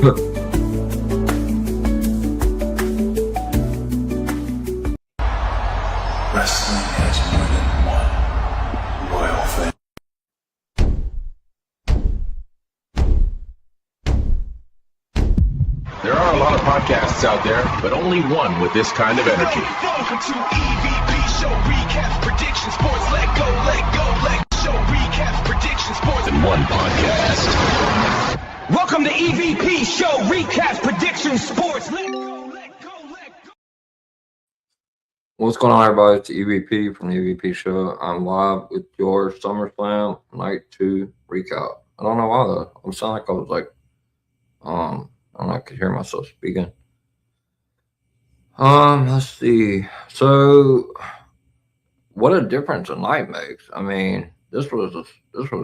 Wrestling has more than one royal family. There are a lot of podcasts out there, but only one with this kind of energy. Welcome to EVP Show Recaps Prediction Sports. Let go, show recaps prediction sports In one podcast. Welcome to EVP Show Recaps Prediction Sports. Let go. What's going on, everybody? It's EVP from the EVP Show. I'm live with your SummerSlam Night 2 recap. I don't know why, though. I'm sounding like I was like, I don't know, I could hear myself speaking. Let's see. So, what a difference a night makes. I mean, this was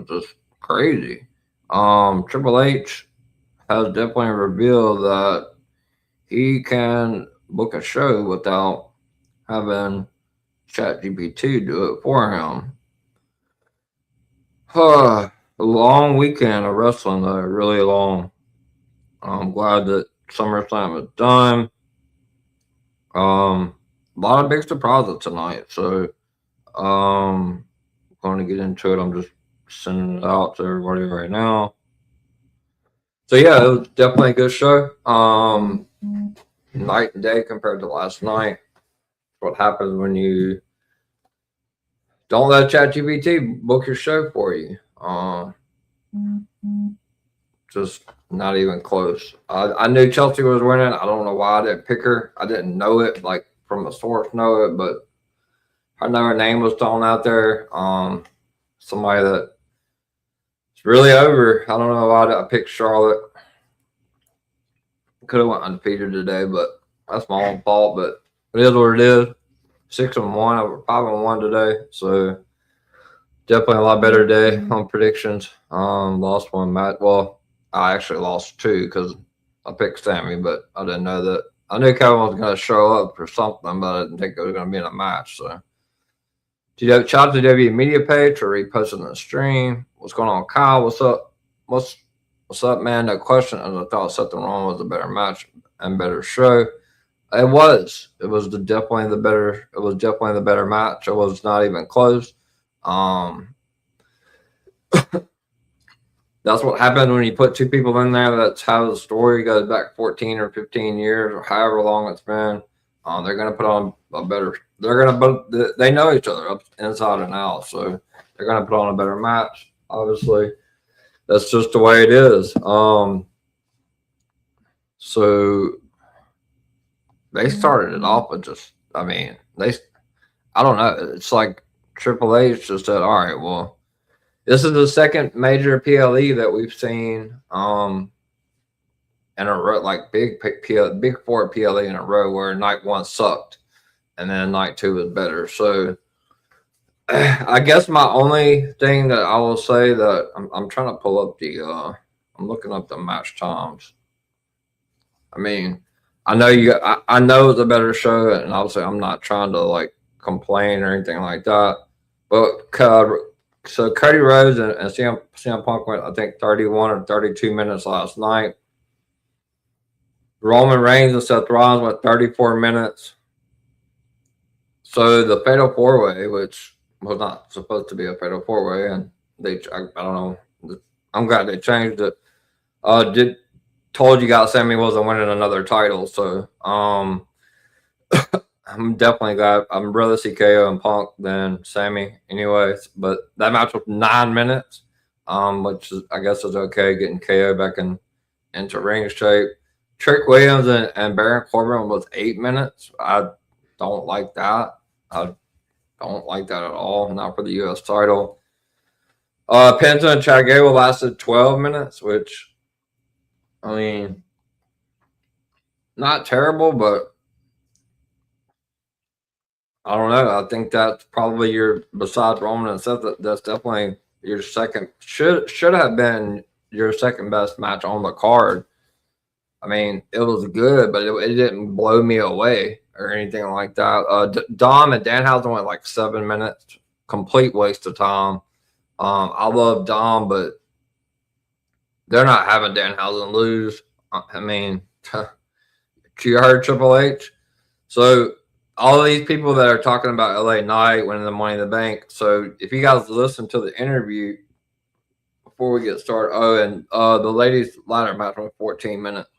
just crazy. Triple H has definitely revealed that he can book a show without having ChatGPT do it for him. A long weekend of wrestling, though, really long. I'm glad that SummerSlam is done. A lot of big surprises tonight, so I'm going to get into it. I'm just sending it out to everybody right now. So yeah, it was definitely a good show. Night and day compared to last night. What happens when you don't let ChatGPT book your show for you? Just not even close. I knew Chelsea was winning. I don't know why I didn't pick her. I didn't know it, like from a source know it, but I know her name was thrown out there. Somebody that it's really over. I don't know why I picked Charlotte. Could have went undefeated today, but that's my own fault. But it is what it is. 6-1 over 5-1 today, so definitely a lot better day on predictions. Lost one match. Well, I actually lost two because I picked Sammy, but I didn't know that. I knew Kevin was going to show up for something, but I didn't think it was going to be in a match. So, shout out to WWE media page for reposting the stream. What's going on, Kyle? What's up? What's up, man? No question. I thought Something Wrong was a better match and better show. It was. It was definitely the better. It was definitely the better match. It was not even close. That's what happened when you put two people in there. That's how the story goes back 14 or 15 years or however long it's been. They're gonna put on a better. They know each other up inside and out, so they're gonna put on a better match. Obviously, that's just the way it is. So. They started it off with just, I don't know. It's like Triple H just said, all right, well, this is the second major PLE that we've seen in a row, like big four PLE in a row where night one sucked and then night two was better. So I guess my only thing that I will say that I'm trying to pull up I'm looking up the match times. I mean, I know it's a better show, and obviously I'm not trying to like complain or anything like that. But so Cody Rhodes and CM Punk went, I think, 31 or 32 minutes last night. Roman Reigns and Seth Rollins went 34 minutes. So the Fatal 4-Way, which was not supposed to be a Fatal 4-Way, and I don't know. I'm glad they changed it. Told you guys Sammy wasn't winning another title, so I'm definitely glad. I'm rather see KO and Punk than Sammy, anyways. But that match was 9 minutes, which is, I guess is okay. Getting KO back into ring shape. Trick Williams and Baron Corbin was 8 minutes. I don't like that. I don't like that at all. Not for the U.S. title. Penta and Chad Gable lasted 12 minutes, which. I mean, not terrible, but I don't know. I think that's probably besides Roman and Seth, that's definitely your second, should have been your second best match on the card. I mean, it was good, but it didn't blow me away or anything like that. Dom and Danhausen went like 7 minutes, complete waste of time. I love Dom, but they're not having Danhausen lose. I mean, you heard Triple H. So all these people that are talking about LA Knight winning the Money in the Bank. So if you guys listen to the interview before we get started, and the ladies' ladder match went 14 minutes.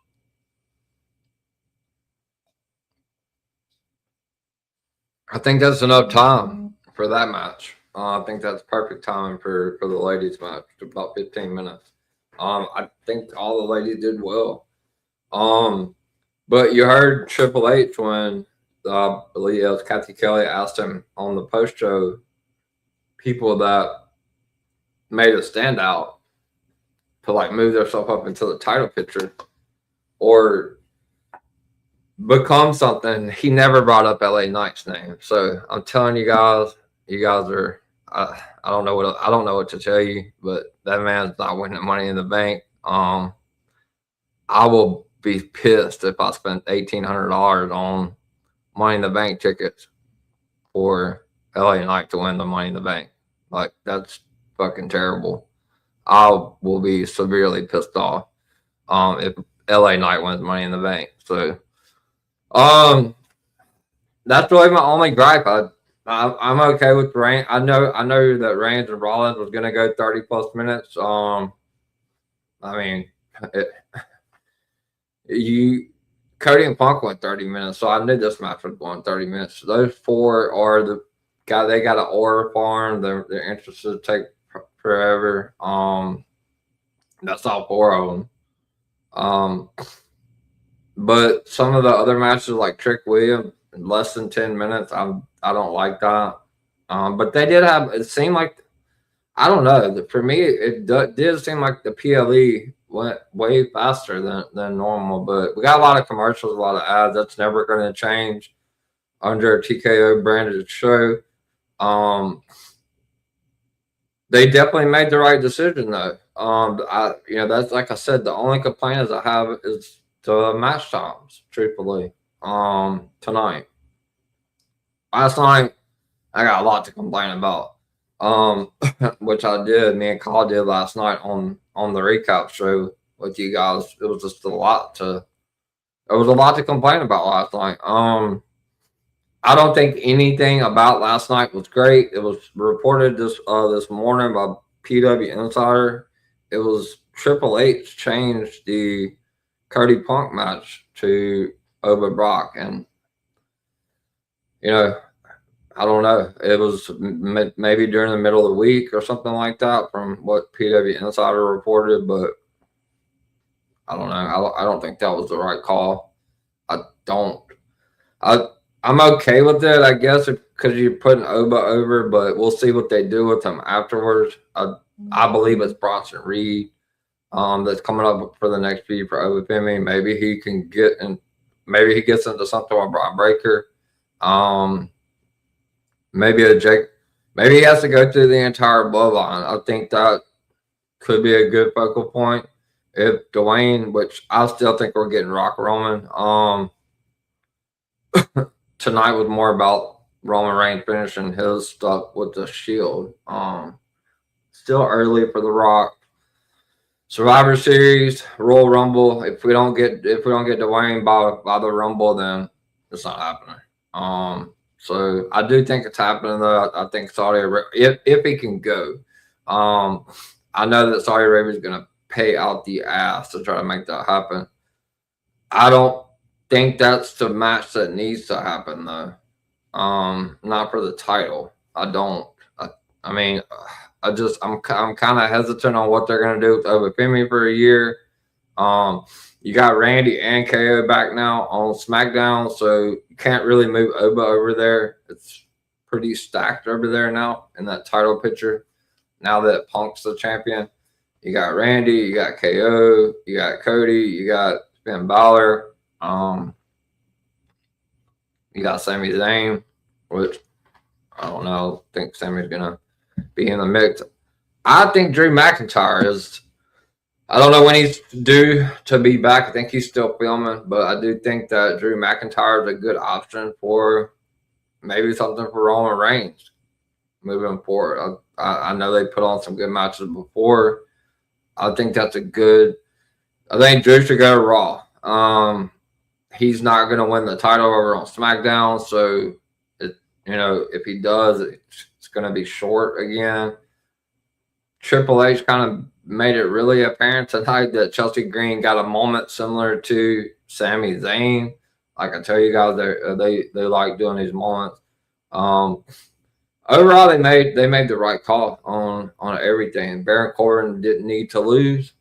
I think that's enough time for that match. I think that's perfect time for the ladies' match, about 15 minutes. I think all the ladies did well. But you heard Triple H when I believe it was Kathy Kelly asked him on the post show people that made a standout to like move themselves up into the title picture or become something. He never brought up LA Knight's name. So I'm telling you guys are I don't know what to tell you, but that man's not winning Money in the Bank. I will be pissed if I spent $1,800 on Money in the Bank tickets for LA Knight to win the Money in the Bank. Like, that's fucking terrible. I will be severely pissed off if LA Knight wins Money in the Bank. So that's really my only gripe. I'm okay with Reigns. I know that Reigns and Rollins was gonna go 30 plus minutes. I mean, Cody and Punk went 30 minutes, so I knew this match was going 30 minutes. Those four are the guy. They got an order farm. They're interested to take forever. That's all four of them. But some of the other matches, like Trick Williams, in less than 10 minutes, I don't like that. But they did have. It seemed like, I don't know. For me, it did seem like the PLE went way faster than normal. But we got a lot of commercials, a lot of ads. That's never going to change under a TKO branded show. They definitely made the right decision, though. That's like I said. The only complaint I have is the match times. Truthfully, tonight, last night, I got a lot to complain about. Which I did. Me and Kyle did last night on the recap show with you guys. It was just a lot to complain about last night. I don't think anything about last night was great. It was reported this morning by PW Insider. It was Triple H changed the Cody Punk match to over Brock, and I don't know. It was maybe during the middle of the week or something like that, from what PW Insider reported, but I don't know. I don't think that was the right call. I'm okay with it, I guess, because you're putting Oba over, but we'll see what they do with him afterwards. I believe it's Bronson Reed that's coming up for the next feud for Oba Femi. Maybe he can maybe he gets into something with Brian Breaker. Maybe he has to go through the entire bloodline. I think that could be a good focal point. If Dwayne, which I still think we're getting Rock Roman, tonight was more about Roman Reigns finishing his stuff with the Shield. Still early for the Rock. Survivor Series, Royal Rumble. If we don't get Dwayne by the Rumble, then it's not happening. So I do think it's happening, though. I think Saudi Arabia, if he can go, I know that Saudi Arabia is going to pay out the ass to try to make that happen. I don't think that's the match that needs to happen, though. Not for the title. I don't. I'm kind of hesitant on what they're going to do with Oba Femi for a year. You got Randy and KO back now on SmackDown, so you can't really move Oba over there. It's pretty stacked over there now in that title picture. Now that Punk's the champion, you got Randy, you got KO, you got Cody, you got Finn Balor, you got Sami Zayn, which I don't know. I think Sami's gonna be in the mix. I think Drew McIntyre is. I don't know when he's due to be back. I think he's still filming, but I do think that Drew McIntyre is a good option for maybe something for Roman Reigns moving forward. I know they put on some good matches before. I think that's a good I think Drew should go Raw. He's not going to win the title over on SmackDown, so if he does, it's going to be short again. Triple H kind of made it really apparent tonight that Chelsea Green got a moment similar to Sami Zayn. Like I tell you guys, they like doing these moments. Overall, they made the right call on everything. Baron Corbin didn't need to lose.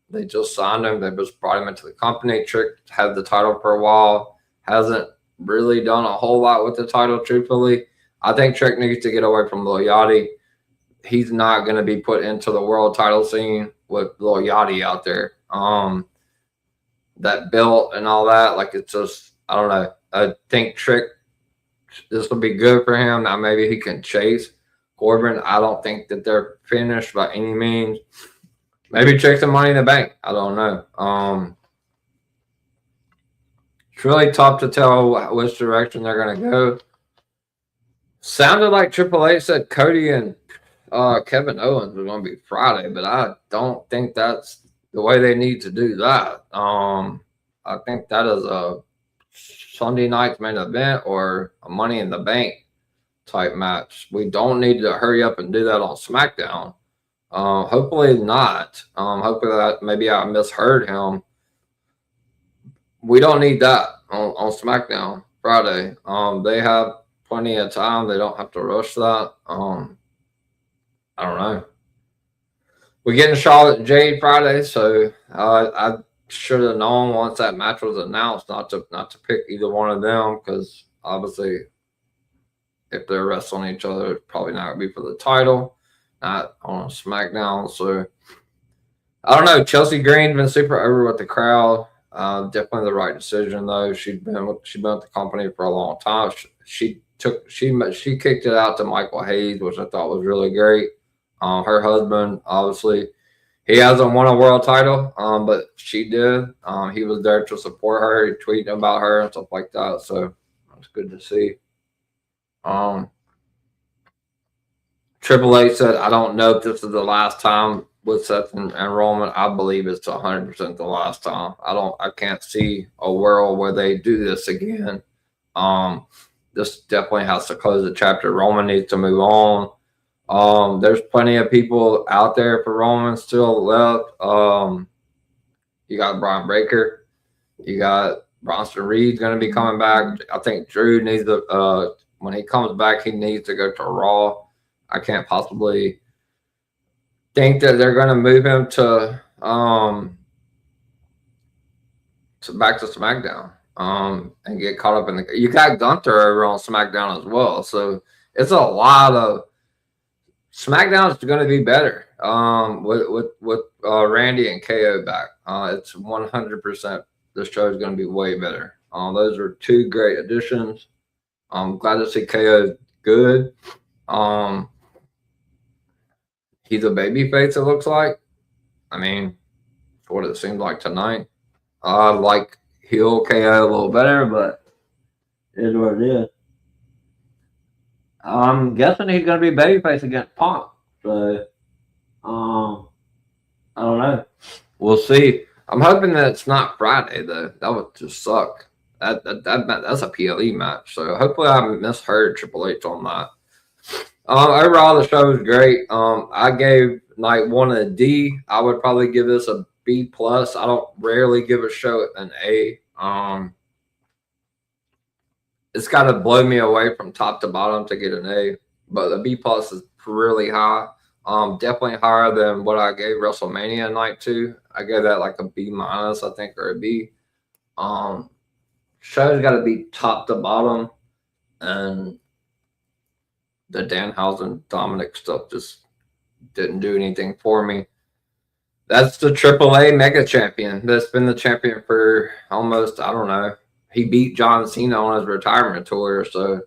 They just signed him. They just brought him into the company. Trick had the title for a while. Hasn't really done a whole lot with the title, truthfully. I think Trick needs to get away from Lil Yachty. He's not going to be put into the world title scene with Lil Yachty out there. That belt and all that, like, it's just, I don't know. I think Trick, this will be good for him. Now maybe he can chase Corbin. I don't think that they're finished by any means. Maybe Trick some Money in the Bank. I don't know. It's really tough to tell which direction they're going to go. Sounded like Triple H said Cody and Kevin Owens was going to be Friday, but I don't think that's the way they need to do that. I think that is a Sunday night's main event or a Money in the Bank type match. We don't need to hurry up and do that on SmackDown. Hopefully not. Hopefully that maybe I misheard him. We don't need that on SmackDown Friday. They have plenty of time. They don't have to rush that. I don't know. We're getting Charlotte and Jade Friday, so I should have known once that match was announced not to pick either one of them, because obviously if they're wrestling each other, it's probably not going to be for the title, not on SmackDown. So I don't know. Chelsea Green's been super over with the crowd. Definitely the right decision, though. She's been with the company for a long time. She kicked it out to Michael Hayes, which I thought was really great. Her husband, obviously, he hasn't won a world title, but she did. He was there to support her. He tweeted about her and stuff like that. So it's good to see. Triple H said, I don't know if this is the last time with Seth and Roman. I believe it's 100% the last time. I can't see a world where they do this again. This definitely has to close the chapter. Roman needs to move on. There's plenty of people out there for Roman still left. You got Brian Breaker. You got Bronson Reed's going to be coming back. I think Drew needs to, when he comes back, he needs to go to Raw. I can't possibly think that they're going to move him to back to SmackDown and get caught up in the. You got Gunther over on SmackDown as well, so it's a lot of. SmackDown is going to be better with Randy and KO back. It's 100%. This show is going to be way better. Those are two great additions. I'm glad to see KO good. He's a babyface, it looks like. I mean, for what it seems like tonight. I like heel KO a little better, but it is what it is. I'm guessing he's going to be babyface against Punk. So, I don't know. We'll see. I'm hoping that it's not Friday, though. That would just suck. That's a PLE match. So, hopefully I misheard Triple H on that. Overall, the show was great. I gave night one a D. I would probably give this a B+. I don't rarely give a show an A. It's got to blow me away from top to bottom to get an A, but the B+ is really high. Definitely higher than what I gave WrestleMania night 2. I gave that like a B-, I think, or a B. Show's got to be top to bottom, and the Danhausen Dominic stuff just didn't do anything for me. That's the AAA Mega Champion. That's been the champion for almost, I don't know. He beat John Cena on his retirement tour, so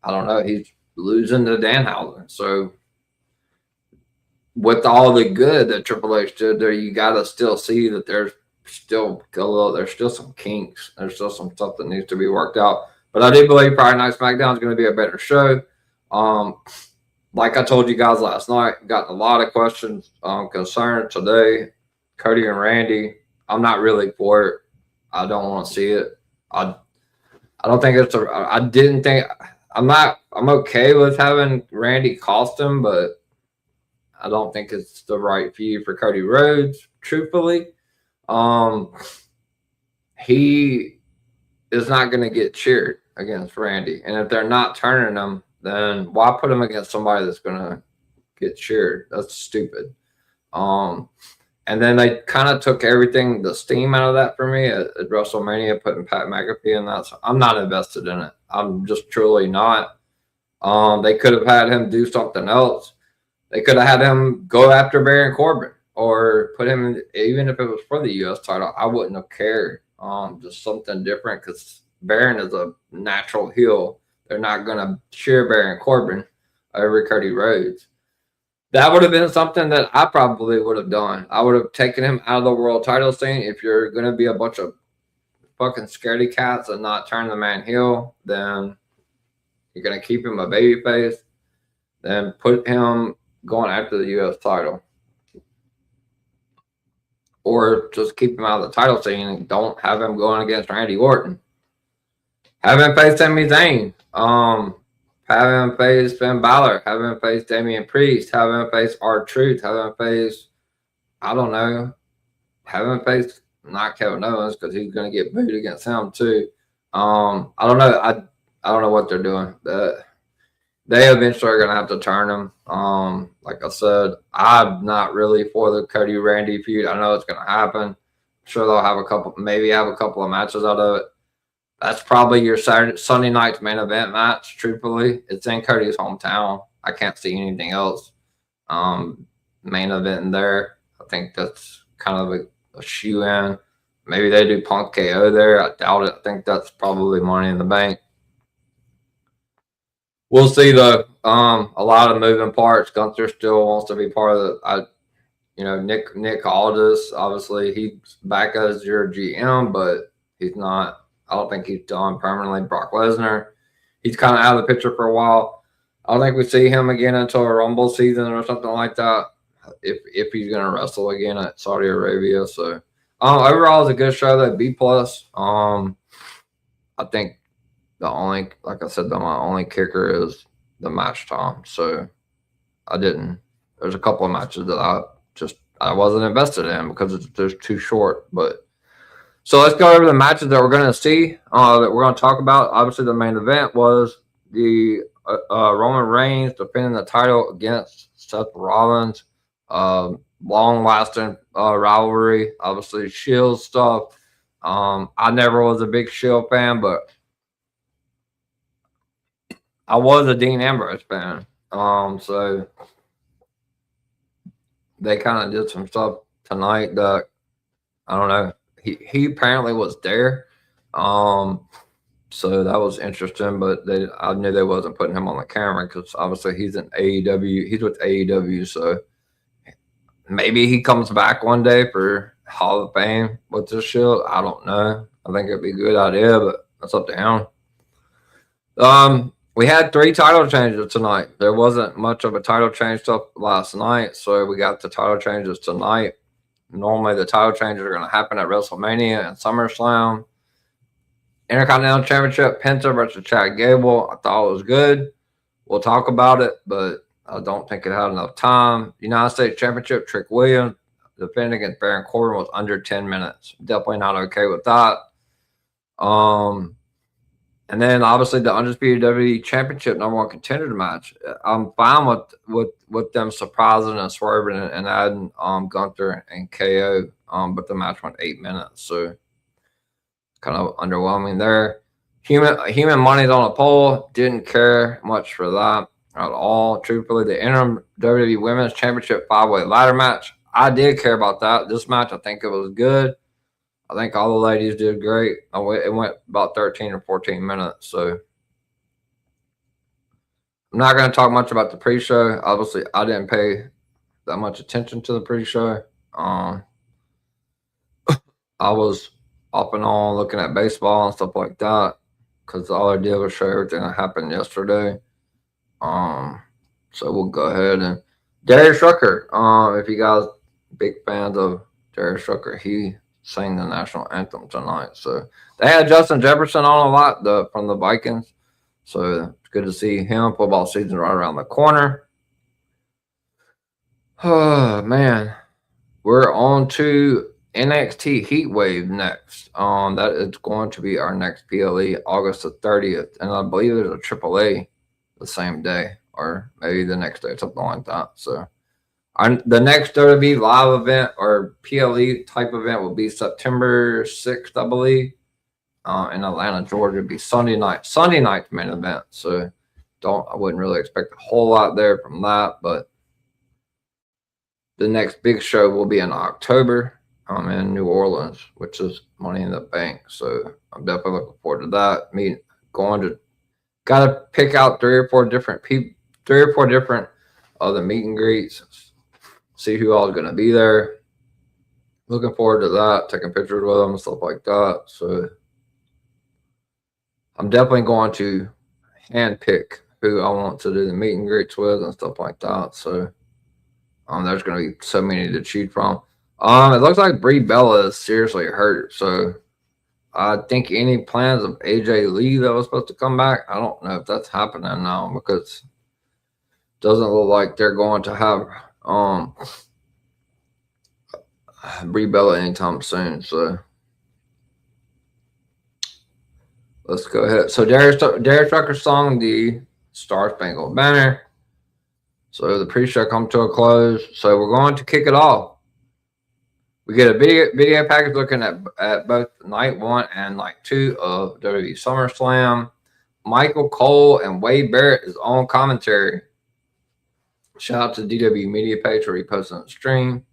I don't know. He's losing to Danhausen. So with all the good that Triple H did there, you got to still see that there's still some kinks. There's still some stuff that needs to be worked out. But I do believe Friday Night SmackDown is going to be a better show. Like I told you guys last night, got a lot of questions concerning today. Cody and Randy, I'm not really for it. I don't want to see it. I I don't think it's a. I didn't think. I'm not. I'm okay with having Randy cost him, but I don't think it's the right view for Cody Rhodes. Truthfully, um, he is not going to get cheered against Randy, and if they're not turning him, then why put him against somebody that's going to get cheered? That's stupid. Um, and then they kind of took everything, the steam out of that for me at WrestleMania, putting Pat McAfee in that. So I'm not invested in it. I'm just truly not. They could have had him do something else. They could have had him go after Baron Corbin or put him in, even if it was for the U.S. title. I wouldn't have cared. Just something different because Baron is a natural heel. They're not going to cheer Baron Corbin over Cody Rhodes. That would have been something that I probably would have done. I would have taken him out of the world title scene. If you're going to be a bunch of fucking scaredy cats and not turn the man heel, then you're going to keep him a babyface. Then put him going after the U.S. title. Or just keep him out of the title scene and don't have him going against Randy Orton. Have him face Sami Zayn. Have him face Finn Balor. Have him face Damian Priest. Have him face R-Truth. Have him face, I don't know. Have him face not Kevin Owens because he's going to get booed against him too. I don't know. I don't know what they're doing. They eventually are going to have to turn him. Like I said, I'm not really for the Cody Randy feud. I know it's going to happen. I'm sure they'll have maybe have a couple of matches out of it. That's probably your Sunday night's main event match, truthfully. It's in Cody's hometown. I can't see anything else. Main event in there. I think that's kind of a shoe-in. Maybe they do Punk KO there. I doubt it. I think that's probably Money in the Bank. We'll see, though. A lot of moving parts. Gunther still wants to be part of the Nick Aldis, obviously, he's back as your GM, but he's not. I don't think he's done permanently. Brock Lesnar, he's kind of out of the picture for a while. I don't think we see him again until a Rumble season or something like that, if he's going to wrestle again at Saudi Arabia. So overall, it's a good show. That B+. I think like I said, my only kicker is the match time. So there's a couple of matches that I wasn't invested in because they're too short, but. So let's go over the matches that we're going to see, that we're going to talk about. Obviously, the main event was the Roman Reigns defending the title against Seth Rollins. Long-lasting rivalry, obviously Shield stuff. I never was a big Shield fan, but I was a Dean Ambrose fan. So they kind of did some stuff tonight that, I don't know. He apparently was there, so that was interesting. But I knew they wasn't putting him on the camera because obviously he's in AEW. He's with AEW, so maybe he comes back one day for Hall of Fame with this Shield. I don't know. I think it'd be a good idea, but that's up to him. We had 3 title changes tonight. There wasn't much of a title change stuff last night, so we got the title changes tonight. Normally, the title changes are going to happen at WrestleMania and SummerSlam. Intercontinental Championship, Penta versus Chad Gable. I thought it was good. We'll talk about it, but I don't think it had enough time. United States Championship, Trick Williams defending against Baron Corbin was under 10 minutes. Definitely not okay with that. And then obviously the Undisputed WWE Championship #1 contender match. I'm fine with them surprising and swerving and adding Gunther and KO, but the match went 8 minutes, so kind of underwhelming there. Human Money's on a pole. Didn't care much for that at all. Truthfully, the interim WWE Women's Championship 5-way ladder match. I did care about that. This match, I think it was good. I think all the ladies did great. It went about 13 or 14 minutes. So I'm not going to talk much about the pre-show. Obviously, I didn't pay that much attention to the pre-show. I was up and on looking at baseball and stuff like that because all I did was show everything that happened yesterday. So we'll go ahead and Darius Rucker. If you guys big fans of Darius Rucker, he sing the national anthem tonight. So they had Justin Jefferson on a lot from the Vikings. So it's good to see him. Football season right around the corner. Oh man, we're on to NXT Heatwave next. That is going to be our next PLE, August the 30th, and I believe there's a AAA the same day, or maybe the next day, something like that. So, the next WWE live event or PLE type event will be September 6th, I believe, in Atlanta, Georgia. It'll be Sunday night. Sunday night's main event. So, I wouldn't really expect a whole lot there from that, but the next big show will be in October. In New Orleans, which is Money in the Bank. So I'm definitely looking forward to that. Got to pick out 3 or 4 different people, 3 or 4 different other meet and greets. See who all is going to be there. Looking forward to that. Taking pictures with them and stuff like that. So I'm definitely going to handpick who I want to do the meet and greets with and stuff like that. So there's going to be so many to choose from. It looks like Brie Bella is seriously hurt, so I think any plans of AJ Lee that was supposed to come back, I don't know if that's happening now because it doesn't look like they're going to have Brie Bella anytime soon. So let's go ahead. So Darius Rucker sung the Star Spangled Banner. So the pre-show come to a close. So we're going to kick it off. We get a video package looking at both night 1 and night 2 of WWE SummerSlam. Michael Cole and Wade Barrett is on commentary. Shout out to DW Media page for reposting the stream.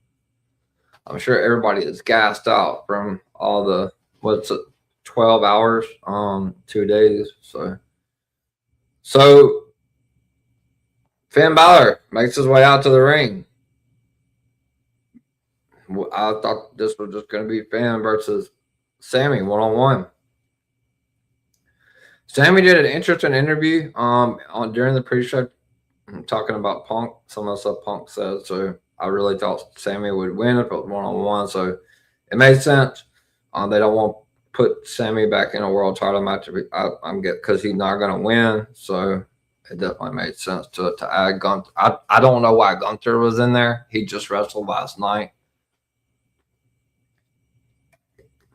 I'm sure everybody is gassed out from all the 12 hours, 2 days. So Finn Balor makes his way out to the ring. I thought this was just going to be Finn versus Sammy one-on-one. Sammy did an interesting interview during the pre-show talking about Punk, some of the stuff Punk said. So I really thought Sammy would win if it was one-on-one. So it made sense. They don't want to put Sammy back in a world title match because he's not going to win. So it definitely made sense to add Gunther. I don't know why Gunther was in there. He just wrestled last night.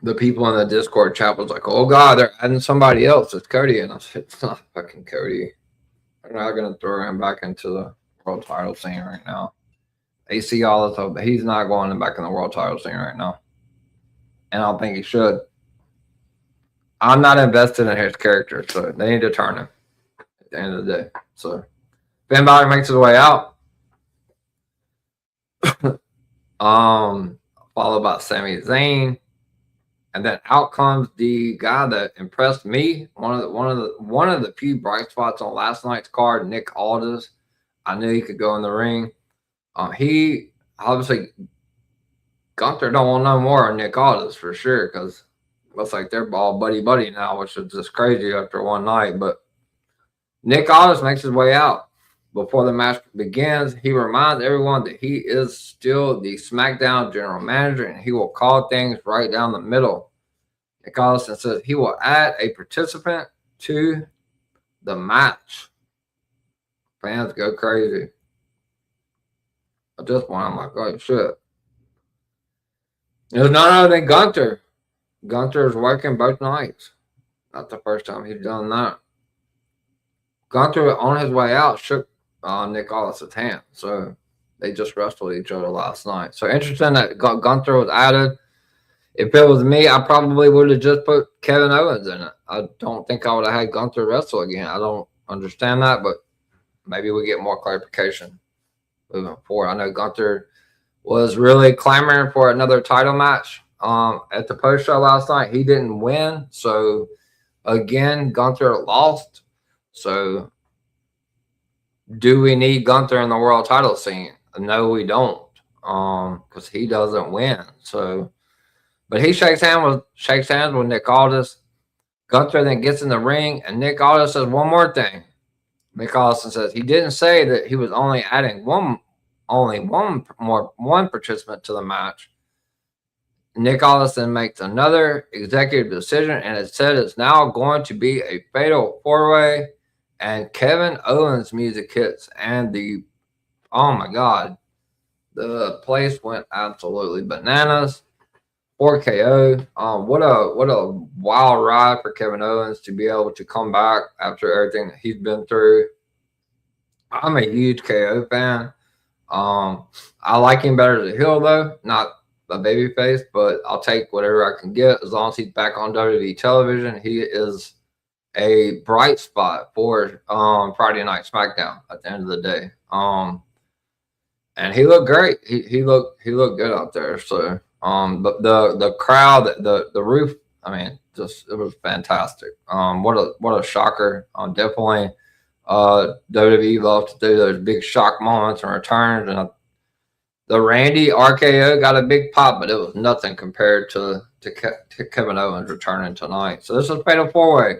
The people in the Discord chat was like, oh, God, they're adding somebody else. It's Cody. And I said, it's not fucking Cody. They're not going to throw him back into the world title scene right now. They see all this stuff, but he's not going back in the world title scene right now. And I don't think he should. I'm not invested in his character, so they need to turn him at the end of the day. So Finn Balor makes his way out. Followed by Sami Zayn. And then out comes the guy that impressed me. One of the few bright spots on last night's card, Nick Aldis. I knew he could go in the ring. He obviously Gunther don't want no more on Nick Aldis for sure because it looks like they're all buddy now, which is just crazy after one night. But Nick Aldis makes his way out. Before the match begins, he reminds everyone that he is still the SmackDown general manager and he will call things right down the middle. Nick Aldis says he will add a participant to the match. Fans go crazy. At this point, I'm like, oh, shit. It was none other than Gunther. Gunther is working both nights. Not the first time he's done that. Gunther, on his way out, shook Nick Aldis' hand. So they just wrestled each other last night. So interesting that Gunther was added. If it was me, I probably would have just put Kevin Owens in it. I don't think I would have had Gunther wrestle again. I don't understand that, but maybe we get more clarification moving forward. I know Gunther was really clamoring for another title match at the post show last night. He didn't win. So again, Gunther lost. So do we need Gunther in the world title scene? No, we don't. Because he doesn't win. So, but he shakes hands with Nick Aldis. Gunther then gets in the ring, and Nick Aldis says one more thing. Nick Aldis says he didn't say that he was only adding one participant to the match. Nick Allison makes another executive decision, and it said it's now going to be a fatal four-way. And Kevin Owens' music hits, and oh my God, the place went absolutely bananas. 4 KO. What a wild ride for Kevin Owens to be able to come back after everything that he's been through. I'm a huge KO fan. I like him better as a heel though, not a baby face, but I'll take whatever I can get as long as he's back on WWE television. He is a bright spot for Friday Night SmackDown at the end of the day. And he looked great. He looked good out there. So but the crowd, the roof, I mean, just it was fantastic. What a shocker. Definitely WWE loves to do those big shock moments and returns, and the Randy RKO got a big pop, but it was nothing compared to Kevin Owens returning tonight. So this is Fatal 4-Way.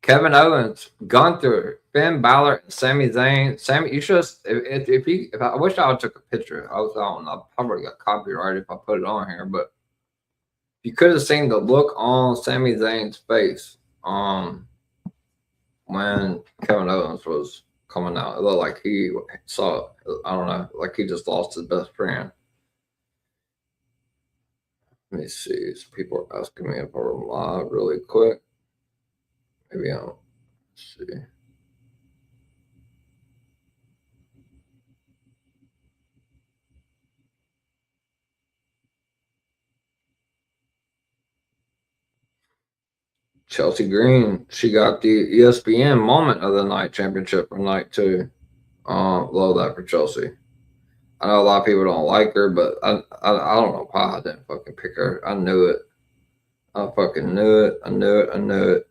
Kevin Owens, Gunther, Finn Balor, and Sami Zayn. Sami, you should if I wish I would took a picture. I don't know. I probably got copyrighted if I put it on here, but you could have seen the look on Sami Zayn's face when Kevin Owens was coming out. It looked like he saw, I don't know, like he just lost his best friend. Let me see. People are asking me if I'm live really quick. Maybe I don't see. Chelsea Green, she got the ESPN Moment of the Night championship for night 2. Love that for Chelsea. I know a lot of people don't like her, but I don't know why I didn't fucking pick her. I knew it. I fucking knew it. I knew it.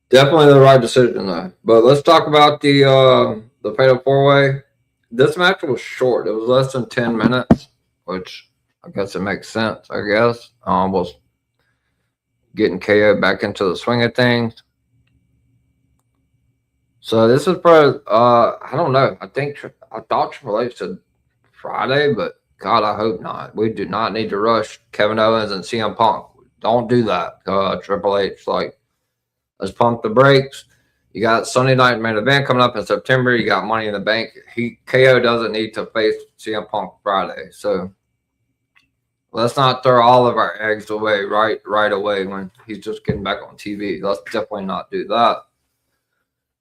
Definitely the right decision though. But let's talk about the Fatal 4-Way. This match was short. It was less than 10 minutes, which I guess it makes sense. I guess was getting KO back into the swing of things. So this is for I don't know. I thought Triple H said Friday, but God, I hope not. We do not need to rush Kevin Owens and CM Punk. Don't do that, Triple H. Like, let's pump the brakes. You got Sunday Night Main Event coming up in September. You got Money in the Bank. KO doesn't need to face CM Punk Friday. So let's not throw all of our eggs away right away when he's just getting back on TV. Let's definitely not do that.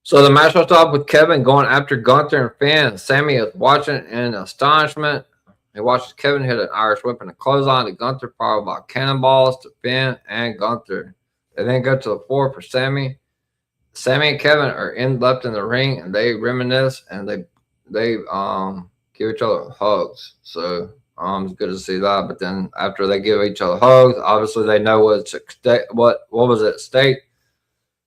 So the match starts off with Kevin going after Gunther and Finn. Sami is watching in astonishment. He watches Kevin hit an Irish whip and a clothesline to Gunther, followed by cannonballs to Finn and Gunther. They then go to the floor for Sami. Sami and Kevin are left in the ring, and they reminisce and they give each other hugs. So it's good to see that. But then after they give each other hugs, obviously they know what was at stake.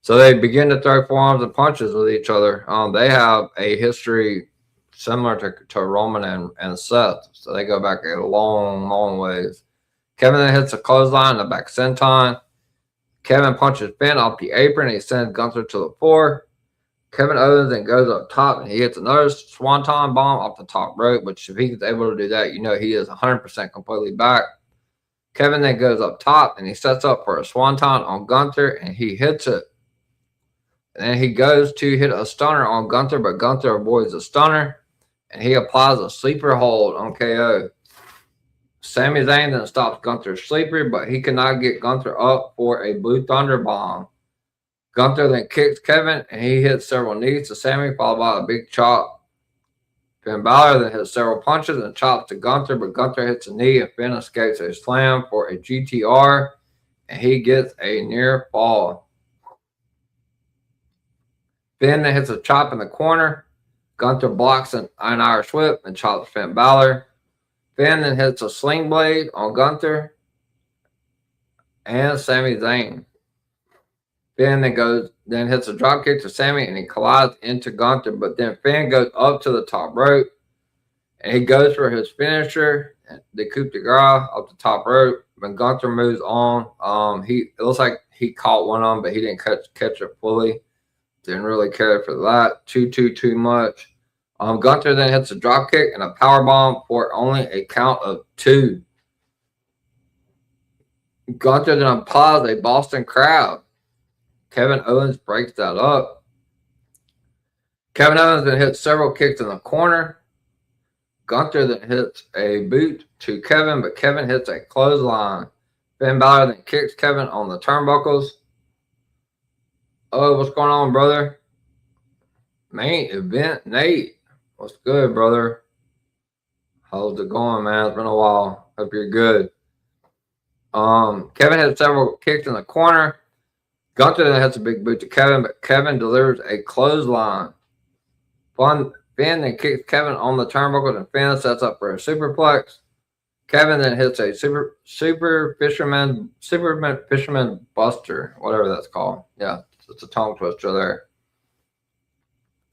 So they begin to throw forearms and punches with each other. They have a history similar to Roman and Seth. So they go back a long ways. Kevin then hits a clothesline in the back senton. Kevin punches Finn off the apron and he sends Gunther to the floor. Kevin Owens then goes up top and he hits another swanton bomb off the top rope, which if he's able to do that, you know he is 100% completely back. Kevin then goes up top and he sets up for a swanton on Gunther and he hits it. And then he goes to hit a stunner on Gunther, but Gunther avoids the stunner and he applies a sleeper hold on KO. Sami Zayn then stops Gunther's sleeper, but he cannot get Gunther up for a Blue Thunder bomb. Gunther then kicks Kevin, and he hits several knees to Sami, followed by a big chop. Finn Balor then hits several punches and chops to Gunther, but Gunther hits a knee, and Finn escapes a slam for a GTR, and he gets a near fall. Finn then hits a chop in the corner. Gunther blocks an Irish whip and chops Finn Balor. Finn then hits a sling blade on Gunther and Sami Zayn. Finn then hits a drop kick to Sami and he collides into Gunther, but then Finn goes up to the top rope and he goes for his finisher, the coup de grace up the top rope. When Gunther moves on, it looks like he caught one on, but he didn't catch it fully. Didn't really care for that too much. Gunther then hits a drop kick and a power bomb for only a count of 2. Gunther then applies a Boston Crab. Kevin Owens breaks that up. Kevin Owens then hits several kicks in the corner. Gunther then hits a boot to Kevin, but Kevin hits a clothesline. Finn Balor then kicks Kevin on the turnbuckles. Oh, what's going on, brother? Main event, Nate. What's good, brother? How's it going, man? It's been a while. Hope you're good. Kevin had several kicks in the corner. Gunther then hits a big boot to Kevin, but Kevin delivers a clothesline. Finn then kicks Kevin on the turnbuckles, and Finn sets up for a superplex. Kevin then hits a super fisherman buster, whatever that's called. Yeah, it's a tongue twister there.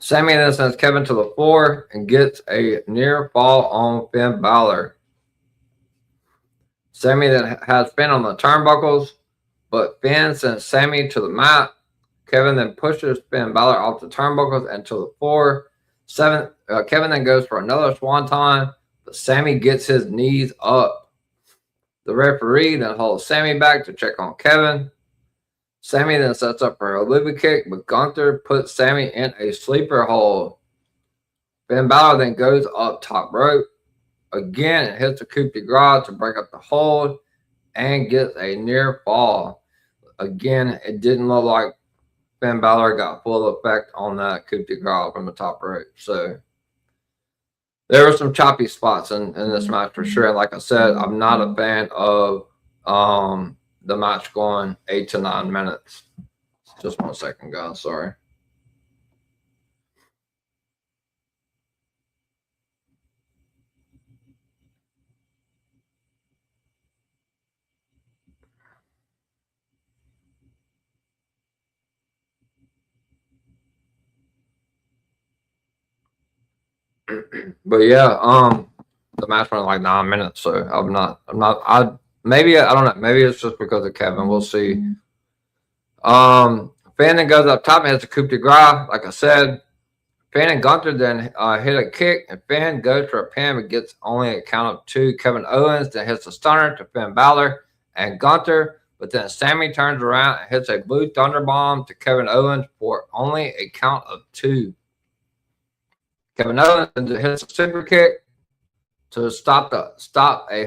Sami then sends Kevin to the floor and gets a near fall on Finn Balor. Sami then has Finn on the turnbuckles, but Finn sends Sami to the mat. Kevin then pushes Finn Balor off the turnbuckles and to the floor. Kevin then goes for another swanton, but Sami gets his knees up. The referee then holds Sami back to check on Kevin. Sami then sets up for a Luba kick, but Gunther puts Sami in a sleeper hold. Finn Balor then goes up top rope. Again, it hits the coup de grace to break up the hold and gets a near fall. Again, it didn't look like Finn Balor got full effect on that coup de grace from the top rope. So there were some choppy spots in this match for sure. And like I said, I'm not a fan of the match going 8 to 9 minutes. Just 1 second, guys. Sorry. But yeah, the match went like 9 minutes, so I don't know. Maybe it's just because of Kevin. We'll see. Finn then goes up top and hits a coup de grace. Like I said, Finn and Gunther then hit a kick, and Finn goes for a pin but gets only a count of 2. Kevin Owens then hits a stunner to Finn Balor and Gunther, but then Sami turns around and hits a blue thunder bomb to Kevin Owens for only a count of 2. Kevin Owens hits a super kick to stop a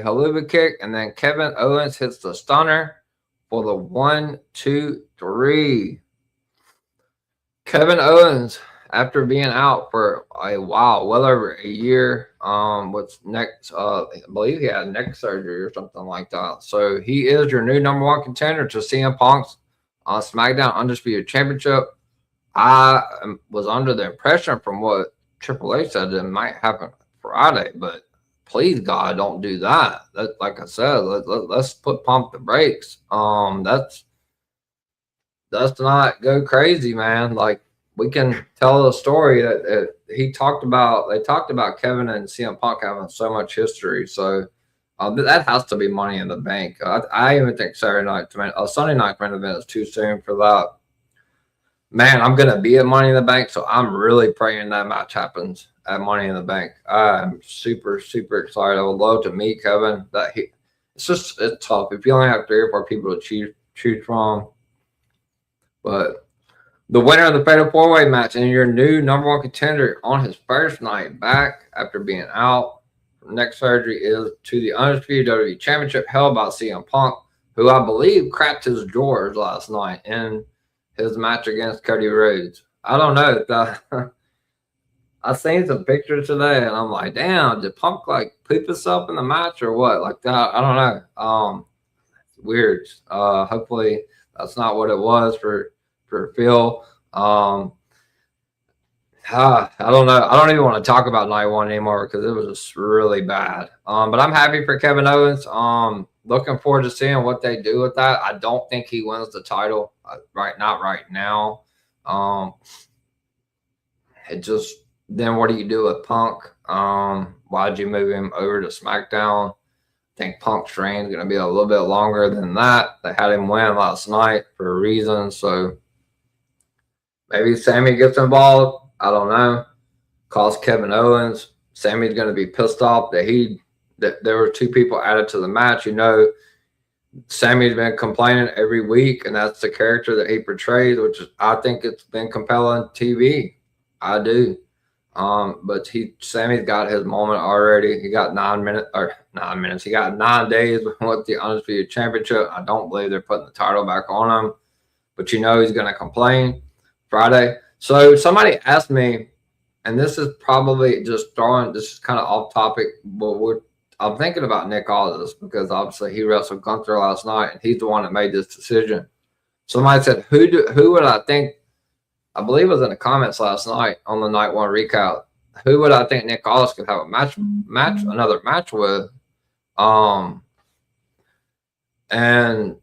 haluva kick, and then Kevin Owens hits the stunner for the 1, 2, 3. Kevin Owens, after being out for a while, well over a year, with next, I believe he had neck surgery or something like that. So he is your new number 1 contender to CM Punk's SmackDown Undisputed Championship. I was under the impression from what Triple H said it might happen Friday, but please God, don't do that. Like I said, let's pump the brakes. That's not go crazy, man. Like, we can tell the story that they talked about Kevin and CM Punk having so much history. So that has to be Money in the Bank. I even think Sunday night main event is too soon for that. Man, I'm going to be at Money in the Bank, so I'm really praying that match happens at Money in the Bank. I'm super, super excited. I would love to meet Kevin. It's tough. If you only have 3 or 4 people to choose from. But the winner of the Fatal 4-Way match and your new number 1 contender on his first night back after being out from neck surgery is to the Undisputed WWE Championship held by CM Punk, who I believe cracked his drawers last night in his match against Cody Rhodes. I don't know. I seen some pictures today, and I'm like, damn, did Punk like poop himself in the match or what? Like that, I don't know. It's weird. Hopefully that's not what it was for Phil. I don't know. I don't even want to talk about night 1 anymore because it was just really bad. But I'm happy for Kevin Owens. Looking forward to seeing what they do with that. I don't think he wins the title not right now. Then what do you do with Punk? Why'd you move him over to SmackDown? I think Punk's reign is going to be a little bit longer than that. They had him win last night for a reason, so maybe Sami gets involved. I don't know. cost Kevin Owens. Sammy's going to be pissed off that there were 2 people added to the match. You know, Sammy's been complaining every week, and that's the character that he portrays, which is, I think it's been compelling TV. I do. But Sammy's got his moment already. He got 9 minutes. He got 9 days with the Undisputed Championship. I don't believe they're putting the title back on him, but you know he's going to complain Friday. So somebody asked me, and this is probably just this is kind of off topic, but I'm thinking about Nick Aldis because obviously he wrestled Gunther last night, and he's the one that made this decision. Somebody said, who would I think? I believe it was in the comments last night on the Night 1 recap. Who would I think Nick Aldis could have another match with? And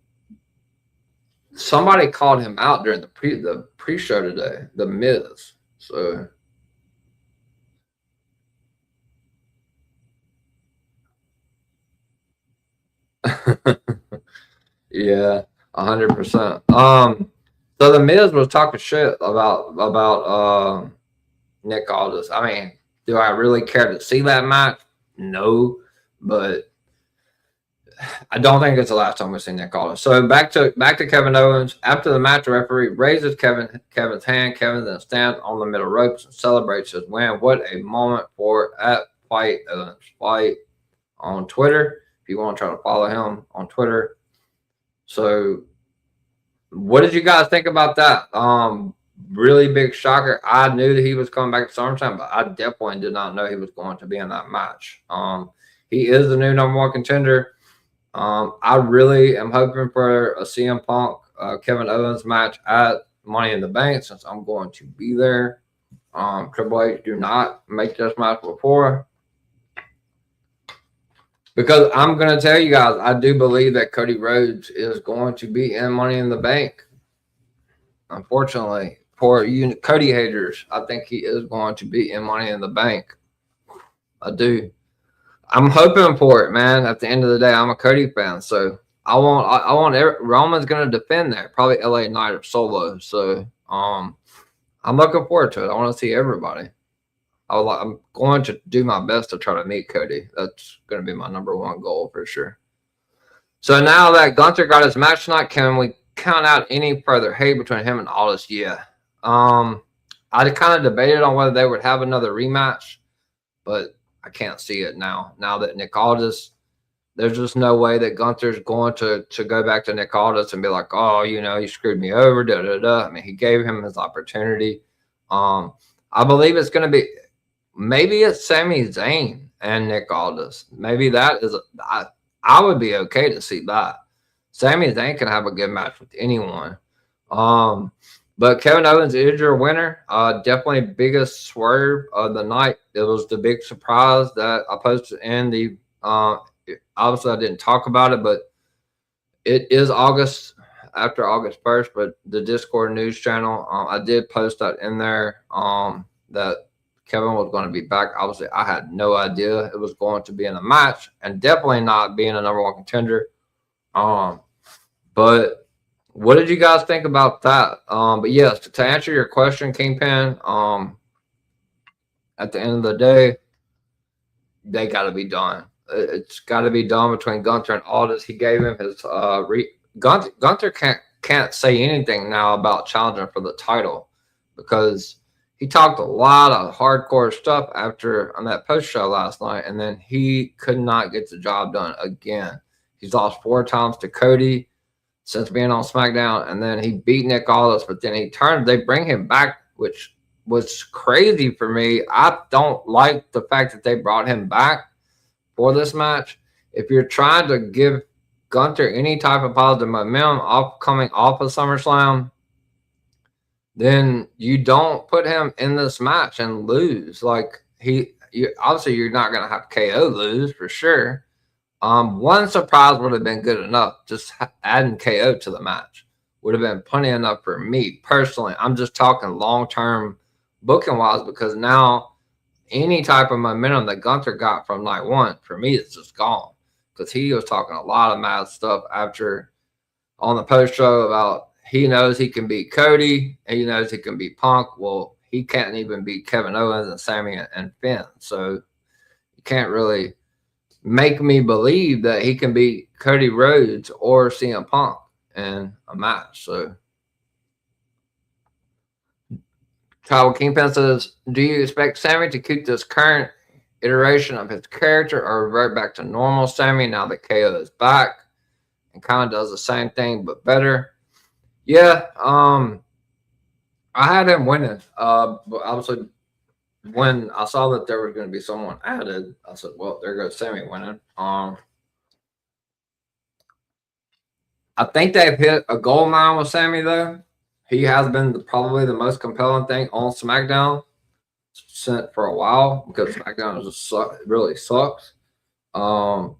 somebody called him out during the pre-show today, The Miz. So yeah, 100%. So The Miz was talking shit about Nick Aldis. I mean, do I really care to see that match? No, but I don't think it's the last time we see Nick Aldis. So back to Kevin Owens. After the match, the referee raises Kevin's hand. Kevin then stands on the middle ropes and celebrates his win. What a moment for at Fight Owens Fight on Twitter. If you want to try to follow him on Twitter. So what did you guys think about that? Really big shocker. I knew that he was coming back to SummerSlam, but I definitely did not know he was going to be in that match. He is the new #1 contender. I really am hoping for a CM Punk Kevin Owens match at Money in the Bank, since I'm going to be there. Triple H do not make this match before, because I'm going to tell you guys, I do believe that Cody Rhodes is going to be in Money in the Bank. Unfortunately, for you Cody haters, I think he is going to be in Money in the Bank. I do. I'm hoping for it, man. At the end of the day, I'm a Cody fan, so Roman's going to defend there, probably LA Knight or Solo. So I'm looking forward to it. I want to see everybody. I'm going to do my best to try to meet Cody. That's going to be my #1 goal for sure. So now that Gunther got his match tonight, can we count out any further hate between him and Aldis? Yeah. I kind of debated on whether they would have another rematch, but I can't see it now. Now that Nick Aldis, there's just no way that Gunther's going to go back to Nick Aldis and be like, oh, you know, you screwed me over, I mean, he gave him his opportunity. I believe it's going to be, maybe it's Sami Zayn and Nick Aldis. Maybe that is, I would be okay to see that. Sami Zayn can have a good match with anyone. But Kevin Owens is your winner. Definitely biggest swerve of the night. It was the big surprise that I posted in the obviously I didn't talk about it, but it is after August 1st, but the Discord news channel, I did post that in there that Kevin was going to be back. Obviously, I had no idea it was going to be in a match, and definitely not being a #1 contender. But what did you guys think about that? But yes, to answer your question, Kingpin, at the end of the day, they got to be done. It's got to be done between Gunther and Aldis. He gave him his Gunther can't say anything now about challenging for the title, because he talked a lot of hardcore stuff on that post show last night, and then he could not get the job done again. He's lost 4 times to Cody since being on SmackDown, and then he beat Nick Aldis, but then they bring him back, which was crazy for me. I don't like the fact that they brought him back for this match. If you're trying to give Gunther any type of positive momentum coming off of SummerSlam, then you don't put him in this match and lose. Like obviously you're not going to have KO lose for sure. One surprise would have been good enough. Just adding KO to the match would have been plenty enough for me personally. I'm just talking long-term booking wise, because now any type of momentum that Gunther got from night 1 for me is just gone, because he was talking a lot of mad stuff after on the post show about he knows he can beat Cody and he knows he can beat Punk. Well, he can't even beat Kevin Owens and Sammy and Finn. So you can't really make me believe that he can beat Cody Rhodes or CM Punk in a match. So Tribal Kingpin says, do you expect Sammy to keep this current iteration of his character or revert back to normal Sammy now that KO is back and kind of does the same thing but better? Yeah, I had him winning. But obviously, when I saw that there was going to be someone added, I said, well, there goes Sammy winning. I think they've hit a gold mine with Sammy, though. He has been probably the most compelling thing on SmackDown for a while because SmackDown just really sucks. But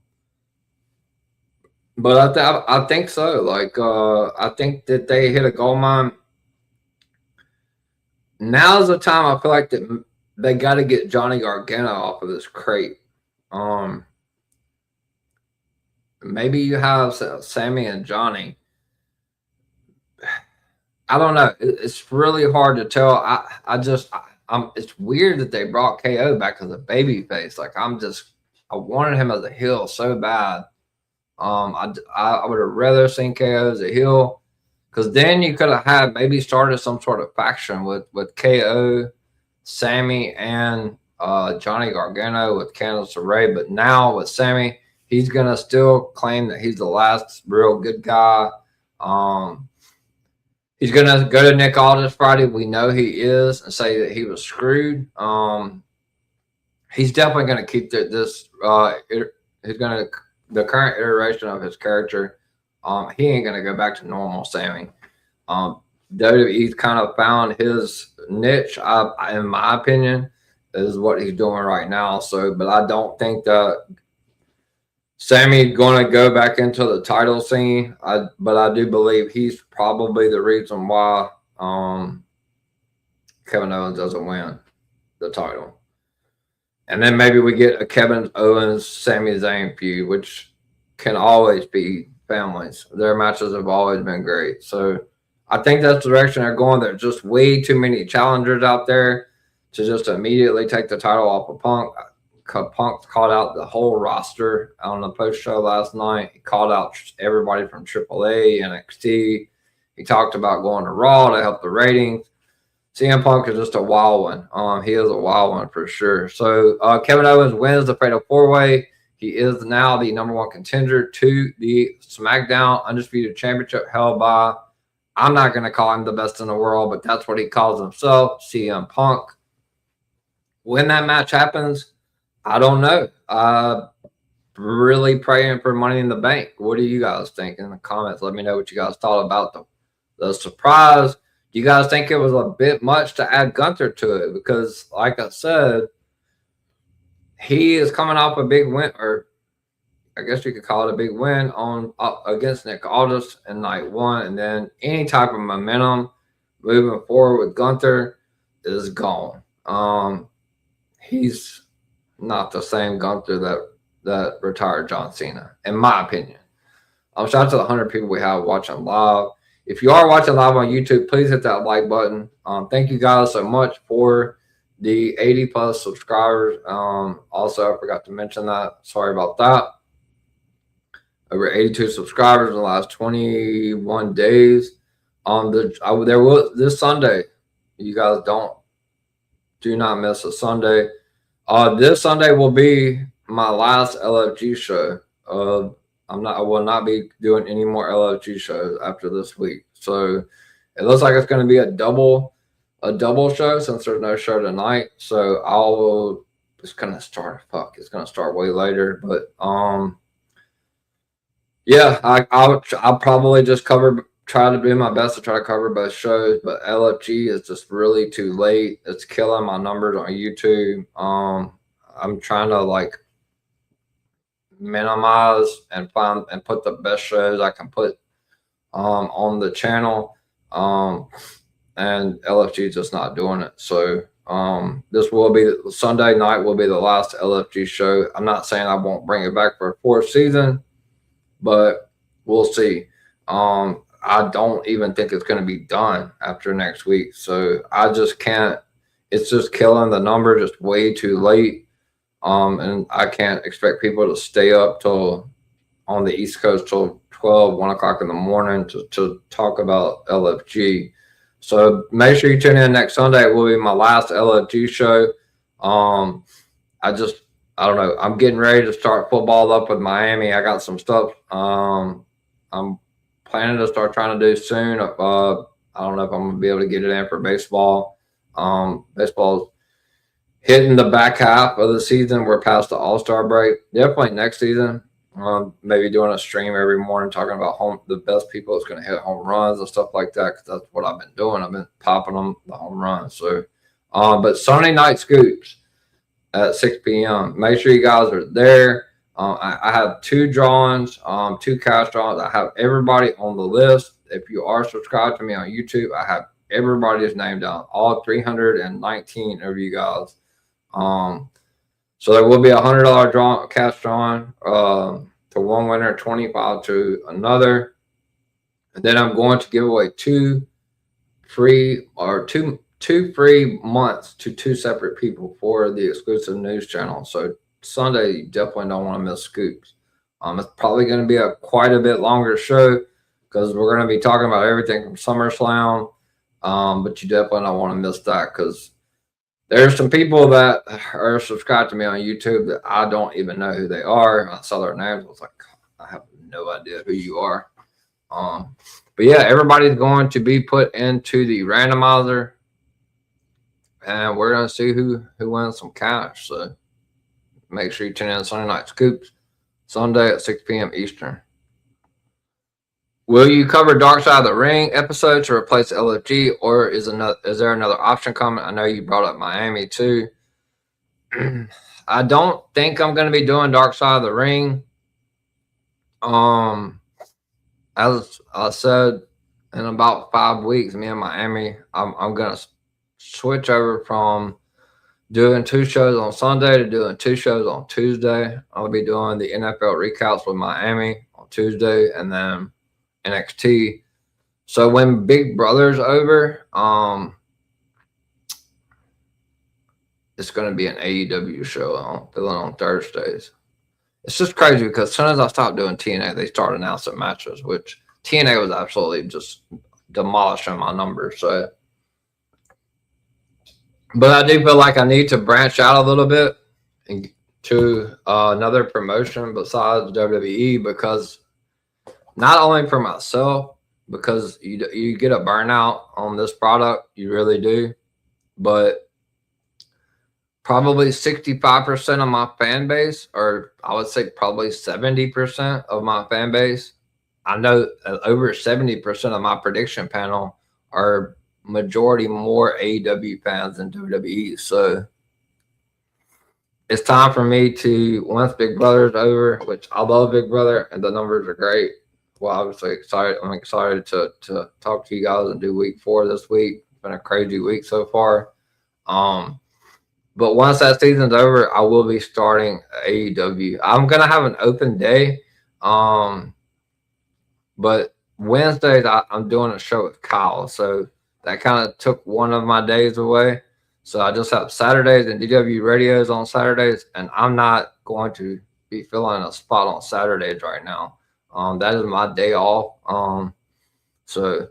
I think so. Like, I think that they hit a gold mine. Now's the time I feel like that they got to get Johnny Gargano off of this crate. Maybe you have Sammy and Johnny. I don't know. It's really hard to tell. It's weird that they brought KO back as a baby face. Like I wanted him as a heel so bad. I would have rather seen KO as a heel because then you could have had maybe started some sort of faction with KO, Sammy, and Johnny Gargano with Candice LeRae. But now with Sammy, he's gonna still claim that he's the last real good guy. He's going to go to Nick Aldis Friday. We know he is, and say that he was screwed. He's definitely going to keep the current iteration of his character. He ain't going to go back to normal Sammy. WWE's kind of found his niche, in my opinion, is what he's doing right now. So, but I don't think that Sammy's going to go back into the title scene, but I do believe he's probably the reason why Kevin Owens doesn't win the title. And then maybe we get a Kevin Owens, Sami Zayn feud, which can always be families. Their matches have always been great. So I think that's the direction they're going. There's just way too many challengers out there to just immediately take the title off of Punk. Punk called out the whole roster on the post show last night. He called out everybody from AAA, NXT. He talked about going to Raw to help the ratings. CM Punk is just a wild one. He is a wild one for sure. So Kevin Owens wins the Fatal 4-Way. He is now the #1 contender to the SmackDown Undisputed Championship held by, I'm not going to call him the best in the world, but that's what he calls himself, CM Punk. When that match happens, I don't know. Really praying for Money in the Bank. What do you guys think in the comments? Let me know what you guys thought about the surprise. Do you guys think it was a bit much to add Gunther to it? Because, like I said, he is coming off a big win, or I guess you could call it a big win against Nick Aldis in night 1, and then any type of momentum moving forward with Gunther is gone. He's not the same Gunther that retired John Cena, in my opinion. Shout out to the 100 people we have watching live. If you are watching live on YouTube, please hit that like button. Thank you guys so much for the 80+ subscribers. Also, I forgot to mention that. Sorry about that. Over 82 subscribers in the last 21 days. There was this Sunday. You guys do not miss a Sunday. This Sunday will be my last LFG show. I will not be doing any more LFG shows after this week. So it looks like it's going to be a double show since there's no show tonight. So it's going to start. It's going to start way later. But yeah, I'll probably just try to do my best to try to cover both shows. But LFG is just really too late. It's killing my numbers on YouTube. I'm trying to minimize and find and put the best shows I can put on the channel, and LFG is just not doing it. So this will be Sunday night will be the last LFG show. I'm not saying I won't bring it back for a 4th season, but we'll see. I don't even think it's going to be done after next week, so I just can't it's just killing the number just way too late. And I can't expect people to stay up till on the East Coast till 1 o'clock in the morning to talk about LFG. So make sure you tune in next Sunday. It will be my last LFG show. I don't know. I'm getting ready to start football up with Miami. I got some stuff I'm planning to start trying to do soon. I don't know if I'm going to be able to get it in for baseball. Baseball's hitting the back half of the season. We're past the All-Star break. Definitely next season. Maybe doing a stream every morning talking about the best people that's going to hit home runs and stuff like that, because that's what I've been doing. I've been popping them the home runs. So, but Sunday night scoops at 6 p.m. Make sure you guys are there. I have 2 drawings, 2 cash drawings. I have everybody on the list. If you are subscribed to me on YouTube, I have everybody's name down, all 319 of you guys. So there will be a $100 cash drawing to one winner, 25 to another. And then I'm going to give away two free months to 2 separate people for the exclusive news channel. So Sunday, you definitely don't want to miss scoops. It's probably going to be quite a bit longer show because we're going to be talking about everything from SummerSlam. But you definitely don't want to miss that, because there's some people that are subscribed to me on YouTube that I don't even know who they are. I saw their names. I was like, I have no idea who you are. But yeah, everybody's going to be put into the randomizer, and we're going to see who wins some cash. So make sure you tune in Sunday Night Scoops, Sunday at 6 p.m. Eastern. Will you cover Dark Side of the Ring episode to replace LFG, or is there another option coming? I know you brought up Miami too. I don't think I'm going to be doing Dark Side of the Ring. As I said, in about 5 weeks, me and Miami, I'm going to switch over from doing 2 shows on Sunday to doing 2 shows on Tuesday. I'll be doing the NFL recaps with Miami on Tuesday, and then NXT. So when Big Brother's over, it's going to be an AEW show on Thursdays. It's just crazy because as soon as I stopped doing TNA, they started announcing matches, which TNA was absolutely just demolishing my numbers. So, but I do feel like I need to branch out a little bit to another promotion besides WWE, because not only for myself, because you get a burnout on this product, you really do, but probably 65% of my fan base, or I would say probably 70% of my fan base, I know over 70% of my prediction panel are majority more AEW fans than WWE. So it's time for me to, once Big Brother's over, which I love Big Brother and the numbers are great. Well, obviously excited. I'm excited to talk to you guys and do week 4 this week. It's been a crazy week so far. But once that season's over, I will be starting AEW. I'm gonna have an open day. But Wednesdays I'm doing a show with Kyle, so that kind of took one of my days away. So I just have Saturdays and DW radios on Saturdays, and I'm not going to be filling a spot on Saturdays right now. That is my day off. So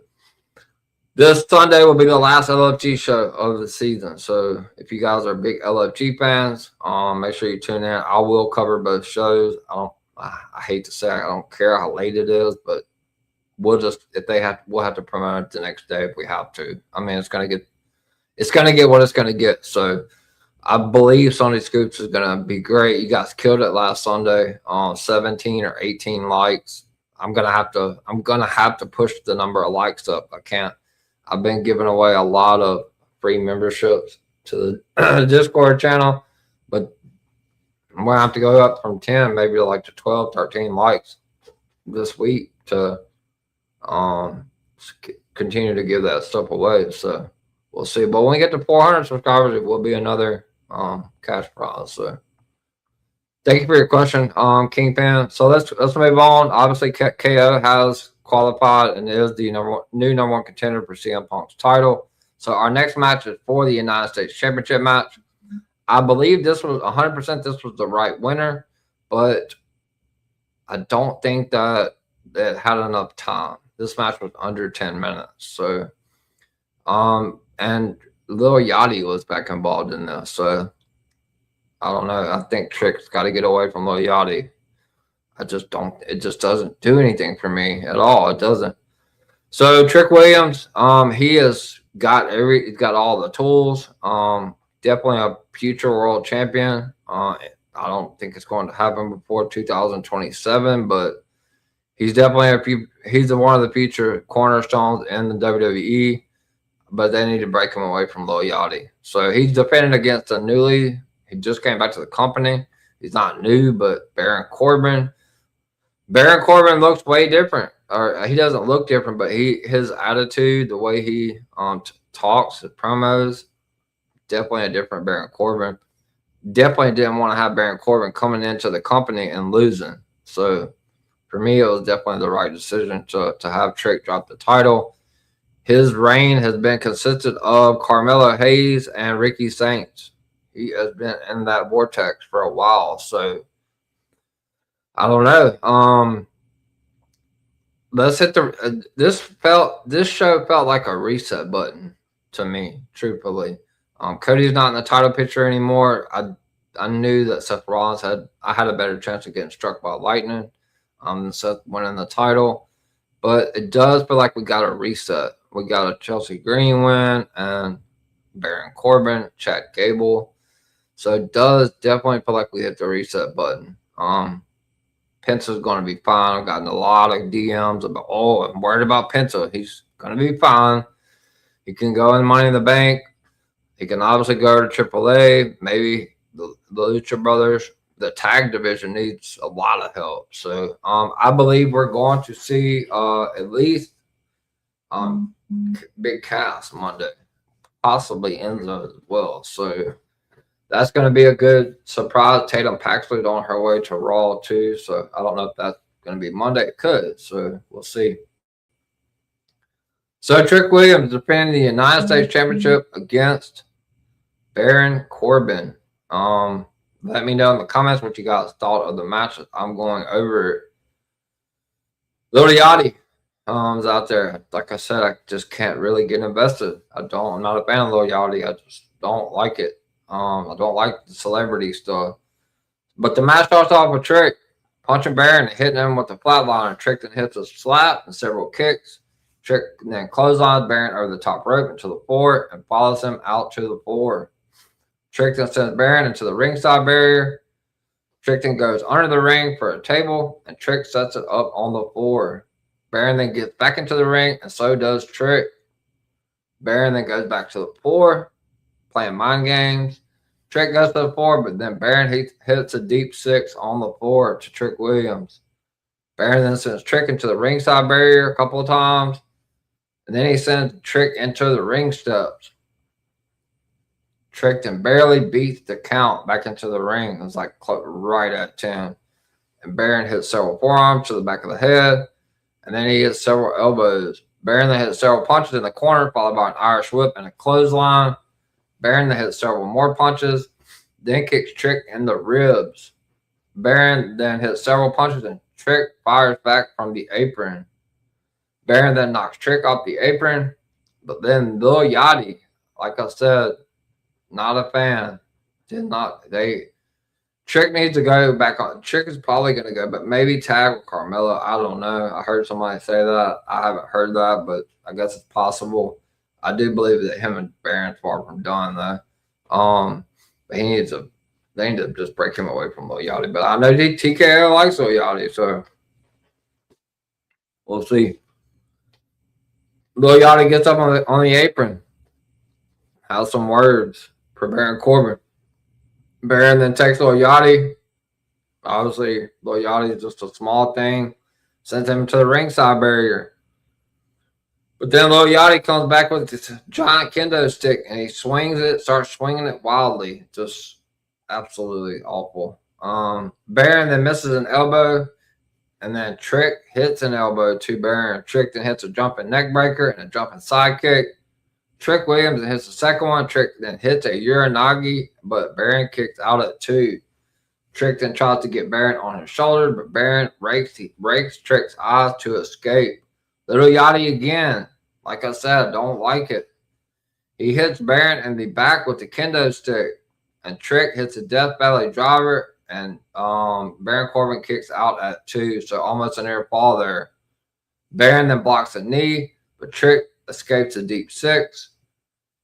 this Sunday will be the last LFG show of the season. So if you guys are big LFG fans, make sure you tune in. I will cover both shows. I hate to say I don't care how late it is, but we'll have to promote it the next day if we have to. I mean, it's gonna get what it's gonna get. So I believe Sunday Scoops is gonna be great. You guys killed it last Sunday on 17 or 18 likes. I'm gonna have to push the number of likes up. I've been giving away a lot of free memberships to the Discord channel, but I'm gonna have to go up from 10 maybe to like to 12, 13 likes this week to continue to give that stuff away. So we'll see. But when we get to 400 subscribers, it will be another cash prize. So thank you for your question, Kingpin. So let's move on. Obviously, KO has qualified and is the new number one contender for CM Punk's title. So our next match is for the United States Championship match. I believe this was 100%. This was the right winner, but I don't think that it had enough time. This match was under 10 minutes. So, and Lil Yachty was back involved in this. So, I don't know. I think Trick's got to get away from Lil Yachty. I just don't. It just doesn't do anything for me at all. It doesn't. So Trick Williams, he's got all the tools. Definitely a future world champion. I don't think it's going to happen before 2027, but he's definitely he's one of the future cornerstones in the WWE. But they need to break him away from Lil Yachty. So he's defending against he just came back to the company. He's not new, but Baron Corbin. Baron Corbin looks way different. Or he doesn't look different, but his attitude, the way he talks, his promos, definitely a different Baron Corbin. Definitely didn't want to have Baron Corbin coming into the company and losing. So for me, it was definitely the right decision to have Trick drop the title. His reign has been consistent of Carmelo Hayes and Ricky Saints. He has been in that vortex for a while. So I don't know. Let's hit this show felt like a reset button to me, truthfully. Cody's not in the title picture anymore. I knew that Seth Rollins had a better chance of getting struck by lightning than Seth winning the title. But it does feel like we got a reset. We got a Chelsea Green win and Baron Corbin, Chad Gable. So it does definitely feel like we hit the reset button. Penta's going to be fine. I've gotten a lot of DMs about, I'm worried about Penta. He's going to be fine. He can go in Money in the Bank. He can obviously go to AAA. Maybe the Lucha Brothers. The tag division needs a lot of help. So I believe we're going to see at least Big Cass Monday, possibly Enzo as well. So that's going to be a good surprise. Tatum Paxley's on her way to Raw too. So I don't know if that's going to be Monday. It could. So we'll see. So Trick Williams defending the United States Championship against Baron Corbin. Let me know in the comments what you guys thought of the match. I'm going over it. Lil Yachty is out there. Like I said, I just can't really get invested. I'm not a fan of Lil Yachty. I just don't like it. I don't like the celebrity stuff. But the match starts off with Trick punching Baron and hitting him with the flatliner. Trick then hits a slap and several kicks. Trick then clotheslines Baron over the top rope into the floor and follows him out to the floor. Trick then sends Baron into the ringside barrier. Trick then goes under the ring for a table, and Trick sets it up on the floor. Baron then gets back into the ring, and so does Trick. Baron then goes back to the floor, playing mind games. Trick goes to the floor, but then Baron hits a deep six on the floor to Trick Williams. Baron then sends Trick into the ringside barrier a couple of times, and then he sends Trick into the ring steps. Trick then barely beats the count back into the ring. It was like right at 10. And Baron hits several forearms to the back of the head. And then he hits several elbows. Baron then hits several punches in the corner, followed by an Irish whip and a clothesline. Baron then hits several more punches, then kicks Trick in the ribs. Baron then hits several punches and Trick fires back from the apron. Baron then knocks Trick off the apron. But then Lil Yachty, like I said, not a fan. Trick needs to go back on. Trick is probably going to go, but maybe tag with Carmelo. I don't know. I heard somebody say that. I haven't heard that, but I guess it's possible. I do believe that him and Baron's far from done, though. But they need to just break him away from Lil Yachty. But I know TKO likes Lil Yachty, so we'll see. Lil Yachty gets up on the apron, has some words for Baron Corbin. Baron then takes Lil Yachty. Obviously, Lil Yachty is just a small thing. Sends him to the ringside barrier. But then Lil Yachty comes back with this giant kendo stick, and he starts swinging it wildly. Just absolutely awful. Baron then misses an elbow, and then Trick hits an elbow to Baron. Trick then hits a jumping neck breaker and a jumping side kick. Trick Williams and hits the second one. Trick then hits a Uranagi, but Baron kicks out at 2. Trick then tries to get Baron on his shoulder, but Baron rakes Trick's eyes to escape. Little Yachty again. Like I said, don't like it. He hits Baron in the back with the kendo stick, and Trick hits a Death Valley driver, and Baron Corbin kicks out at 2, so almost an air fall there. Baron then blocks a knee, but Trick escapes a deep 6.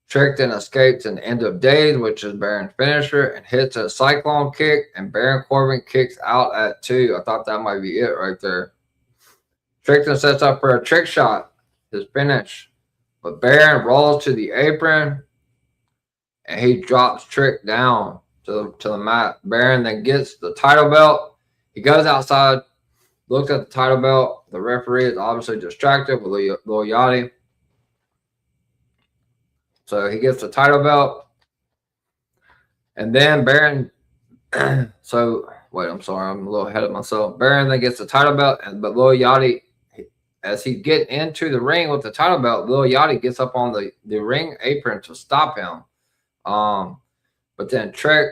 Trick then escapes an End of Days, which is Baron's finisher, and hits a Cyclone kick, and Baron Corbin kicks out at 2. I thought that might be it right there. Trick then sets up for a trick shot, his finish, but Baron rolls to the apron, and he drops Trick down to the mat. Baron then gets the title belt. He goes outside, looks at the title belt. The referee is obviously distracted with Lil Yachty. So he gets the title belt. And then Baron, I'm sorry, I'm a little ahead of myself. Baron then gets the title belt, but Lil Yachty, as he's getting into the ring with the title belt, Lil Yachty gets up on the ring apron to stop him. But then Trick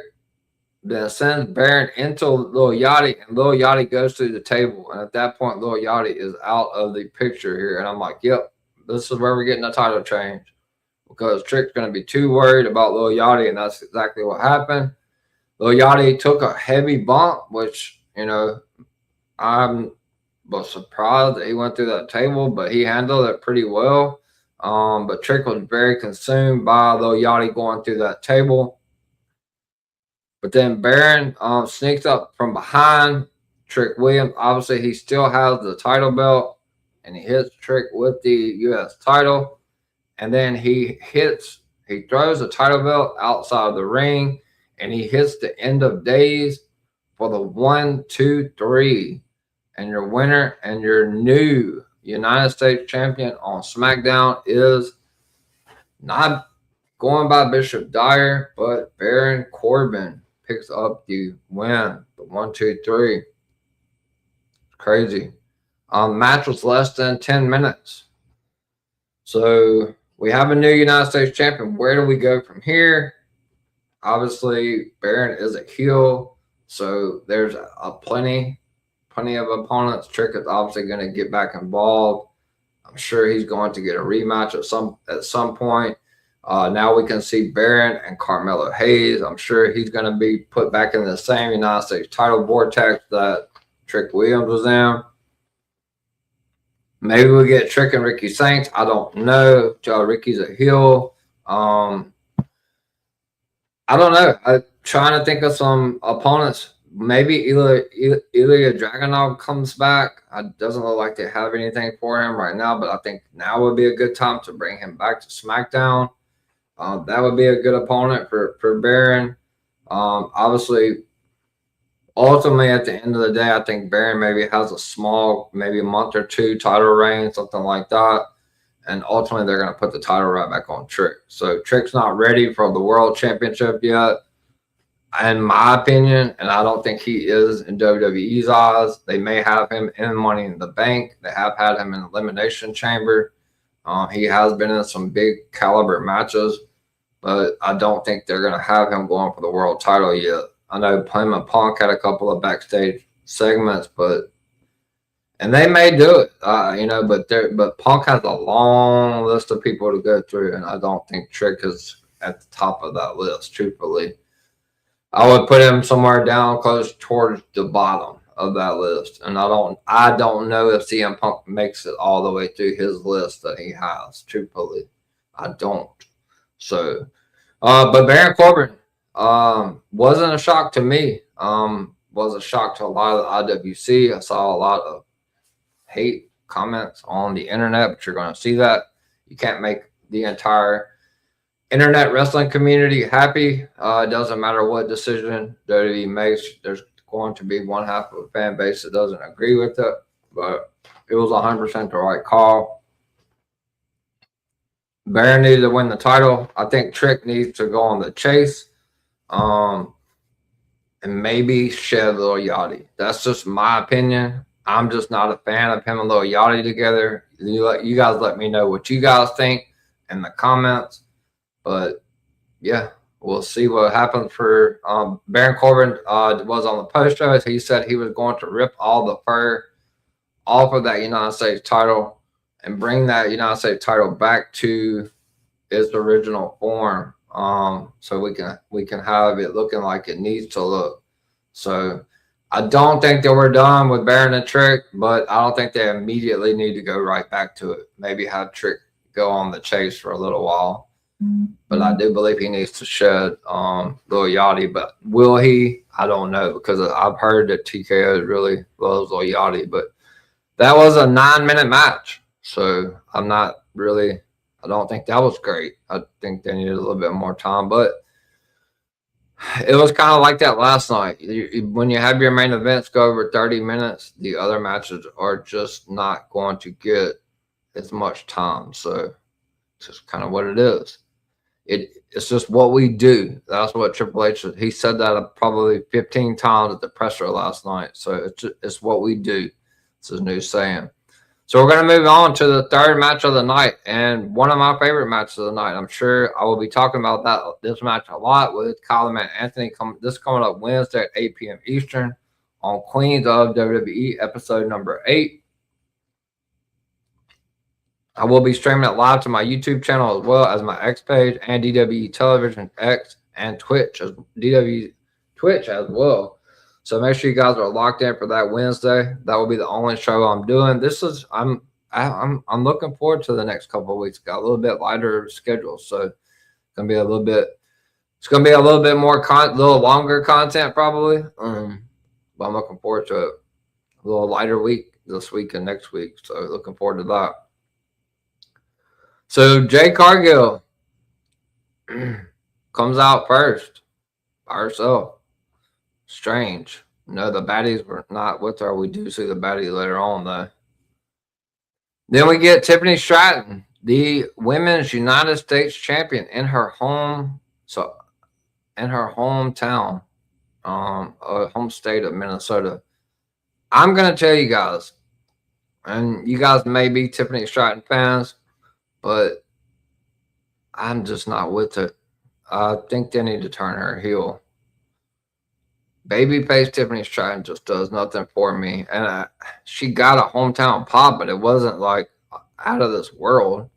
then sends Baron into Lil Yachty, and Lil Yachty goes through the table. And at that point, Lil Yachty is out of the picture here. And I'm like, yep, this is where we're getting a title change, because Trick's going to be too worried about Lil Yachty, and that's exactly what happened. Lil Yachty took a heavy bump, which, I was surprised that he went through that table, but he handled it pretty well. But Trick was very consumed by Lil Yachty going through that table. But then Baron sneaks up from behind Trick Williams. Obviously, he still has the title belt, and he hits Trick with the U.S. title. And then he throws the title belt outside of the ring, and he hits the End of Days for the 1, 2, 3. And your winner and your new United States champion on SmackDown is not going by Bishop Dyer, but Baron Corbin picks up the win. The 1, 2, 3. Crazy. Match was less than 10 minutes. So we have a new United States champion. Where do we go from here? Obviously, Baron is a heel, so there's plenty of opponents. Trick is obviously going to get back involved. I'm sure he's going to get a rematch at some point. Now we can see Baron and Carmelo Hayes. I'm sure he's going to be put back in the same United States title vortex that Trick Williams was in. Maybe we get Trick and Ricky Saints. I don't know. Ricky's a heel. I don't know. I'm trying to think of some opponents. Maybe Ilya Dragunov comes back. It doesn't look like they have anything for him right now, but I think now would be a good time to bring him back to SmackDown. That would be a good opponent for Baron. Obviously, ultimately, at the end of the day, I think Baron maybe has a small, maybe a month or 2 title reign, something like that. And ultimately, they're going to put the title right back on Trick. So Trick's not ready for the World Championship yet, in my opinion, and I don't think he is in WWE's eyes. They may have him in Money in the Bank. They have had him in Elimination Chamber. He has been in some big caliber matches, but I don't think they're going to have him going for the world title yet. I know him and Punk had a couple of backstage segments, and they may do it, but Punk has a long list of people to go through, and I don't think Trick is at the top of that list, truthfully. I would put him somewhere down close towards the bottom of that list, and I don't know if CM Punk makes it all the way through his list that he has, truthfully. I don't. So, but Baron Corbin wasn't a shock to me. Was a shock to a lot of the IWC. I saw a lot of hate comments on the internet, but you're going to see that. You can't make the entire internet wrestling community happy. It doesn't matter what decision WWE makes. There's going to be one half of the fan base that doesn't agree with it, but it was 100% the right call. Baron needed to win the title. I think Trick needs to go on the chase, and maybe shed Lil Yachty. That's just my opinion. I'm just not a fan of him and Lil Yachty together. You guys let me know what you guys think. in the comments. But yeah, we'll see what happens for Baron Corbin. Was on the post show. He said he was going to rip all the fur off of that United States title and bring that United States title back to its original form. So we can have it looking like it needs to look. So I don't think that we're done with Baron and Trick, but I don't think they immediately need to go right back to it. Maybe have Trick go on the chase for a little while. But I do believe he needs to shed Lil Yachty. But will he? I don't know, because I've heard that TKO really loves Lil Yachty. But that was a 9-minute match. So I don't think that was great. I think they needed a little bit more time. But it was kind of like that last night. When you have your main events go over 30 minutes, the other matches are just not going to get as much time. So it's just kind of what it is. It's just what we do. That's what Triple H said. He said that probably 15 times at the presser last night. So it's what we do. It's his new saying. So we're going to move on to the third match of the night, and one of my favorite matches of the night. I'm sure I will be talking about this match a lot with Kyle and Anthony. This coming up Wednesday at 8 p.m. Eastern on Queens of WWE, episode number 8. I will be streaming it live to my YouTube channel as well as my X page and DWE Television X and Twitch as well. So make sure you guys are locked in for that Wednesday. That will be the only show I'm doing. I'm looking forward to the next couple of weeks. Got a little bit lighter schedule, so it's gonna be a little bit more little longer content probably. But I'm looking forward to it. A little lighter week this week and next week. So looking forward to that. So Jade Cargill comes out first by herself. Strange. No, the baddies were not with her. We do see the baddie later on, though. Then we get Tiffany Stratton, the Women's United States Champion in her hometown, home state of Minnesota. I'm gonna tell you guys, and you guys may be Tiffany Stratton fans, but I'm just not with it. I think they need to turn her heel. Babyface Tiffany Stratton just does nothing for me. And she got a hometown pop, but it wasn't like out of this world.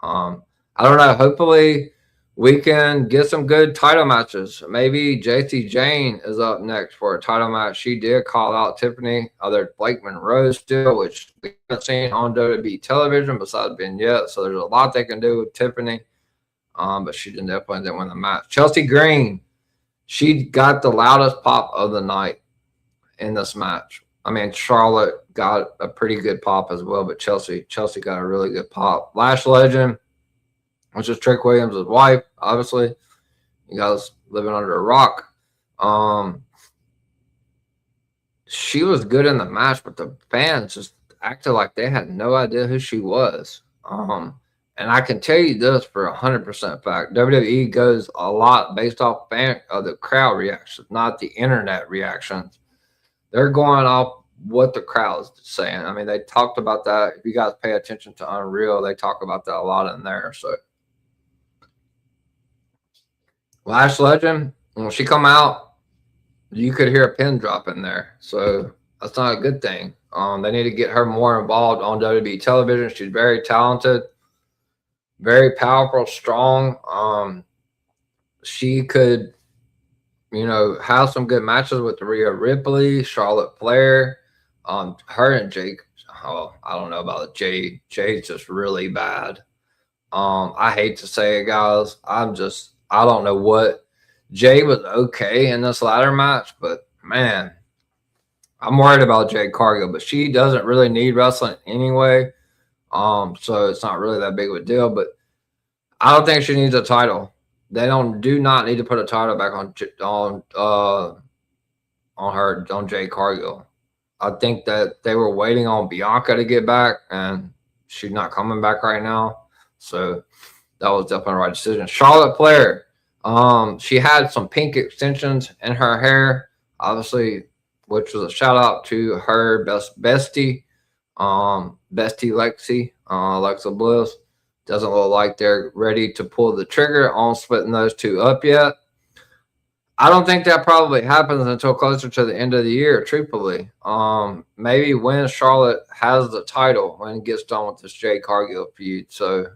I don't know. Hopefully we can get some good title matches. Maybe JC Jane is up next for a title match. She did call out Tiffany. There's Blake Monroe still, which we haven't seen on WWE television besides Vignette. So there's a lot they can do with Tiffany. But she definitely didn't win the match. Chelsea Green. She got the loudest pop of the night in this match. I mean, Charlotte got a pretty good pop as well, but Chelsea got a really good pop. Lash Legend, which is Trick Williams' wife, obviously. You guys living under a rock. She was good in the match, but the fans just acted like they had no idea who she was. And I can tell you this for 100% fact. WWE goes a lot based off the crowd reactions, not the internet reactions. They're going off what the crowd's saying. I mean, they talked about that. If you guys pay attention to Unreal, they talk about that a lot in there. So, Lash Legend, when she come out, you could hear a pin drop in there. So that's not a good thing. They need to get her more involved on WWE television. She's very talented. Very powerful, strong. She could, have some good matches with Rhea Ripley, Charlotte Flair. Her and Jake. Oh, I don't know about Jade. Jade's just really bad. I hate to say it, guys. I don't know what. Jade was okay in this ladder match, but man, I'm worried about Jade Cargill. But she doesn't really need wrestling anyway. So it's not really that big of a deal, but I don't think she needs a title. They do not need to put a title back on Jade Cargill. I think that they were waiting on Bianca to get back, and she's not coming back right now. So that was definitely the right decision. Charlotte Flair, she had some pink extensions in her hair, obviously, which was a shout out to her bestie. Bestie Lexi, Alexa Bliss. Doesn't look like they're ready to pull the trigger on splitting those two up yet. I don't think that probably happens until closer to the end of the year, truthfully. Maybe when Charlotte has the title, when it gets done with this Jade Cargill feud. So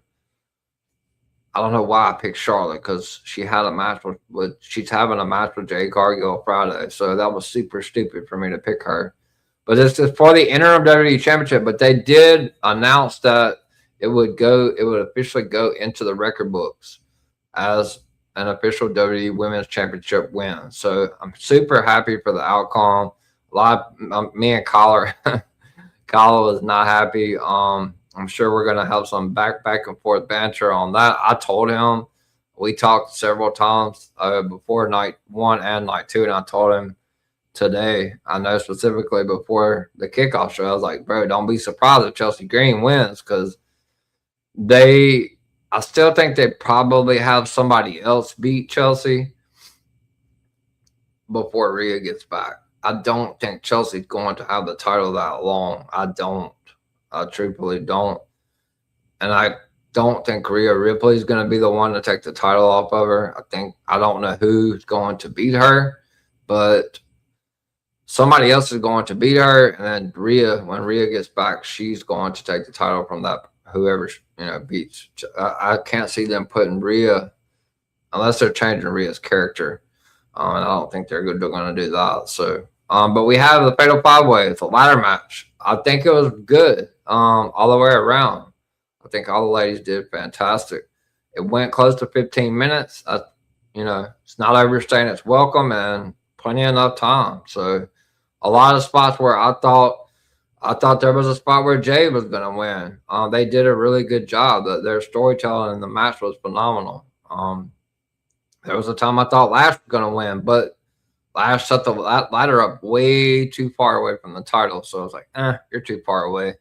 I don't know why I picked Charlotte, because she had a match with she's having a match with Jade Cargill Friday. So that was super stupid for me to pick her. But it's just for the interim WWE Championship. But they did announce that it would officially go into the record books as an official WWE Women's Championship win. So I'm super happy for the outcome. A lot of, me and Collar was not happy. I'm sure we're gonna have some back and forth banter on that. I told him, we talked several times before night 1 and night 2, and I told him today, I know specifically before the kickoff show, I was like, bro, don't be surprised if Chelsea Green wins, because I still think they probably have somebody else beat Chelsea before Rhea gets back. I don't think Chelsea's going to have the title that long. I truthfully don't. And I don't think Rhea Ripley is going to be the one to take the title off of her. I don't know who's going to beat her, but somebody else is going to beat her, and then when Rhea gets back, she's going to take the title from that whoever beats. I can't see them putting Rhea, unless they're changing Rhea's character, and I don't think they're going to do that. So, but we have the Fatal 5-Way. It's a ladder match. I think it was good all the way around. I think all the ladies did fantastic. It went close to 15 minutes. It's not overstaying its welcome, and plenty enough time. So a lot of spots where I thought there was a spot where Jade was going to win. They did a really good job. Their storytelling in the match was phenomenal. There was a time I thought Lash was going to win, but Lash set the ladder up way too far away from the title. So I was like, you're too far away.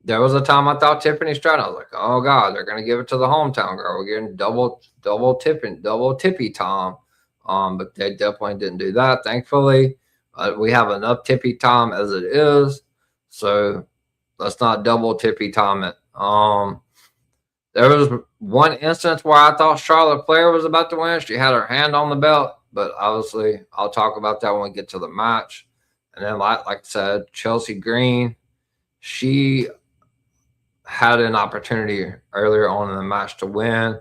There was a time I thought Tiffany Stratton, I was like, oh God, they're going to give it to the hometown girl. We're getting double tippy time. But they definitely didn't do that. Thankfully, we have enough tippy time as it is. So let's not double tippy time it. There was one instance where I thought Charlotte Flair was about to win. She had her hand on the belt, but obviously I'll talk about that when we get to the match. And then, like I said, Chelsea Green, she had an opportunity earlier on in the match to win,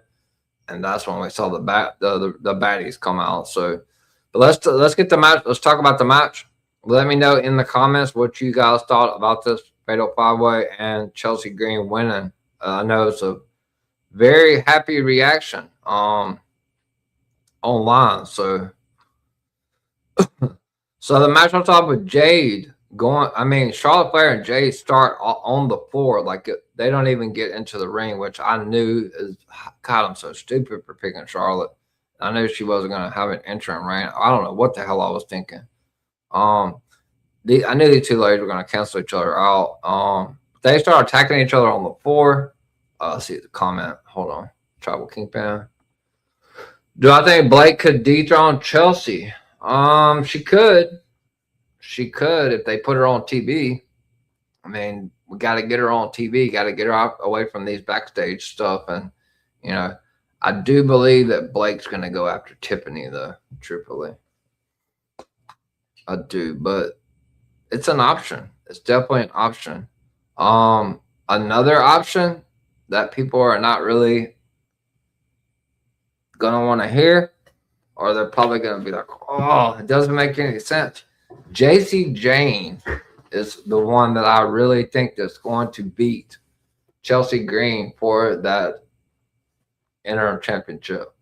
and that's when we saw the baddies come out. So, but let's get the match. Let's talk about the match. Let me know in the comments what you guys thought about this Fatal 5-Way and Chelsea Green winning. I know it's a very happy reaction online. So the match on top with Jade Charlotte Flair and Jade start on the floor. Like, they don't even get into the ring, which I knew is, God, I'm so stupid for picking Charlotte. I knew she wasn't going to have an interim reign. I don't know what the hell I was thinking. I knew these two ladies were going to cancel each other out. They started attacking each other on the floor. Let's see the comment. Hold on. Tribal Kingpin. Do I think Blake could dethrone Chelsea? She could. She could if they put her on TV. I mean, we got to get her on TV. Got to get her away from these backstage stuff. And, I do believe that Blake's going to go after Tiffany, though, truthfully. I do, but it's an option. It's definitely an option. Another option that people are not really going to want to hear, or they're probably going to be like, oh, it doesn't make any sense. JC Jane is the one that I really think that's going to beat Chelsea Green for that interim championship.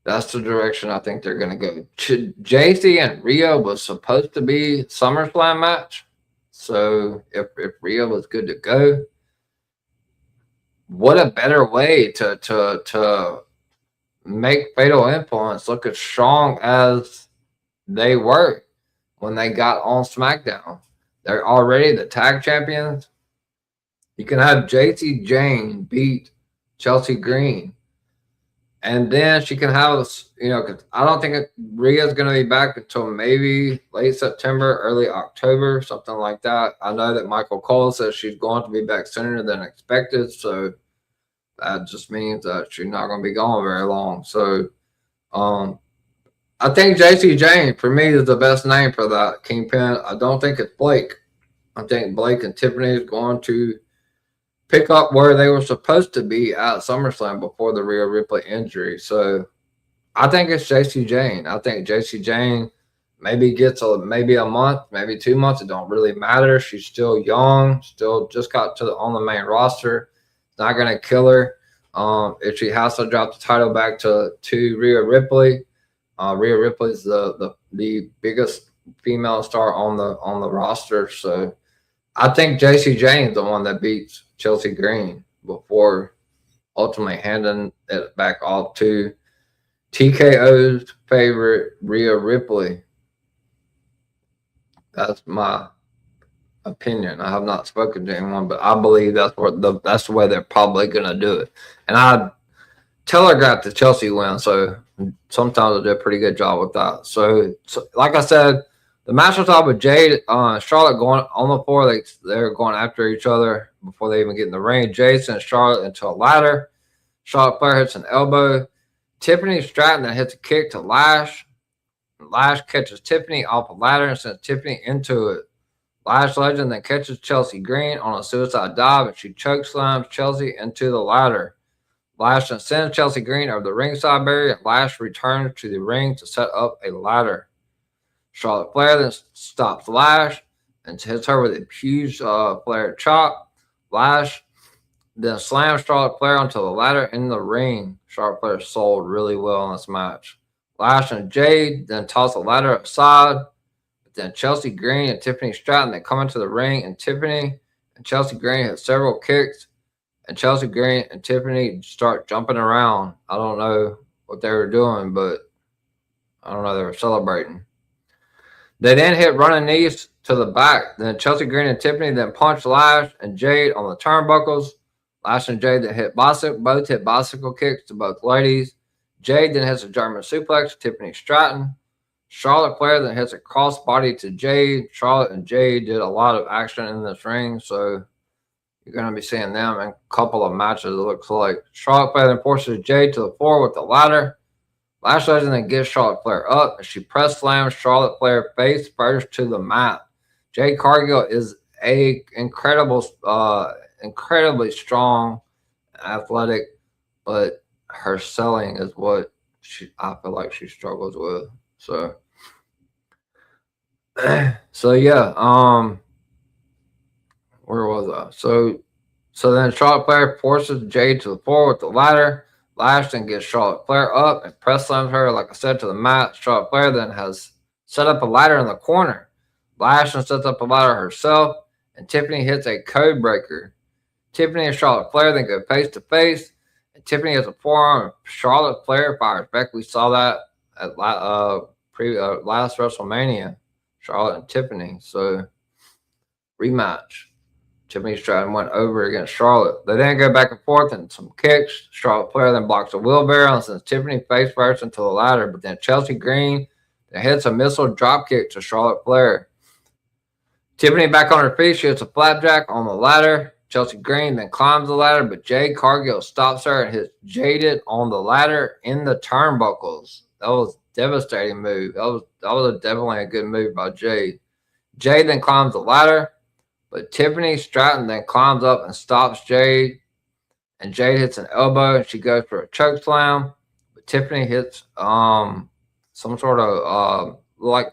That's the direction I think they're going to go. JC and Rhea was supposed to be SummerSlam match. So if Rhea was good to go, what a better way to make Fatal Influence look as strong as they were when they got on SmackDown. They're already the tag champions. You can have JC Jane beat Chelsea Green And then she can have, you know, because I don't think Rhea's going to be back until maybe late September, early October, something like that. I know that Michael Cole says she's going to be back sooner than expected. So that just means that she's not going to be gone very long. So I think JC Jane, for me, is the best name for that Kingpin. I don't think it's Blake. I think Blake and Tiffany is going to pick up where they were supposed to be at SummerSlam before the Rhea Ripley injury. So I think it's JC Jane. I think JC Jane maybe gets maybe a month, maybe 2 months. It don't really matter. She's still young, still just got on the main roster. It's not going to kill her. If she has to drop the title back to Rhea Ripley, Rhea Ripley's the biggest female star on the roster. So I think JC Jane's the one that beats Chelsea Green before ultimately handing it back off to TKO's favorite, Rhea Ripley. That's my opinion. I have not spoken to anyone, but I believe that's the way they're probably gonna do it. And I telegraphed the Chelsea win, so sometimes they do a pretty good job with that. So like I said, the match was with Jade, Charlotte going on the floor. They're going after each other before they even get in the ring. Jade sends Charlotte into a ladder. Charlotte Flair hits an elbow. Tiffany Stratton then hits a kick to Lash. Lash catches Tiffany off a ladder and sends Tiffany into it. Lash Legend then catches Chelsea Green on a suicide dive, and she chokeslams Chelsea into the ladder. Lash then sends Chelsea Green over the ringside barrier, and Lash returns to the ring to set up a ladder. Charlotte Flair then stops Lash and hits her with a huge Flair chop. Lash then slams Charlotte Flair onto the ladder in the ring. Charlotte Flair sold really well in this match. Lash and Jade then toss the ladder aside. But then Chelsea Green and Tiffany Stratton then come into the ring, and Tiffany and Chelsea Green hit several kicks. And Chelsea Green and Tiffany start jumping around. I don't know what they were doing, but I don't know. They were celebrating. They then hit running knees to the back. Then Chelsea Green and Tiffany then punch Lash and Jade on the turnbuckles. Lash and Jade then both hit bicycle kicks to both ladies. Jade then hits a German suplex to Tiffany Stratton. Charlotte Flair then hits a crossbody to Jade. Charlotte and Jade did a lot of action in this ring, so you're going to be seeing them in a couple of matches, it looks like. Charlotte Flair then forces Jade to the floor with the ladder. Lash Legend then gets Charlotte Flair up, and she press slams Charlotte Flair face first to the mat. Jade Cargill is a incredibly strong, athletic, but her selling is what I feel like she struggles with. So yeah. Where was I? So then Charlotte Flair forces Jade to the floor with the ladder. Lash then gets Charlotte Flair up and press slams her, like I said, to the mat. Charlotte Flair then has set up a ladder in the corner. Lash then sets up a ladder herself, and Tiffany hits a code breaker. Tiffany and Charlotte Flair then go face to face, and Tiffany has a forearm, and Charlotte Flair fires back. We saw that at last WrestleMania, Charlotte and Tiffany. So rematch. Tiffany Stratton went over against Charlotte. They then go back and forth and some kicks. Charlotte Flair then blocks a wheelbarrow and sends Tiffany face first into the ladder. But then Chelsea Green then hits a missile drop kick to Charlotte Flair. Tiffany back on her feet. She hits a flapjack on the ladder. Chelsea Green then climbs the ladder, but Jade Cargill stops her and hits Jaded on the ladder in the turnbuckles. That was a devastating move. That was definitely a good move by Jade. Jade then climbs the ladder. But Tiffany Stratton then climbs up and stops Jade. And Jade hits an elbow, and she goes for a choke slam. But Tiffany hits some sort of like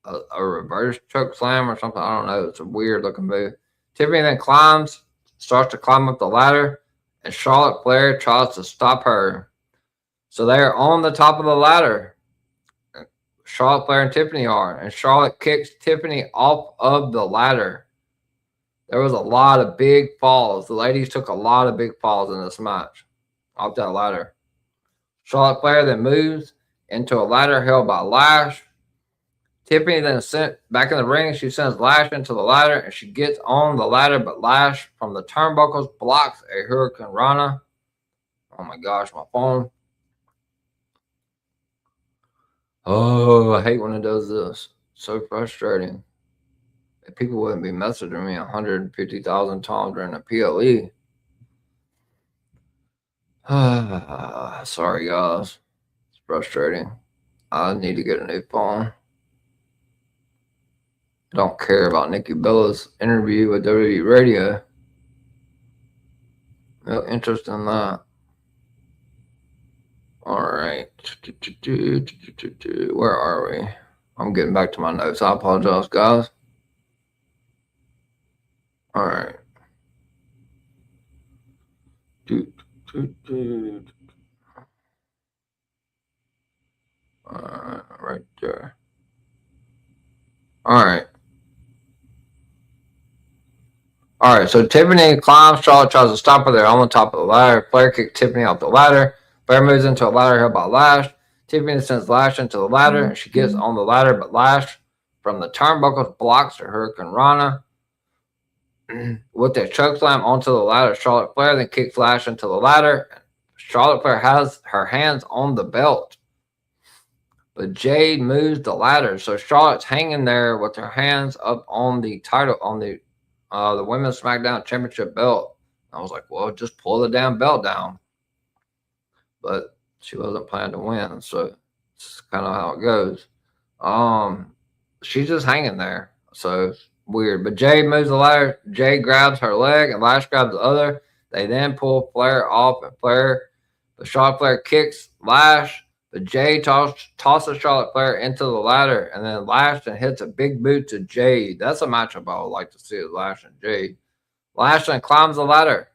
a reverse choke slam or something. I don't know. It's a weird looking move. Tiffany then starts to climb up the ladder, and Charlotte Flair tries to stop her. So they are on the top of the ladder. Charlotte Flair and Tiffany are, and Charlotte kicks Tiffany off of the ladder. There was a lot of big falls. The ladies took a lot of big falls in this match off that ladder. Charlotte Flair then moves into a ladder held by Lash. Tiffany then sent back in the ring. She sends Lash into the ladder, and she gets on the ladder, but Lash from the turnbuckles blocks a Hurricane Rana. Oh my gosh, my phone. Oh, I hate when it does this. So frustrating. People wouldn't be messaging me 150,000 times during the PLE. Sorry, guys. It's frustrating. I need to get a new phone. I don't care about Nikki Bella's interview with WWE Radio. No interest in that. All right. Where are we? I'm getting back to my notes. I apologize, guys. All right. Right there. All right. All right. So Tiffany climbs. Charlotte tries to stop her there on the top of the ladder. Flair kicks Tiffany off the ladder. Flair moves into a ladder held by Lash. Tiffany sends Lash into the ladder. She gets on the ladder, but Lash from the turnbuckles blocks her Hurricane Rana. With their chokeslam onto the ladder, Charlotte Flair then kicks Lash into the ladder. Charlotte Flair has her hands on the belt, but Jade moves the ladder, so Charlotte's hanging there with her hands up on the title, on the Women's SmackDown Championship belt. I was like, well, just pull the damn belt down. But she wasn't planning to win, so it's kind of how it goes. She's just hanging there, so weird. But Jade moves the ladder. Jade grabs her leg, and Lash grabs the other. They then pull Flair off, and but Charlotte Flair kicks Lash. But Jade tosses Charlotte Flair into the ladder, and then Lash and hits a big boot to Jade. That's a matchup I would like to see, Lash and Jade. Lash then climbs the ladder,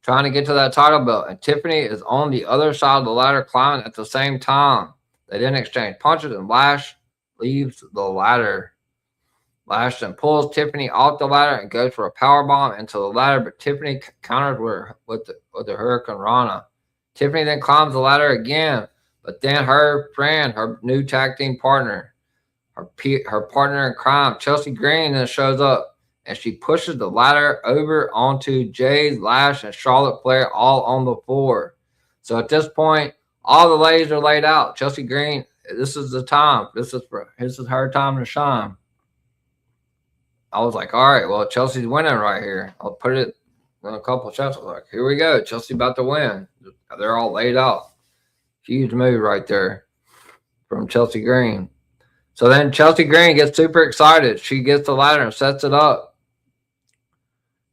trying to get to that title belt, and Tiffany is on the other side of the ladder climbing at the same time. They then exchange punches, and Lash leaves the ladder. Lash then pulls Tiffany off the ladder and goes for a powerbomb into the ladder, but Tiffany counters with the Hurricane Rana. Tiffany then climbs the ladder again, but then her friend, her new tag team partner, her partner in crime, Chelsea Green, then shows up, and she pushes the ladder over onto Jade, Lash, and Charlotte Flair all on the floor. So at this point, all the ladies are laid out. Chelsea Green, this is the time. This is her time to shine. I was like, all right, well, Chelsea's winning right here. I'll put it in a couple of shots. I was like, here we go. Chelsea about to win. They're all laid out. Huge move right there from Chelsea Green. So then Chelsea Green gets super excited. She gets the ladder and sets it up.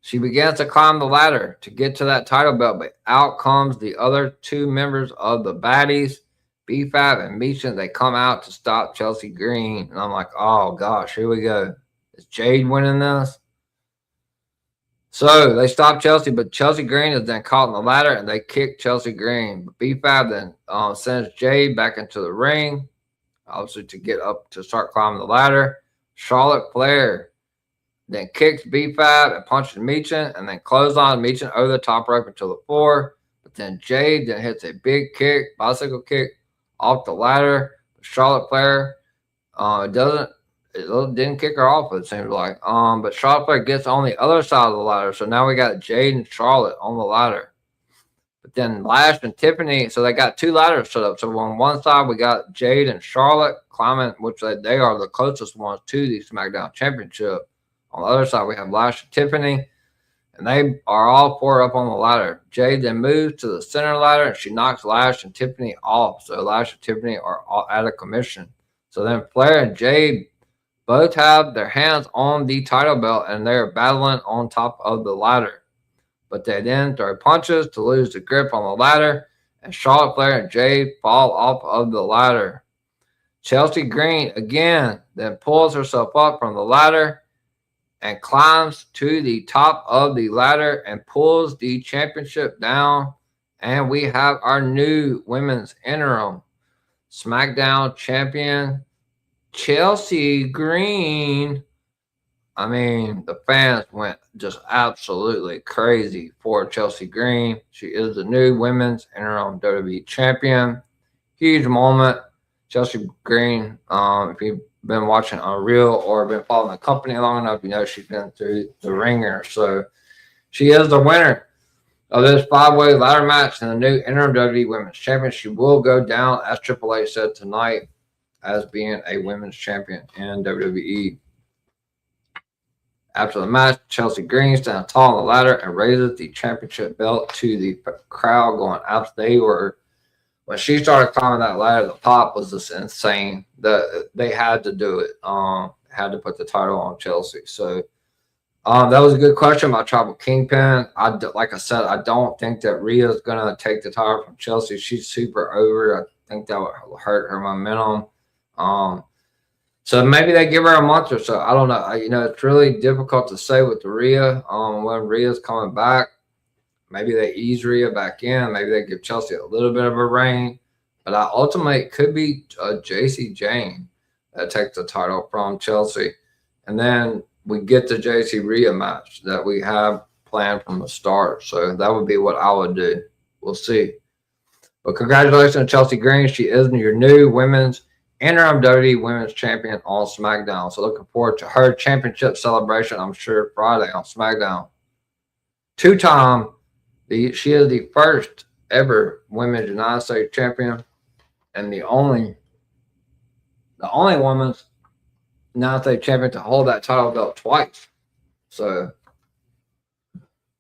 She begins to climb the ladder to get to that title belt, but out comes the other two members of the baddies, B-Fab and Meechin. They come out to stop Chelsea Green. And I'm like, oh, gosh, here we go. Is Jade winning this? So they stop Chelsea, but Chelsea Green is then caught in the ladder, and they kick Chelsea Green. But B-Fab then sends Jade back into the ring, obviously to get up to start climbing the ladder. Charlotte Flair then kicks B-Fab and punches Meechin, and then clothesline Meechin over the top rope until the floor. But then Jade then hits a big kick, bicycle kick, off the ladder. Charlotte Flair it didn't kick her off, it seems like. But Charlotte Flair gets on the other side of the ladder. So now we got Jade and Charlotte on the ladder. But then Lash and Tiffany, so they got two ladders set up. So on one side, we got Jade and Charlotte climbing, which they are the closest ones to the SmackDown Championship. On the other side, we have Lash and Tiffany, and they are all four up on the ladder. Jade then moves to the center ladder, and she knocks Lash and Tiffany off. So Lash and Tiffany are all out of commission. So then Flair and Jade both have their hands on the title belt, and they're battling on top of the ladder. But they then throw punches to lose the grip on the ladder, and Charlotte Flair and Jade fall off of the ladder. Chelsea Green again then pulls herself up from the ladder and climbs to the top of the ladder and pulls the championship down. And we have our new women's interim SmackDown champion, Chelsea Green. I mean, the fans went just absolutely crazy for Chelsea Green. She is the new women's interim WWE champion. Huge moment. Chelsea Green, if you've been watching Unreal or been following the company long enough, you know she's been through the ringer. So she is the winner of this 5-way ladder match and the new interim WWE Women's Champion. She will go down, as Triple H said tonight, as being a women's champion in WWE. After the match, Chelsea Green stands tall on the ladder and raises the championship belt to the crowd, going after they were. When she started climbing that ladder, the pop was just insane. They had to do it. Had to put the title on Chelsea. So that was a good question about Tribal Kingpin. Like I said, I don't think that Rhea's gonna take the title from Chelsea. She's super over. I think that would hurt her momentum. So maybe they give her a month or so. I don't know. It's really difficult to say with Rhea. When Rhea's coming back, maybe they ease Rhea back in. Maybe they give Chelsea a little bit of a reign. But ultimately, it could be JC Jane that takes the title from Chelsea. And then we get the JC Rhea match that we have planned from the start. So that would be what I would do. We'll see. But congratulations to Chelsea Green. She is your new women's interim WWE Women's Champion on SmackDown. So looking forward to her championship celebration, I'm sure, Friday on SmackDown. Two-time, she is the first ever Women's United States Champion and the only women's United States Champion to hold that title belt twice. So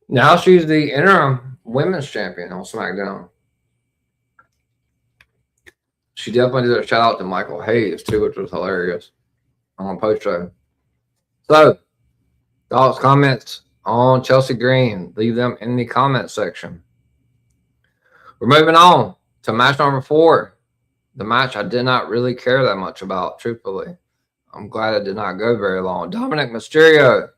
now she's the interim Women's Champion on SmackDown. She definitely did a shout out to Michael Hayes too, which was hilarious on post show. So, thoughts, comments on Chelsea Green, leave them in the comment section. We're moving on to match number 4. The match I did not really care that much about, truthfully. I'm glad it did not go very long. Dominic Mysterio,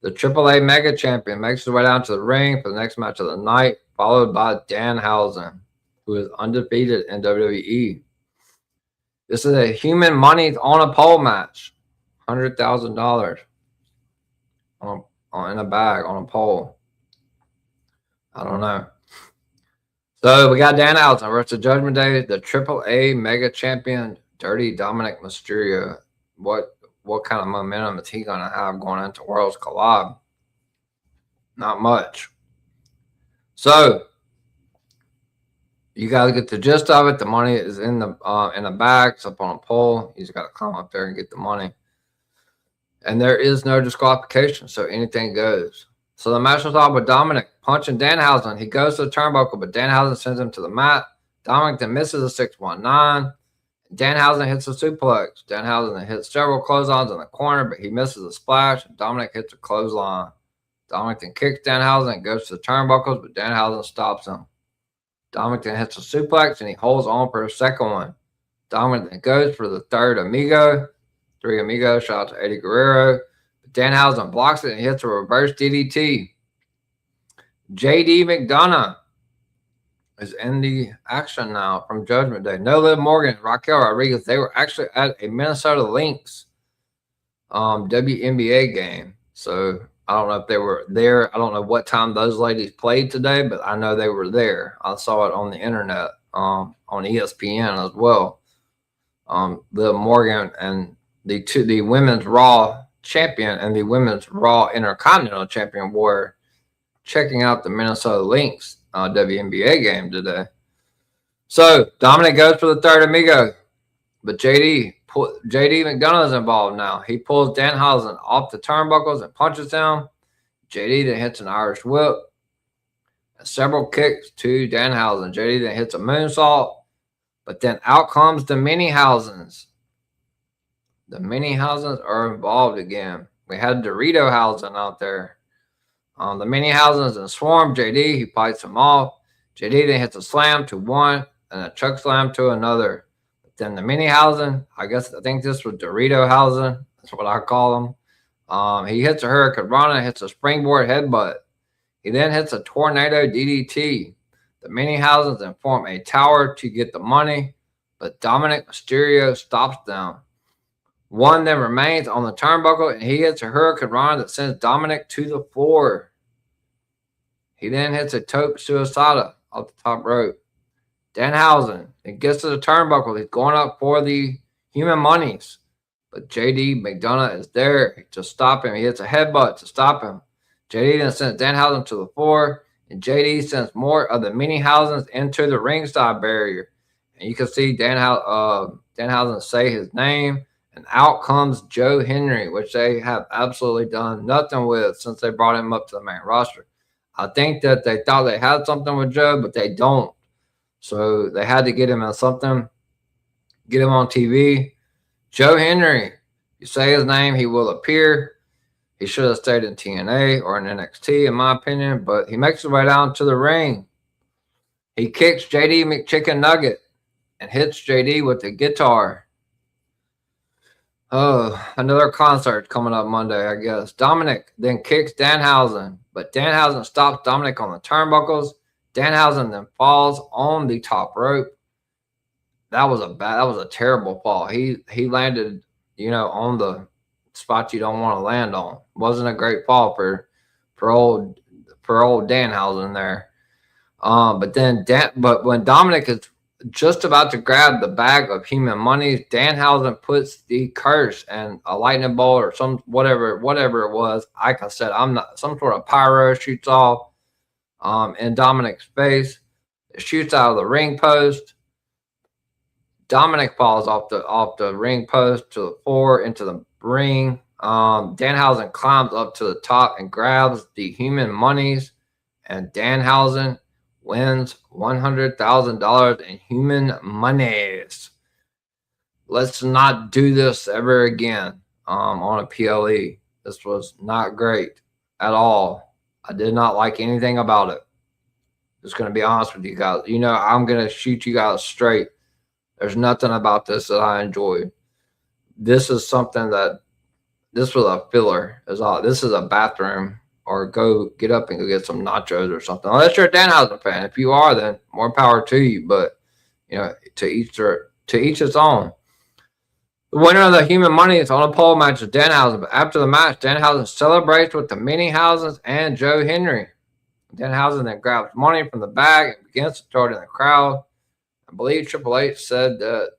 the AAA Mega Champion, makes his way down to the ring for the next match of the night, followed by Danhausen, who is undefeated in WWE. This is a human money on a pole match. $100,000 in a bag on a pole. I don't know. So we got Danhausen versus Judgment Day, the AAA Mega Champion, Dirty Dominic Mysterio. What kind of momentum is he going to have going into Worlds Collide? Not much. So you got to get the gist of it. The money is in the bag. It's up on a pole. You just got to climb up there and get the money. And there is no disqualification, so anything goes. So the match was off with Dominic punching Danhausen. He goes to the turnbuckle, but Danhausen sends him to the mat. Dominic then misses a 619. Danhausen hits a suplex. Danhausen then hits several clotheslines in the corner, but he misses a splash. Dominic hits a clothesline. Dominic then kicks Danhausen and goes to the turnbuckles, but Danhausen stops him. Dominic then hits a suplex, and he holds on for a second one. Dominic then goes for the third amigo. 3 amigos. Shout out to Eddie Guerrero. But Danhausen blocks it and hits a reverse DDT. JD McDonough is in the action now from Judgment Day. No Liv Morgan and Raquel Rodriguez, they were actually at a Minnesota Lynx WNBA game. So I don't know if they were there. I don't know what time those ladies played today, but I know they were there. I saw it on the internet on ESPN as well. Liv Morgan and the women's Raw champion and the women's Raw Intercontinental champion were checking out the Minnesota Lynx WNBA game today. So Dominic goes for the third amigo, but JD McDonough is involved now. He pulls Danhausen off the turnbuckles and punches him. JD then hits an Irish whip and several kicks to Danhausen. JD then hits a moonsault, but then out comes the Mini-Hausens. The Mini-Hausens are involved again. We had Dorito-Hausen out there. The Mini-Hausens and swarm JD. He fights him off. JD then hits a slam to one and a chuck slam to another. But then the Mini-Hausen, I think this was Dorito-Hausen. That's what I call him. He hits a Hurricane Rana, hits a springboard headbutt. He then hits a tornado DDT. The Mini-Hausens then form a tower to get the money, but Dominic Mysterio stops them. One then remains on the turnbuckle, and he hits a Hurricane Rana that sends Dominic to the floor. He then hits a Tope Suicida off the top rope. Danhausen then gets to the turnbuckle. He's going up for the human monies, but JD McDonough is there to stop him. He hits a headbutt to stop him. JD then sends Danhausen to the floor, and JD sends more of the Mini-Hausens into the ringside barrier. and you can see Danhausen say his name, and out comes Joe Henry, which they have absolutely done nothing with since they brought him up to the main roster. I think that they thought they had something with Joe, but they don't. So they had to get him in something, get him on TV. Joe Henry, you say his name, he will appear. He should have stayed in TNA or in NXT, in my opinion, but he makes his way down to the ring. He kicks JD McChicken Nugget and hits JD with the guitar. Oh, another concert coming up Monday, I guess. Dominic then kicks Danhausen, but Danhausen stops Dominic on the turnbuckles. Danhausen then falls on the top rope. That was a terrible fall. He landed, on the spot you don't want to land on. Wasn't a great fall for old Danhausen there. But when Dominic is just about to grab the bag of human money, Danhausen puts the curse and a lightning bolt or whatever it was. Like I said, I'm not some sort of pyro shoots off in Dominic's face. It shoots out of the ring post. Dominic falls off the ring post to the floor into the ring. Danhausen climbs up to the top and grabs the human monies, and Danhausen wins $100,000 in human monies. Let's not do this ever again on a PLE. This was not great at all. I did not like anything about it. Just going to be honest with you guys. I'm going to shoot you guys straight. There's nothing about this that I enjoyed. This is something this was a filler. This is a bathroom, or go get up and go get some nachos or something. Unless you're a Danhausen fan. If you are, then more power to you. But to each its own. The winner of the human money is on a pole match with Danhausen. But after the match, Danhausen celebrates with the mini Hausens and Joe Henry. Danhausen then grabs money from the bag and begins to throw it in the crowd. I believe Triple H said that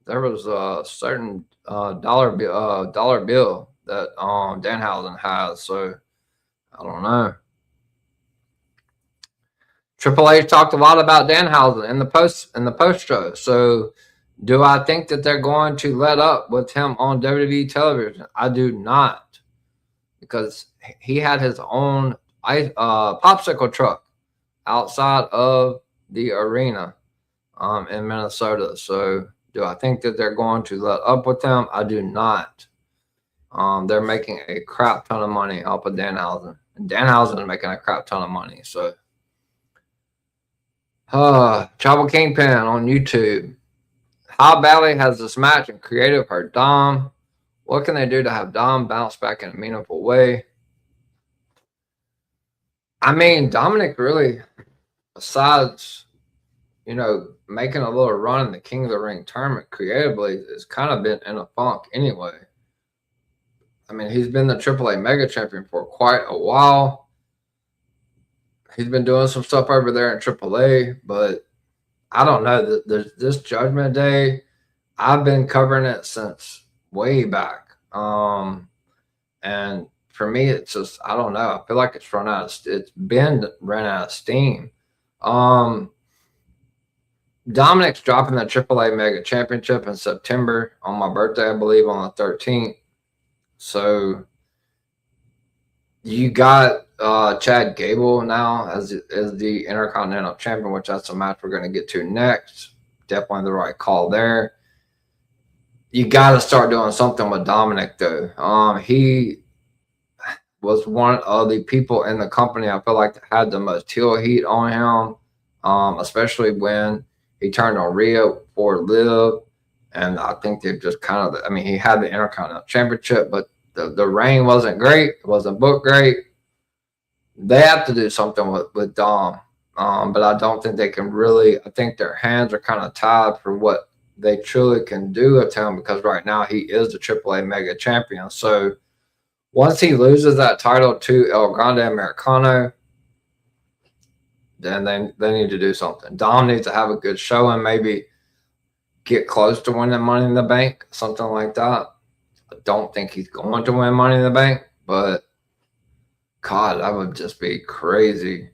there was a certain dollar bill that Danhausen has. So I don't know. Triple H talked a lot about Danhausen in the post show. So do I think that they're going to let up with him on WWE television? I do not, because he had his own popsicle truck outside of the arena in Minnesota. So do I think that they're going to let up with him? I do not. They're making a crap ton of money off of Danhausen. And Danhausen is making a crap ton of money. So, Tribal Kingpin on YouTube. How badly has this match and creative hurt Dom? What can they do to have Dom bounce back in a meaningful way? I mean, Dominic really, besides, making a little run in the King of the Ring tournament creatively, has kind of been in a funk anyway. I mean, he's been the AAA Mega Champion for quite a while. He's been doing some stuff over there in AAA, but I don't know. This Judgment Day, I've been covering it since way back. And for me, it's just, I don't know. I feel like it's run out of steam. Dominic's dropping the AAA Mega Championship in September on my birthday, I believe, on the 13th. So you got Chad Gable now as the Intercontinental Champion, which that's a match we're going to get to next. Definitely the right call there. You got to start doing something with Dominic, though. He was one of the people in the company I feel like that had the most heel heat on him, especially when he turned on Rhea for Liv. And I think they've just kind of, he had the Intercontinental Championship, but the reign wasn't great. It wasn't booked great. They have to do something with Dom. But I don't think they can really, I think their hands are kind of tied for what they truly can do with him, because right now he is the AAA Mega Champion. So once he loses that title to El Grande Americano, then they need to do something. Dom needs to have a good show and maybe get close to winning Money in the Bank, something like that. I don't think he's going to win Money in the Bank, but God, that would just be crazy.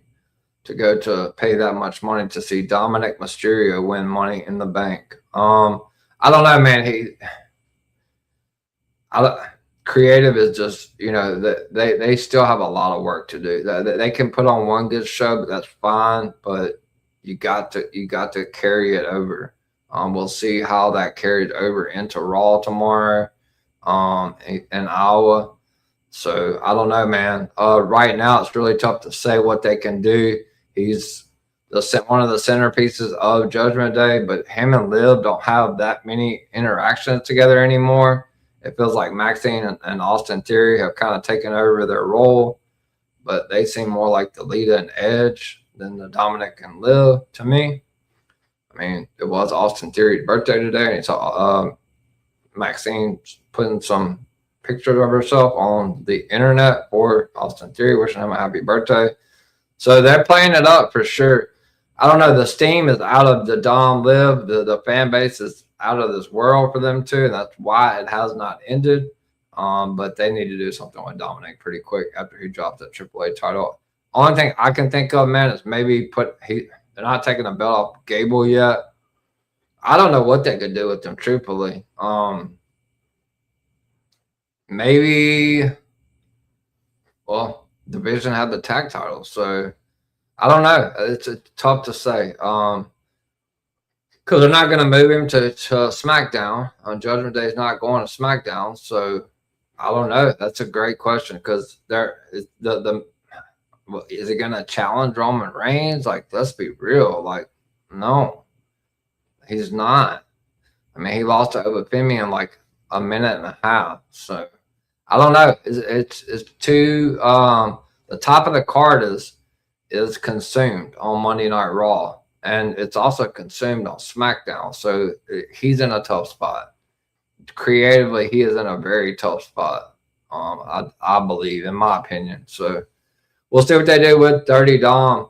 to go to pay that much money to see Dominic Mysterio win Money in the Bank. I don't know, man. Creative is just, they still have a lot of work to do. They can put on one good show, but that's fine. But you got to carry it over. We'll see how that carried over into Raw tomorrow, in Iowa. So I don't know, man. Right now it's really tough to say what they can do. He's one of the centerpieces of Judgment Day, but him and Liv don't have that many interactions together anymore. It feels like Maxine and Austin Theory have kind of taken over their role, but they seem more like the Lita and Edge than the Dominic and Liv to me. I mean, it was Austin Theory's birthday today, and he saw Maxine putting some pictures of herself on the internet for Austin Theory, wishing him a happy birthday. So they're playing it up for sure. I don't know. The steam is out of the Dom Liv. The fan base is out of this world for them too, and that's why it has not ended. But they need to do something with Dominic pretty quick after he dropped the AAA title. Only thing I can think of, man, is maybe they're not taking the belt off Gable yet. I don't know what they could do with them truthfully. Maybe, well, Division had the tag titles, so I don't know. It's tough to say. Because they're not going to move him to SmackDown. On Judgment Day is not going to SmackDown, so I don't know. That's a great question because is it going to challenge Roman Reigns? Like, let's be real. Like, no, he's not. I mean, he lost to Obafemi in like a minute and a half. So I don't know. It's too. The top of the card is consumed on Monday Night Raw, and it's also consumed on SmackDown. So he's in a tough spot. Creatively, he is in a very tough spot. I believe, in my opinion. So we'll see what they do with Dirty Dom.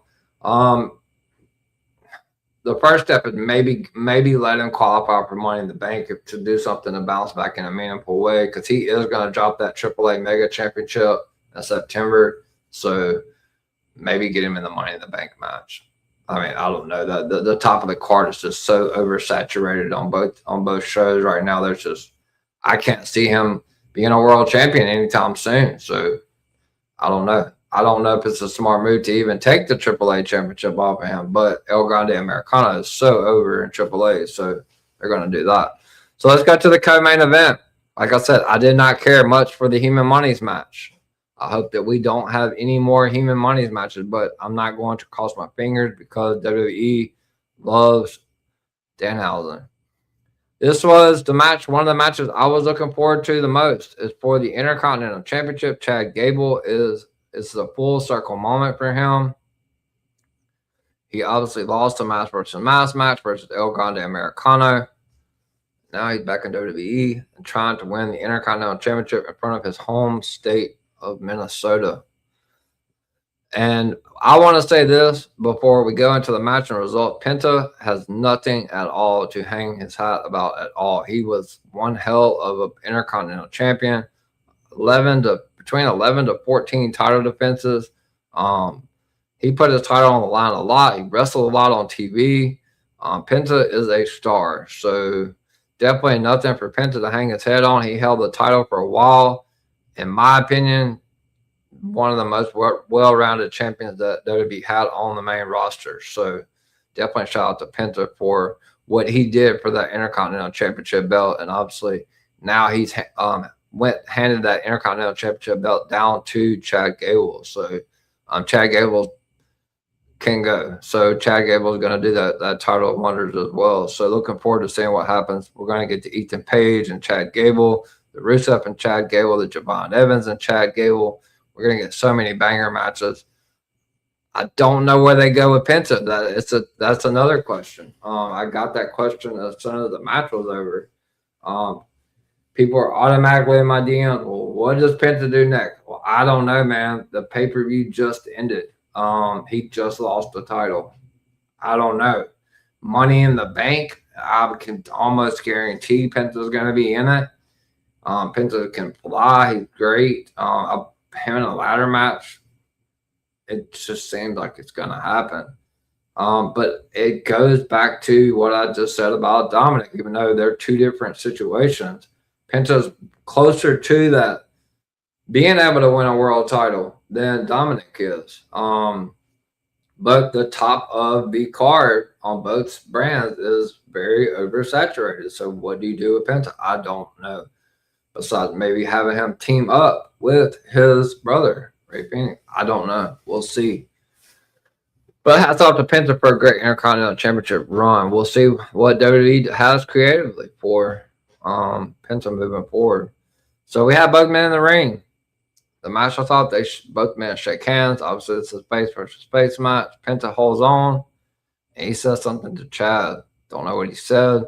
The first step is maybe let him qualify for Money in the Bank to do something to bounce back in a meaningful way, because he is going to drop that AAA Mega Championship in September. So maybe get him in the Money in the Bank match. I mean, I don't know. The top of the card is just so oversaturated on both shows right now. I can't see him being a world champion anytime soon. So I don't know. I don't know if it's a smart move to even take the AAA championship off of him, but El Grande Americano is so over in AAA, so they're going to do that. So let's go to the co-main event. Like I said, I did not care much for the Human Monies match. I hope that we don't have any more Human Monies matches, but I'm not going to cross my fingers because WWE loves Danhausen. This was the match. One of the matches I was looking forward to the most is for the Intercontinental Championship. Chad Gable it's a full circle moment for him. He obviously lost a match versus El Grande Americano. Now he's back in WWE and trying to win the Intercontinental Championship in front of his home state of Minnesota. And I want to say this before we go into the match and result. Penta has nothing at all to hang his hat about at all. He was one hell of an Intercontinental Champion. Between 11 to 14 title defenses. He put his title on the line a lot. He wrestled a lot on TV. Penta is a star. So definitely nothing for Penta to hang his head on. He held the title for a while. In my opinion, one of the most well-rounded champions that would be had on the main roster. So definitely shout out to Penta for what he did for that Intercontinental Championship belt. And obviously now he's handed that Intercontinental Championship belt down to Chad Gable. So Chad Gable can go. So Chad Gable is going to do that title of wonders as well. So looking forward to seeing what happens. We're going to get to Ethan Page and Chad Gable, the Rusev and Chad Gable, the Javon Evans and Chad Gable. We're going to get so many banger matches. I don't know where they go with Penta. That's another question. I got that question as soon as the match was over. People are automatically in my DMs. Well, what does Penta do next? Well, I don't know, man. The pay-per-view just ended. He just lost the title. I don't know. Money in the Bank, I can almost guarantee Penta's going to be in it. Penta can fly. He's great. Him in a ladder match, it just seems like it's gonna happen. But it goes back to what I just said about Dominic, even though they're two different situations. Penta's closer to that being able to win a world title than Dominic is. But the top of the card on both brands is very oversaturated. So what do you do with Penta? I don't know. Besides maybe having him team up with his brother, Ray Phoenix. I don't know. We'll see. But hats off to Penta for a great Intercontinental Championship run. We'll see what WWE has creatively for Penta moving forward. So we have both men in the ring. The match, I thought both men shake hands. Obviously, it's a face versus face match. Penta holds on, and he says something to Chad. Don't know what he said.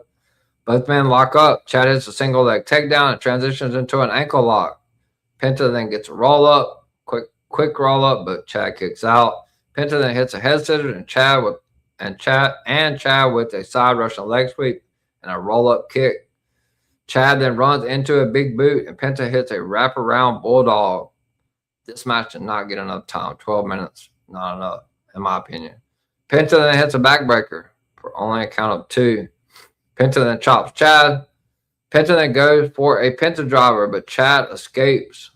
Both men lock up. Chad hits a single leg takedown and transitions into an ankle lock. Penta then gets a roll up, quick roll up, but Chad kicks out. Penta then hits a head scissors and Chad with a side Russian leg sweep and a roll up kick. Chad then runs into a big boot and Penta hits a wraparound bulldog. This match did not get enough time. 12 minutes, not enough, in my opinion. Penta then hits a backbreaker for only a count of 2. Penta then chops Chad. Penta then goes for a Penta driver, but Chad escapes.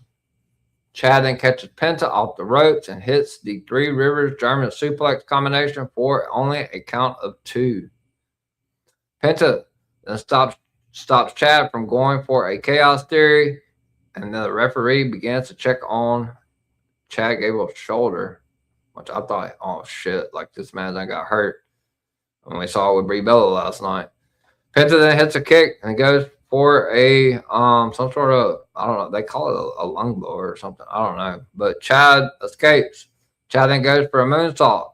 Chad then catches Penta off the ropes and hits the Three Rivers German suplex combination for only a count of 2. Penta then stops Chad from going for a chaos theory, and then the referee begins to check on Chad Gable's shoulder, which I thought, oh shit, like this man done got hurt. When we saw it with Brie Bella last night. Penta then hits a kick and goes for a some sort of, I don't know, they call it a lung blower or something. I don't know. But Chad escapes. Chad then goes for a moonsault.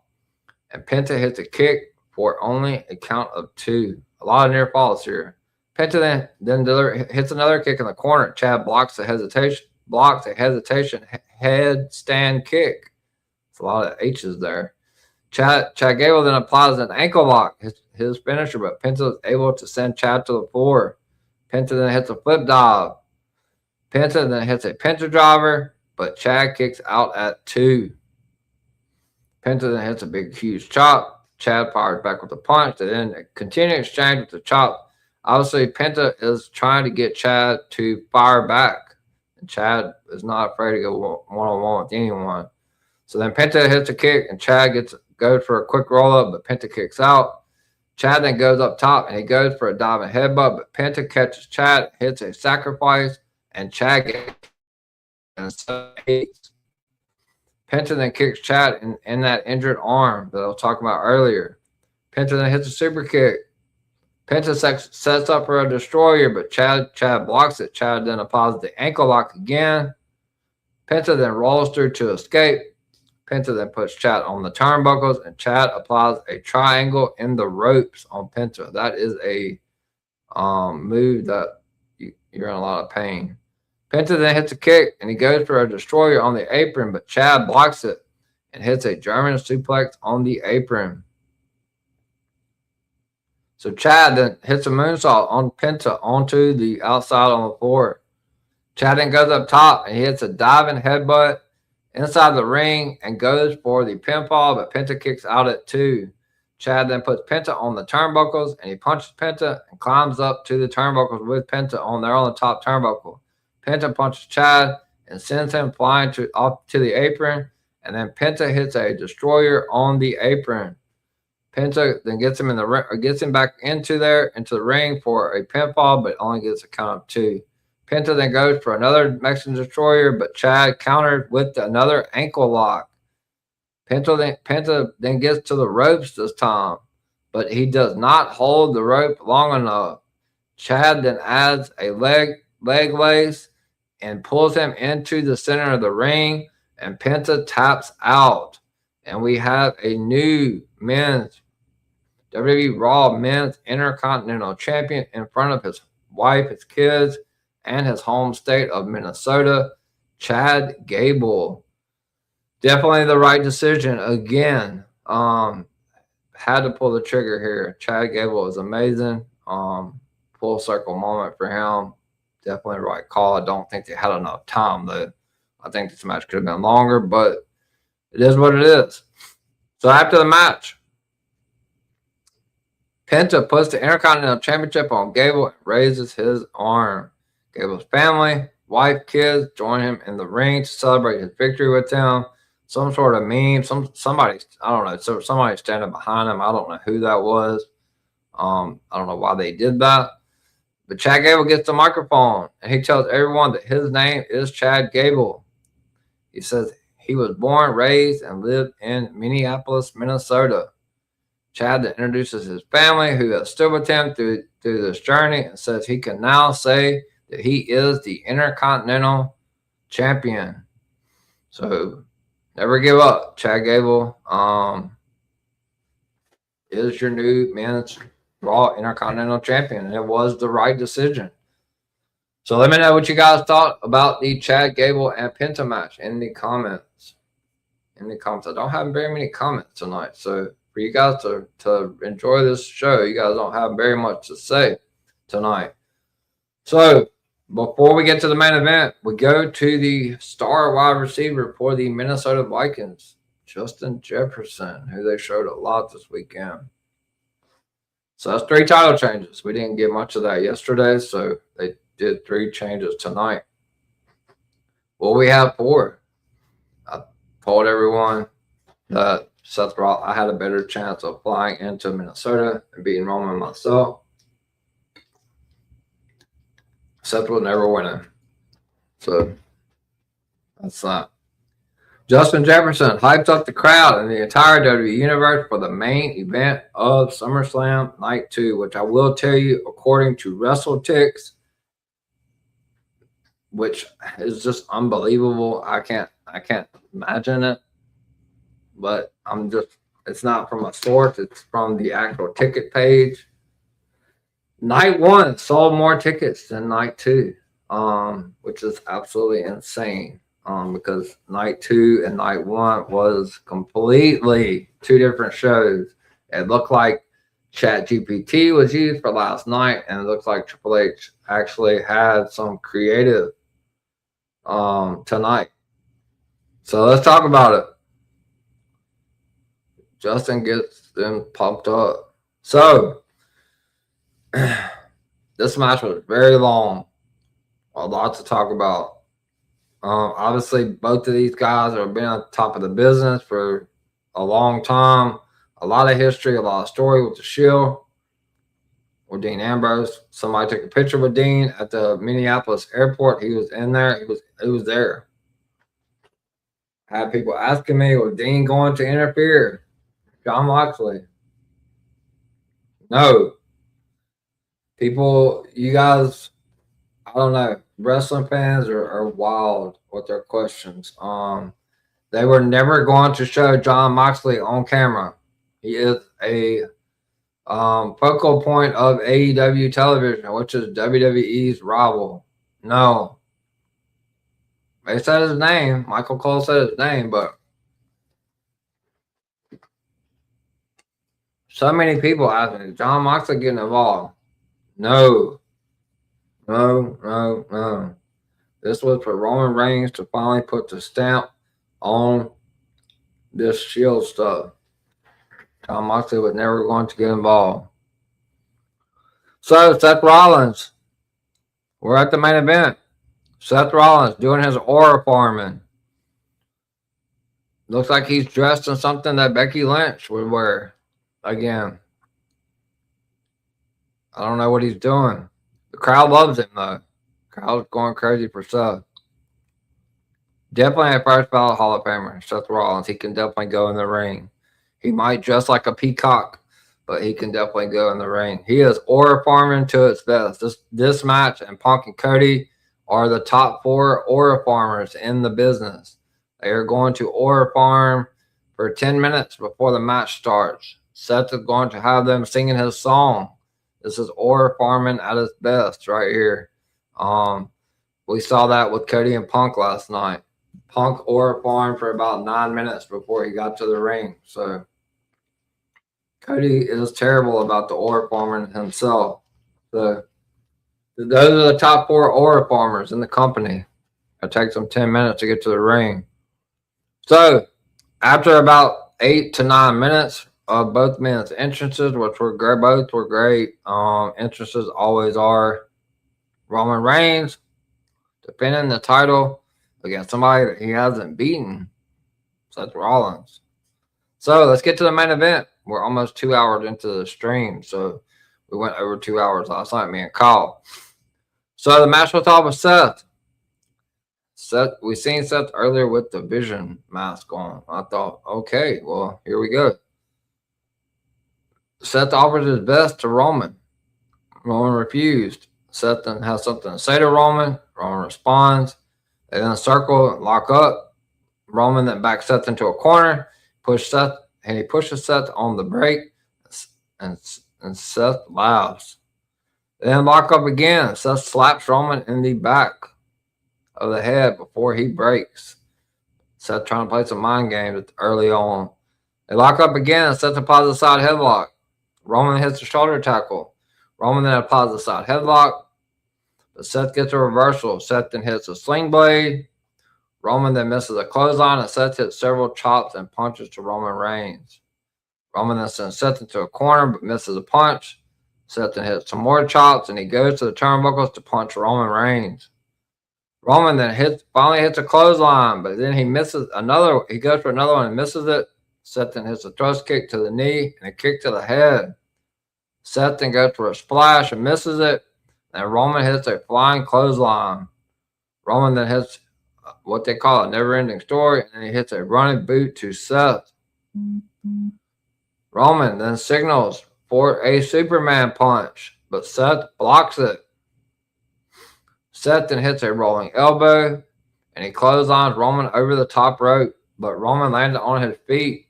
And Penta hits a kick for only a count of 2. A lot of near falls here. Penta then hits another kick in the corner. Chad blocks a hesitation headstand kick. It's a lot of H's there. Chad Gable then applies an ankle lock, his finisher, but Penta is able to send Chad to the floor. Penta then hits a flip dive. Penta then hits a Penta driver, but Chad kicks out at 2. Penta then hits a big, huge chop. Chad fires back with a punch. They then continue exchange with the chop. Obviously, Penta is trying to get Chad to fire back, and Chad is not afraid to go one-on-one with anyone. So then Penta hits a kick, and Chad goes for a quick roll-up, but Penta kicks out. Chad then goes up top, and he goes for a diving headbutt, but Penta catches Chad, hits a sacrifice, and Chad gets 8. Penta then kicks Chad in that injured arm that I was talking about earlier. Penta then hits a super kick. Penta sets up for a destroyer, but Chad blocks it. Chad then applies the ankle lock again. Penta then rolls through to escape. Penta then puts Chad on the turnbuckles, and Chad applies a triangle in the ropes on Penta. That is a move that you're in a lot of pain. Penta then hits a kick, and he goes for a destroyer on the apron, but Chad blocks it and hits a German suplex on the apron. So Chad then hits a moonsault on Penta onto the outside on the floor. Chad then goes up top, and he hits a diving headbutt inside the ring and goes for the pinfall, but Penta kicks out at 2. Chad then puts Penta on the turnbuckles, and he punches Penta and climbs up to the turnbuckles with Penta on the top turnbuckle. Penta punches Chad and sends him flying off to the apron, and then Penta hits a destroyer on the apron. Penta then gets him back into the ring for a pinfall, but only gets a count of 2. Penta then goes for another Mexican destroyer, but Chad countered with another ankle lock. Penta then gets to the ropes this time, but he does not hold the rope long enough. Chad then adds a leg lace and pulls him into the center of the ring, and Penta taps out. And we have a new men's WWE Raw Men's Intercontinental Champion in front of his wife, his kids, and his home state of Minnesota, Chad Gable. Definitely the right decision. Again, had to pull the trigger here. Chad Gable is amazing. Full circle moment for him. Definitely the right call. I don't think they had enough time, though. I think this match could have been longer, but It is what it is. So after the match, Penta puts the Intercontinental Championship on Gable and raises his arm. Gable's family, wife, kids join him in the ring to celebrate his victory with him. Some sort of meme, somebody, I don't know, so somebody standing behind him. I don't know who that was. I don't know why they did that. But Chad Gable gets the microphone and he tells everyone that his name is Chad Gable. He says he was born, raised, and lived in Minneapolis, Minnesota. Chad then introduces his family who has stood with him through this journey and says he can now say that he is the Intercontinental Champion. So never give up, Chad Gable. Is your new men's Raw Intercontinental Champion, and it was the right decision. So let me know what you guys thought about the Chad Gable and Penta match in the comments. I don't have very many comments tonight, so for you guys to enjoy this show, you guys don't have very much to say tonight. So before we get to the main event, we go to the star wide receiver for the Minnesota Vikings, Justin Jefferson, who they showed a lot this weekend. So that's 3 title changes. We didn't get much of that yesterday, so they did 3 changes tonight. What we have 4. I told everyone that Seth Rollins, I had a better chance of flying into Minnesota and beating Roman myself. Seth was never winning. So that's that. Justin Jefferson hyped up the crowd and the entire WWE Universe for the main event of SummerSlam Night 2, which I will tell you, according to WrestleTix, which is just unbelievable. I can't imagine it. But it's not from a source, it's from the actual ticket page. Night 1 sold more tickets than Night 2, which is absolutely insane. Because Night 2 and Night 1 was completely 2 different shows. It looked like ChatGPT was used for last night, and it looks like Triple H actually had some creative tonight. So let's talk about it. Justin gets them pumped up. So this match was very long. A lot to talk about. Obviously, both of these guys have been on top of the business for a long time. A lot of history, a lot of story with the Shield or Dean Ambrose. Somebody took a picture with Dean at the Minneapolis airport. He was in there. He was there. I had people asking me, was Dean going to interfere? John Moxley. No. People, you guys, I don't know. Wrestling fans are wild with their questions. They were never going to show John Moxley on camera. He is a focal point of AEW television, which is WWE's rival. No. They said his name. Michael Cole said his name, but so many people ask me, John Moxley getting involved? No. No. This was for Roman Reigns to finally put the stamp on this Shield stuff. John Moxley was never going to get involved. So, Seth Rollins. We're at the main event. Seth Rollins doing his aura farming. Looks like he's dressed in something that Becky Lynch would wear. Again. I don't know what he's doing. The crowd loves him, though. The crowd's going crazy for Seth. Definitely a first ballot Hall of Famer, Seth Rollins. He can definitely go in the ring. He might dress like a peacock, but he can definitely go in the ring. He is aura farming to its best. This match and Punk and Cody are the top 4 aura farmers in the business. They are going to aura farm for 10 minutes before the match starts. Seth is going to have them singing his song. This is aura farming at its best right here. We saw that with Cody and Punk last night. Punk aura farmed for about 9 minutes before he got to the ring. So Cody is terrible about the aura farming himself. So those are the top 4 aura farmers in the company. It takes them 10 minutes to get to the ring. So After about 8 to 9 minutes of both men's entrances, which were great, both were great. Entrances always are. Roman Reigns defending the title against somebody that he hasn't beaten, Seth Rollins. So let's get to the main event. We're almost 2 hours into the stream, so we went over 2 hours last night, me and Kyle. So the match was all with Seth. We seen Seth earlier with the Vision mask on. I thought, okay, well, here we go. Seth offers his best to Roman. Roman refused. Seth then has something to say to Roman. Roman responds. They then circle and lock up. Roman then backs Seth into a corner, he pushes Seth on the break, and Seth laughs. They then lock up again. Seth slaps Roman in the back of the head before he breaks. Seth trying to play some mind games early on. They lock up again. Seth applies a side headlock. Roman hits the shoulder tackle. Roman then applies a side headlock, but Seth gets a reversal. Seth then hits a sling blade. Roman then misses a clothesline, and Seth hits several chops and punches to Roman Reigns. Roman then sends Seth into a corner, but misses a punch. Seth then hits some more chops, and he goes to the turnbuckles to punch Roman Reigns. Roman then finally hits a clothesline, but then he misses another. He goes for another one and misses it. Seth then hits a thrust kick to the knee and a kick to the head. Seth then goes for a splash and misses it, and Roman hits a flying clothesline. Roman then hits what they call a never-ending story, and he hits a running boot to Seth. Roman then signals for a Superman punch, but Seth blocks it. Seth then hits a rolling elbow, and he clotheslines Roman over the top rope, but Roman landed on his feet.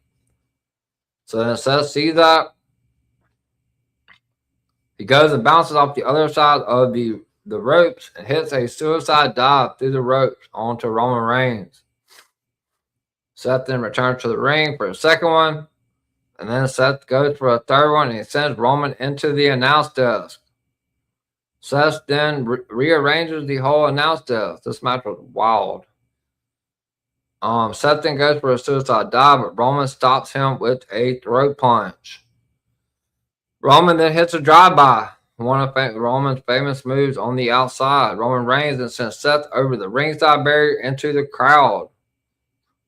So then Seth sees that. He goes and bounces off the other side of the ropes and hits a suicide dive through the ropes onto Roman Reigns. Seth then returns to the ring for a second one, and then Seth goes for a third one, and he sends Roman into the announce desk. Seth then rearranges the whole announce desk. This match was wild. Seth then goes for a suicide dive, but Roman stops him with a throat punch. Roman then hits a drive-by, one of Roman's famous moves on the outside. Roman Reigns then sends Seth over the ringside barrier into the crowd.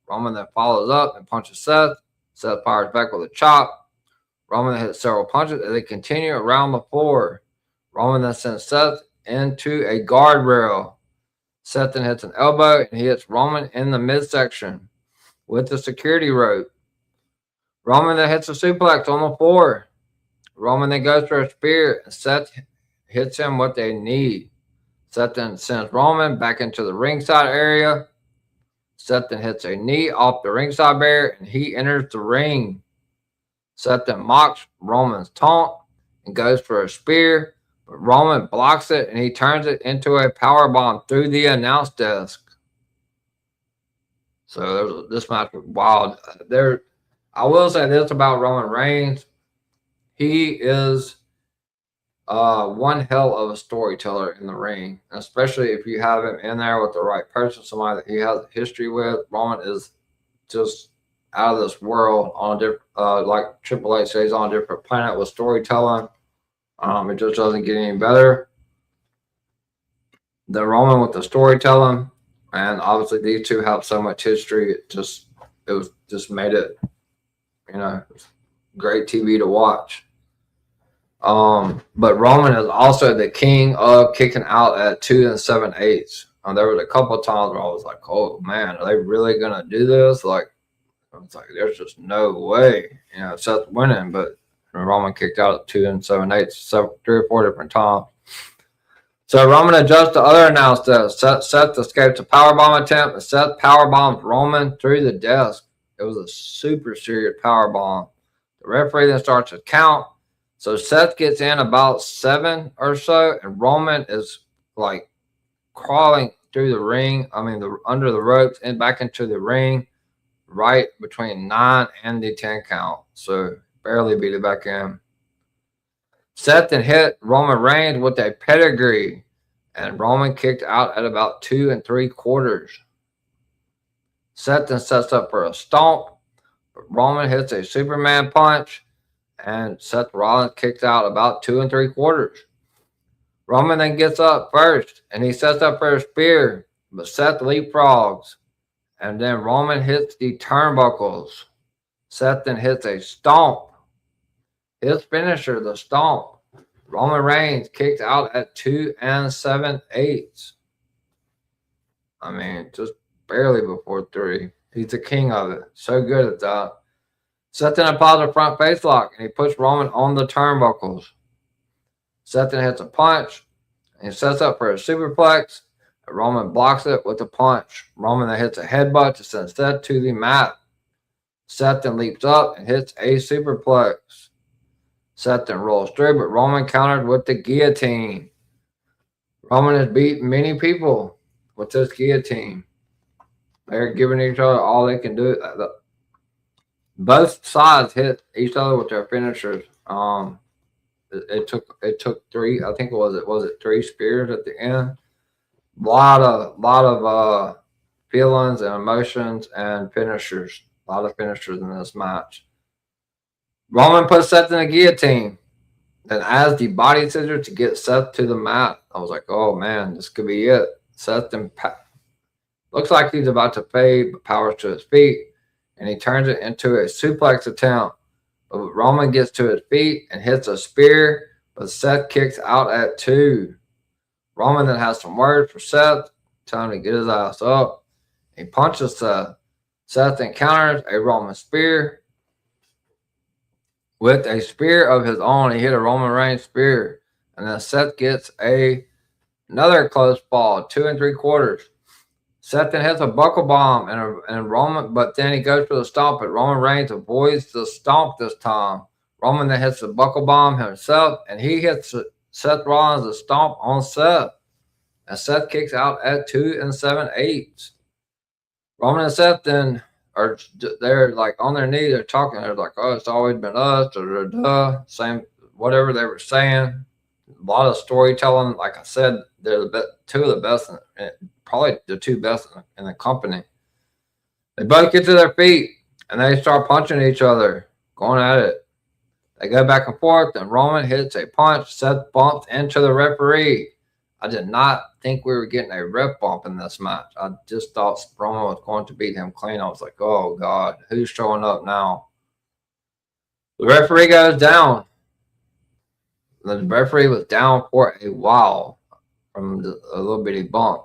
Roman then follows up and punches Seth. Seth fires back with a chop. Roman then hits several punches as they continue around the floor. Roman then sends Seth into a guardrail. Seth then hits an elbow, and he hits Roman in the midsection with the security rope. Roman then hits a suplex on the floor. Roman then goes for a spear, and Seth hits him with a knee. Seth then sends Roman back into the ringside area. Seth then hits a knee off the ringside barrier, and he enters the ring. Seth then mocks Roman's taunt and goes for a spear, but Roman blocks it, and he turns it into a powerbomb through the announce desk. So this match was wild. I will say this about Roman Reigns. He is one hell of a storyteller in the ring, especially if you have him in there with the right person, somebody that he has a history with. Roman is just out of this world on a different, like Triple H says, on a different planet with storytelling. It just doesn't get any better. The Roman with the storytelling, and obviously these two have so much history. It just made it, great TV to watch. But Roman is also the king of kicking out at 2 7/8. There was a couple of times where I was like, "Oh man, are they really gonna do this?" I was like, "There's just no way." Seth winning, but Roman kicked out at 2 7/8, 3 or 4 different times. So Roman adjusts the other announce desk. Seth escapes a powerbomb attempt, and Seth powerbombs Roman through the desk. It was a super serious powerbomb. The referee then starts to count. So Seth gets in about 7 or so, and Roman is like crawling through the ring. Under the ropes and back into the ring, right between 9 and the 10 count. So barely beat it back in. Seth then hit Roman Reigns with a pedigree, and Roman kicked out at about 2 3/4. Seth then sets up for a stomp, Roman hits a Superman punch, and Seth Rollins kicks out about 2 3/4. Roman then gets up first, and he sets up for a spear, but Seth leapfrogs, and then Roman hits the turnbuckles. Seth then hits a stomp. His finisher, the stomp. Roman Reigns kicked out at 2 7/8. I mean, just barely before 3. He's the king of it. So good at that. Seth then applies a front face lock, and he puts Roman on the turnbuckles. Seth then hits a punch, and he sets up for a superplex. And Roman blocks it with a punch. Roman then hits a headbutt to send Seth to the mat. Seth then leaps up and hits a superplex. Seth then rolls through, but Roman countered with the guillotine. Roman has beaten many people with this guillotine. They're giving each other all they can do. Both sides hit each other with their finishers. It took 3. I think was it 3 spears at the end. Lot of feelings and emotions and finishers. A lot of finishers in this match. Roman puts Seth in a guillotine. Then adds the body scissor to get Seth to the mat. I was like, oh man, this could be it. Seth looks like he's about to fade, but powers to his feet, and he turns it into a suplex attempt. But Roman gets to his feet and hits a spear, but Seth kicks out at 2. Roman then has some words for Seth, telling him to get his ass up. He punches Seth. Seth then counters a Roman spear with a spear of his own. He hit a Roman Reigns spear, and then Seth gets another close fall, 2 3/4. Seth then hits a buckle bomb and Roman, but then he goes for the stomp, but Roman Reigns avoids the stomp this time. Roman then hits the buckle bomb himself, and he hits Seth Rollins the stomp on Seth. And Seth kicks out at 2 7/8. Roman and Seth then they're like on their knees, they're talking, they're like, oh, it's always been us, same whatever they were saying. A lot of storytelling. Like I said, they're two of the best, probably the 2 best in the company. They both get to their feet and they start punching each other, going at it. They go back and forth, and Roman hits a punch. Seth bumps into the referee. I did not think we were getting a ref bump in this match. I just thought Roman was going to beat him clean. I was like, oh God, who's showing up now? The referee goes down. The referee was down for a while from a little bitty bump.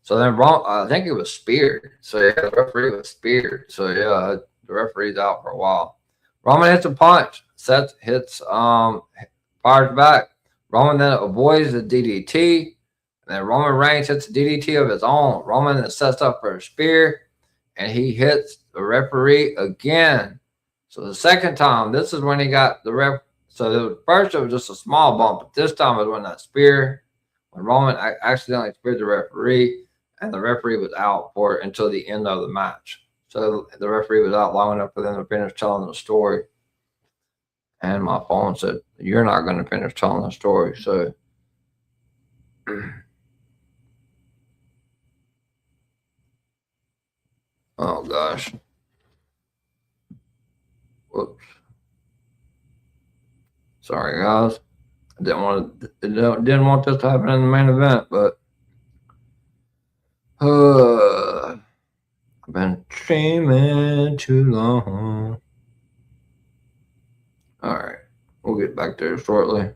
So then I think it was speared. So yeah, the referee was speared. So yeah, the referee's out for a while. Roman hits a punch. Seth hits, fires back. Roman then avoids the DDT. And then Roman Reigns hits a DDT of his own. Roman then sets up for a spear. And he hits the referee again. So the second time, this is when he got the ref. So first it was just a small bump, but this time it was when that spear, when Roman accidentally speared the referee, and the referee was out for it until the end of the match. So the referee was out long enough for them to finish telling the story. And my phone said, you're not going to finish telling the story. So oh gosh. Whoops. Sorry, guys. I didn't want this to happen in the main event, but I've been streaming too long. All right, we'll get back there shortly.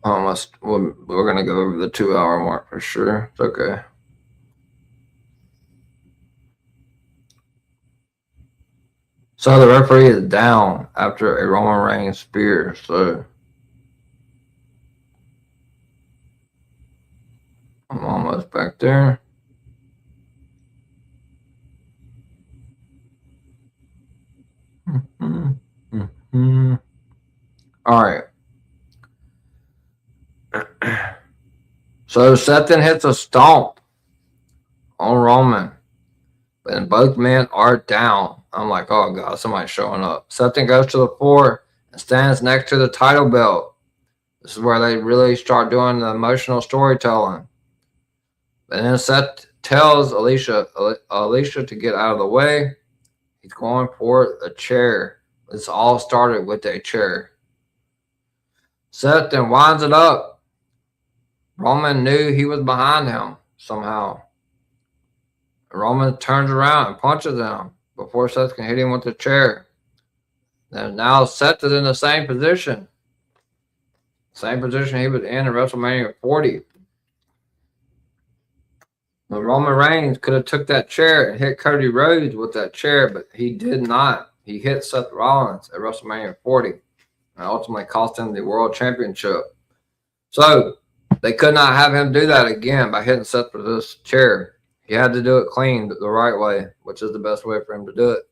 We're gonna go over the 2-hour mark for sure. It's okay. So the referee is down after a Roman Reigns spear. So I'm almost back there. All right. So Seth then hits a stomp on Roman, and both men are down. I'm like, oh God, somebody's showing up. Seth then goes to the floor and stands next to the title belt. This is where they really start doing the emotional storytelling. And then Seth tells Alicia to get out of the way. He's going for a chair. This all started with a chair. Seth then winds it up. Roman knew he was behind him somehow. Roman turns around and punches him before Seth can hit him with the chair. And now Seth is in the same position. Same position he was in WrestleMania 40. But Roman Reigns could have took that chair and hit Cody Rhodes with that chair, but he did not. He hit Seth Rollins at WrestleMania 40 and ultimately cost him the World Championship. So they could not have him do that again by hitting Seth with this chair. He had to do it clean the right way, which is the best way for him to do it.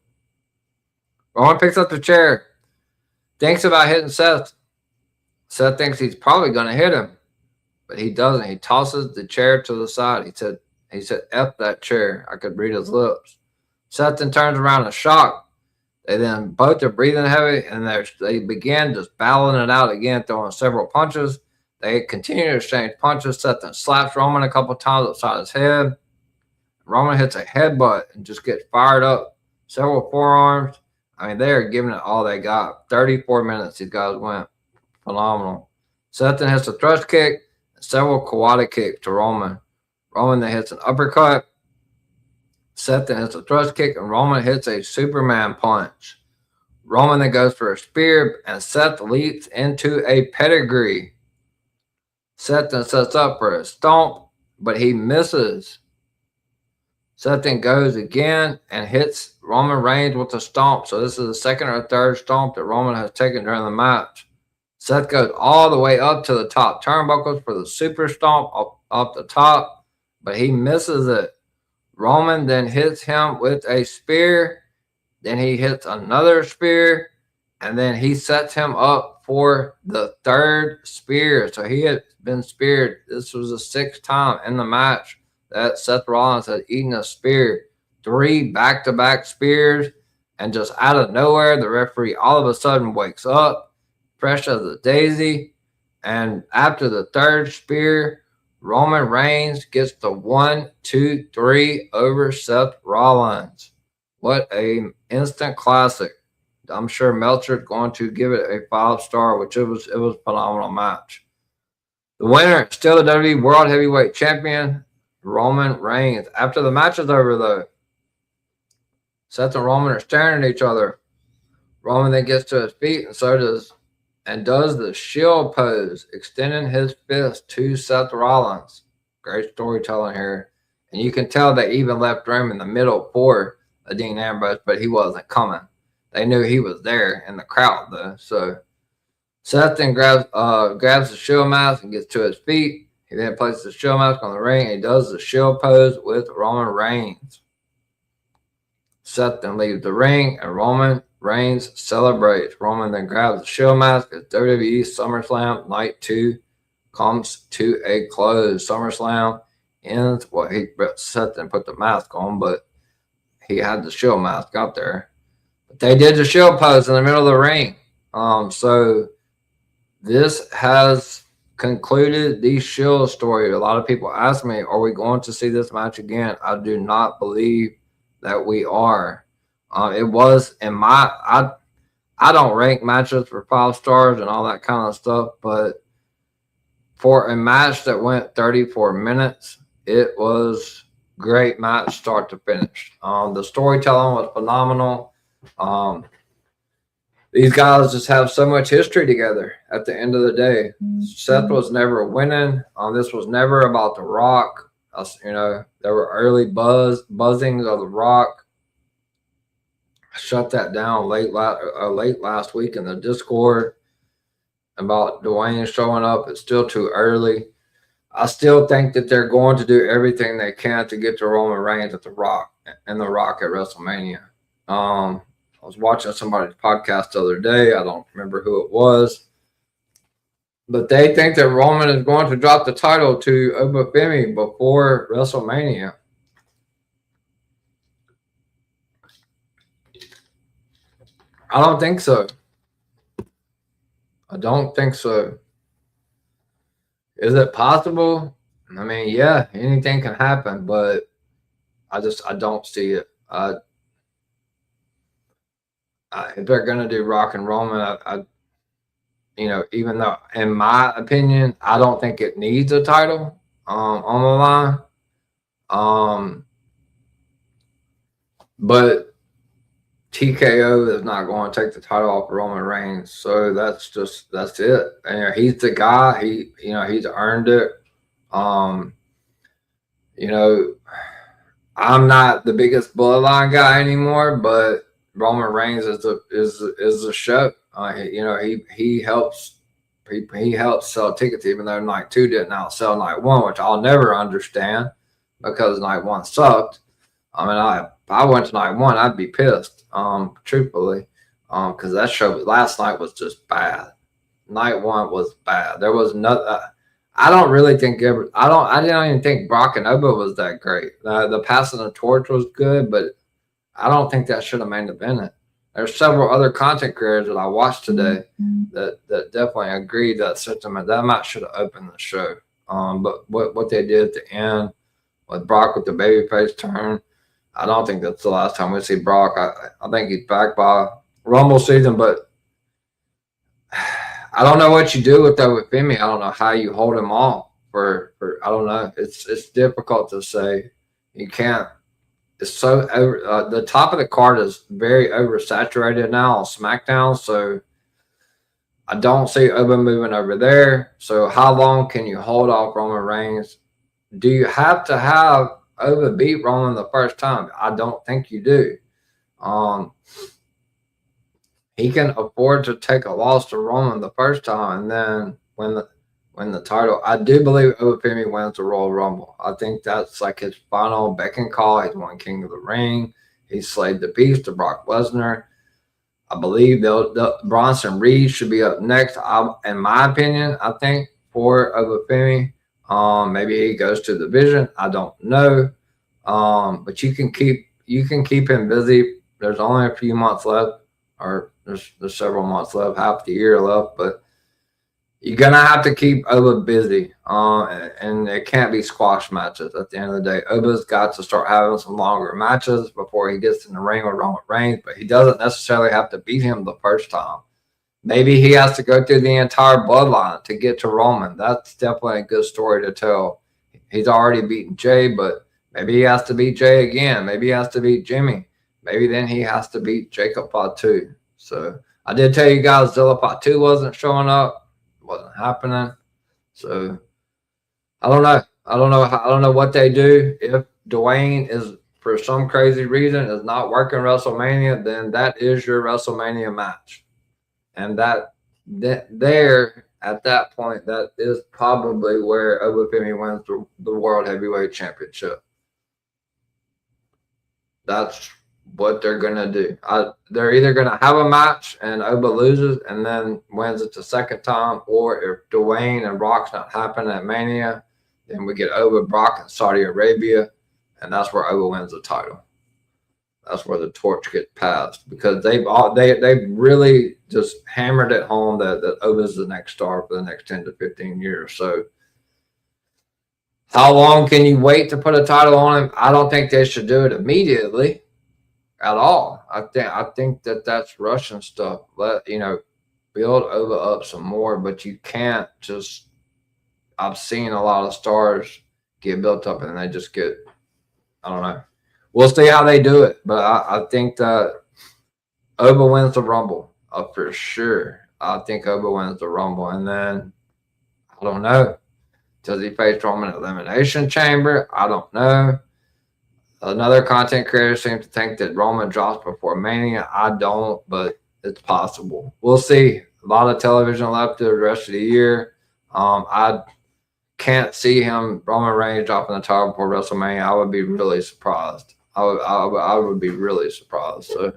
Roman picks up the chair, thinks about hitting Seth. Seth thinks he's probably going to hit him, but he doesn't. He tosses the chair to the side. He said, F that chair. I could read his lips. Seth then turns around in shock. They then both are breathing heavy, and they begin just battling it out again, throwing several punches. They continue to exchange punches. Seth then slaps Roman a couple times upside his head. Roman hits a headbutt and just gets fired up. Several forearms. I mean, they are giving it all they got. 34 minutes these guys went. Phenomenal. Seth then hits a thrust kick and several Kawada kicks to Roman. Roman then hits an uppercut. Seth then hits a thrust kick, and Roman hits a Superman punch. Roman then goes for a spear, and Seth leaps into a pedigree. Seth then sets up for a stomp, but he misses. Seth then goes again and hits Roman Reigns with a stomp. So this is the second or third stomp that Roman has taken during the match. Seth goes all the way up to the top turnbuckles for the super stomp up the top, but he misses it. Roman then hits him with a spear. Then he hits another spear, and then he sets him up for the third spear. So he had been speared. This was the sixth time in the match that Seth Rollins had eaten a spear. 3 back-to-back spears, and just out of nowhere, the referee all of a sudden wakes up, fresh as a daisy, and after the third spear, Roman Reigns gets the 1, 2, 3 over Seth Rollins. What a instant classic. I'm sure Meltzer's going to give it a 5-star, which it was a phenomenal match. The winner, still the WWE World Heavyweight Champion, Roman Reigns. After the match is over, though, Seth and Roman are staring at each other. Roman then gets to his feet and does the shield pose, extending his fist to Seth Rollins. Great storytelling here. And you can tell they even left room in the middle for Dean Ambrose, but he wasn't coming. They knew he was there in the crowd, though. So Seth then grabs the shield mask and gets to his feet. He then places the shield mask on the ring, and he does the shield pose with Roman Reigns. Seth then leaves the ring, and Roman Reigns celebrates. Roman then grabs the shield mask as WWE SummerSlam Night 2 comes to a close. SummerSlam ends. Well, Seth then put the mask on, but he had the shield mask out there. But they did the shield pose in the middle of the ring. So this has concluded the Shield story. A lot of people ask me, are we going to see this match again? I do not believe that we are. It was in I don't rank matches for 5 stars and all that kind of stuff, but for a match that went 34 minutes, it was great match start to finish. The storytelling was phenomenal. These guys just have so much history together at the end of the day. Seth was never winning. This was never about The Rock. There were early buzzings of The Rock. I shut that down late last week in the Discord about Dwayne showing up. It's still too early. I still think that they're going to do everything they can to get to Roman Reigns at The Rock and The Rock at WrestleMania. I was watching somebody's podcast the other day. I don't remember who it was. But they think that Roman is going to drop the title to Obafemi before WrestleMania. I don't think so. I don't think so. Is it possible? I mean, yeah, anything can happen, but I don't see it. If they're gonna do Rock and Roman, even though in my opinion, I don't think it needs a title on the line. But TKO is not going to take the title off of Roman Reigns, so that's it. And he's the guy. He's earned it. I'm not the biggest bloodline guy anymore, but Roman Reigns is the show. He helps sell tickets, even though night 2 didn't outsell night 1, which I'll never understand because night 1 sucked. I mean, if I went to night 1, I'd be pissed, truthfully, because that show last night was just bad. Night 1 was bad. There was no. I don't really think I didn't even think Brock and Oba was that great. The passing the torch was good, but I don't think that should have main evented. There's several other content creators that I watched today that definitely agreed that sentiment. That match should have opened the show. But what they did at the end with Brock with the babyface turn, I don't think that's the last time we see Brock. I think he's back by Rumble season, but I don't know what you do with Femi. I don't know how you hold him off for I don't know. It's difficult to say. You can't. It's so over. The top of the card is very oversaturated now on SmackDown, so I don't see Oba moving over there. So how long can you hold off Roman Reigns? Do you have to have Oba beat Roman the first time? I don't think you do. He can afford to take a loss to Roman the first time, and then win the title. I do believe Femi wins the Royal Rumble. I think that's like his final beck and call. He's won King of the Ring. He slayed the beast to Brock Lesnar. I believe Bronson Reed should be up next. In my opinion, I think for Femi. Maybe he goes to the division. I don't know. But you can keep him busy. There's only a few months left, or there's several months left, half the year left, but you're gonna have to keep Oba busy. And it can't be squash matches at the end of the day. Oba's got to start having some longer matches before he gets in the ring with Roman Reigns, but he doesn't necessarily have to beat him the first time. Maybe he has to go through the entire bloodline to get to Roman. That's definitely a good story to tell. He's already beaten Jay, but maybe he has to beat Jay again. Maybe he has to beat Jimmy. Maybe then he has to beat Jacob Fatu. So I did tell you guys Zilla Fatu wasn't showing up. It wasn't happening. So I don't know. I don't know what they do. If Dwayne is, for some crazy reason, is not working WrestleMania, then that is your WrestleMania match. And that there, at that point, that is probably where Femi wins the World Heavyweight Championship. That's what they're going to do. They're either going to have a match and Oba loses and then wins it the second time, or if Dwayne and Brock's not happening at Mania, then we get Oba, Brock, in Saudi Arabia, and that's where Oba wins the title. That's where the torch gets passed, because they really just hammered it home that Oba's the next star for the next 10 to 15 years. So how long can you wait to put a title on him? I don't think they should do it immediately at all. I think that's Russian stuff. Build Oba up some more, but you can't just. I've seen a lot of stars get built up and they just get. I don't know. We'll see how they do it, but I think that Oba wins the Rumble for sure. I think Oba wins the Rumble, and then I don't know. Does he face Roman Elimination Chamber? I don't know. Another content creator seems to think that Roman drops before Mania. I don't, but it's possible. We'll see. A lot of television left the rest of the year. I can't see Roman Reigns dropping the title before WrestleMania. I would be really surprised. I would be really surprised. So,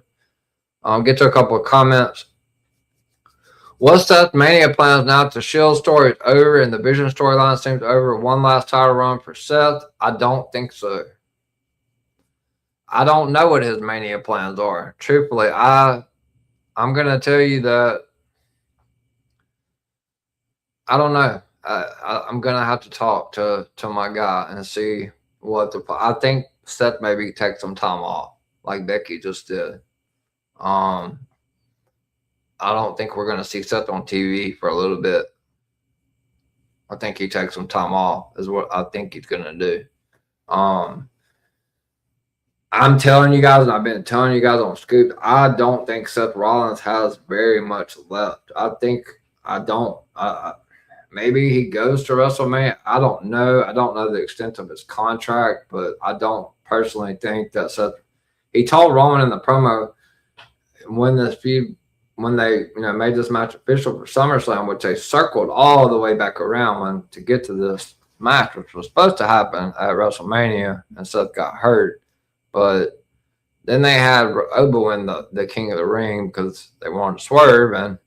get to a couple of comments. What's Seth Mania plans now? The Shield story is over and the Vision storyline seems over. One last title run for Seth? I don't think so. I don't know what his Mania plans are. Truthfully, I'm going to tell you that I don't know. I'm going to have to talk to my guy and see what I think Seth maybe take some time off, like Becky just did. Um, I don't think we're going to see Seth on TV for a little bit. I think he takes some time off, is what I think he's going to do. I'm telling you guys, and I've been telling you guys on Scoop, I don't think Seth Rollins has very much left. I don't. Maybe he goes to WrestleMania. I don't know. I don't know the extent of his contract, but I don't personally think that Seth. He told Roman in the promo when they made this match official for SummerSlam, which they circled all the way back around to get to this match, which was supposed to happen at WrestleMania, and Seth got hurt. But then they had Oba win the King of the Ring because they wanted to swerve, and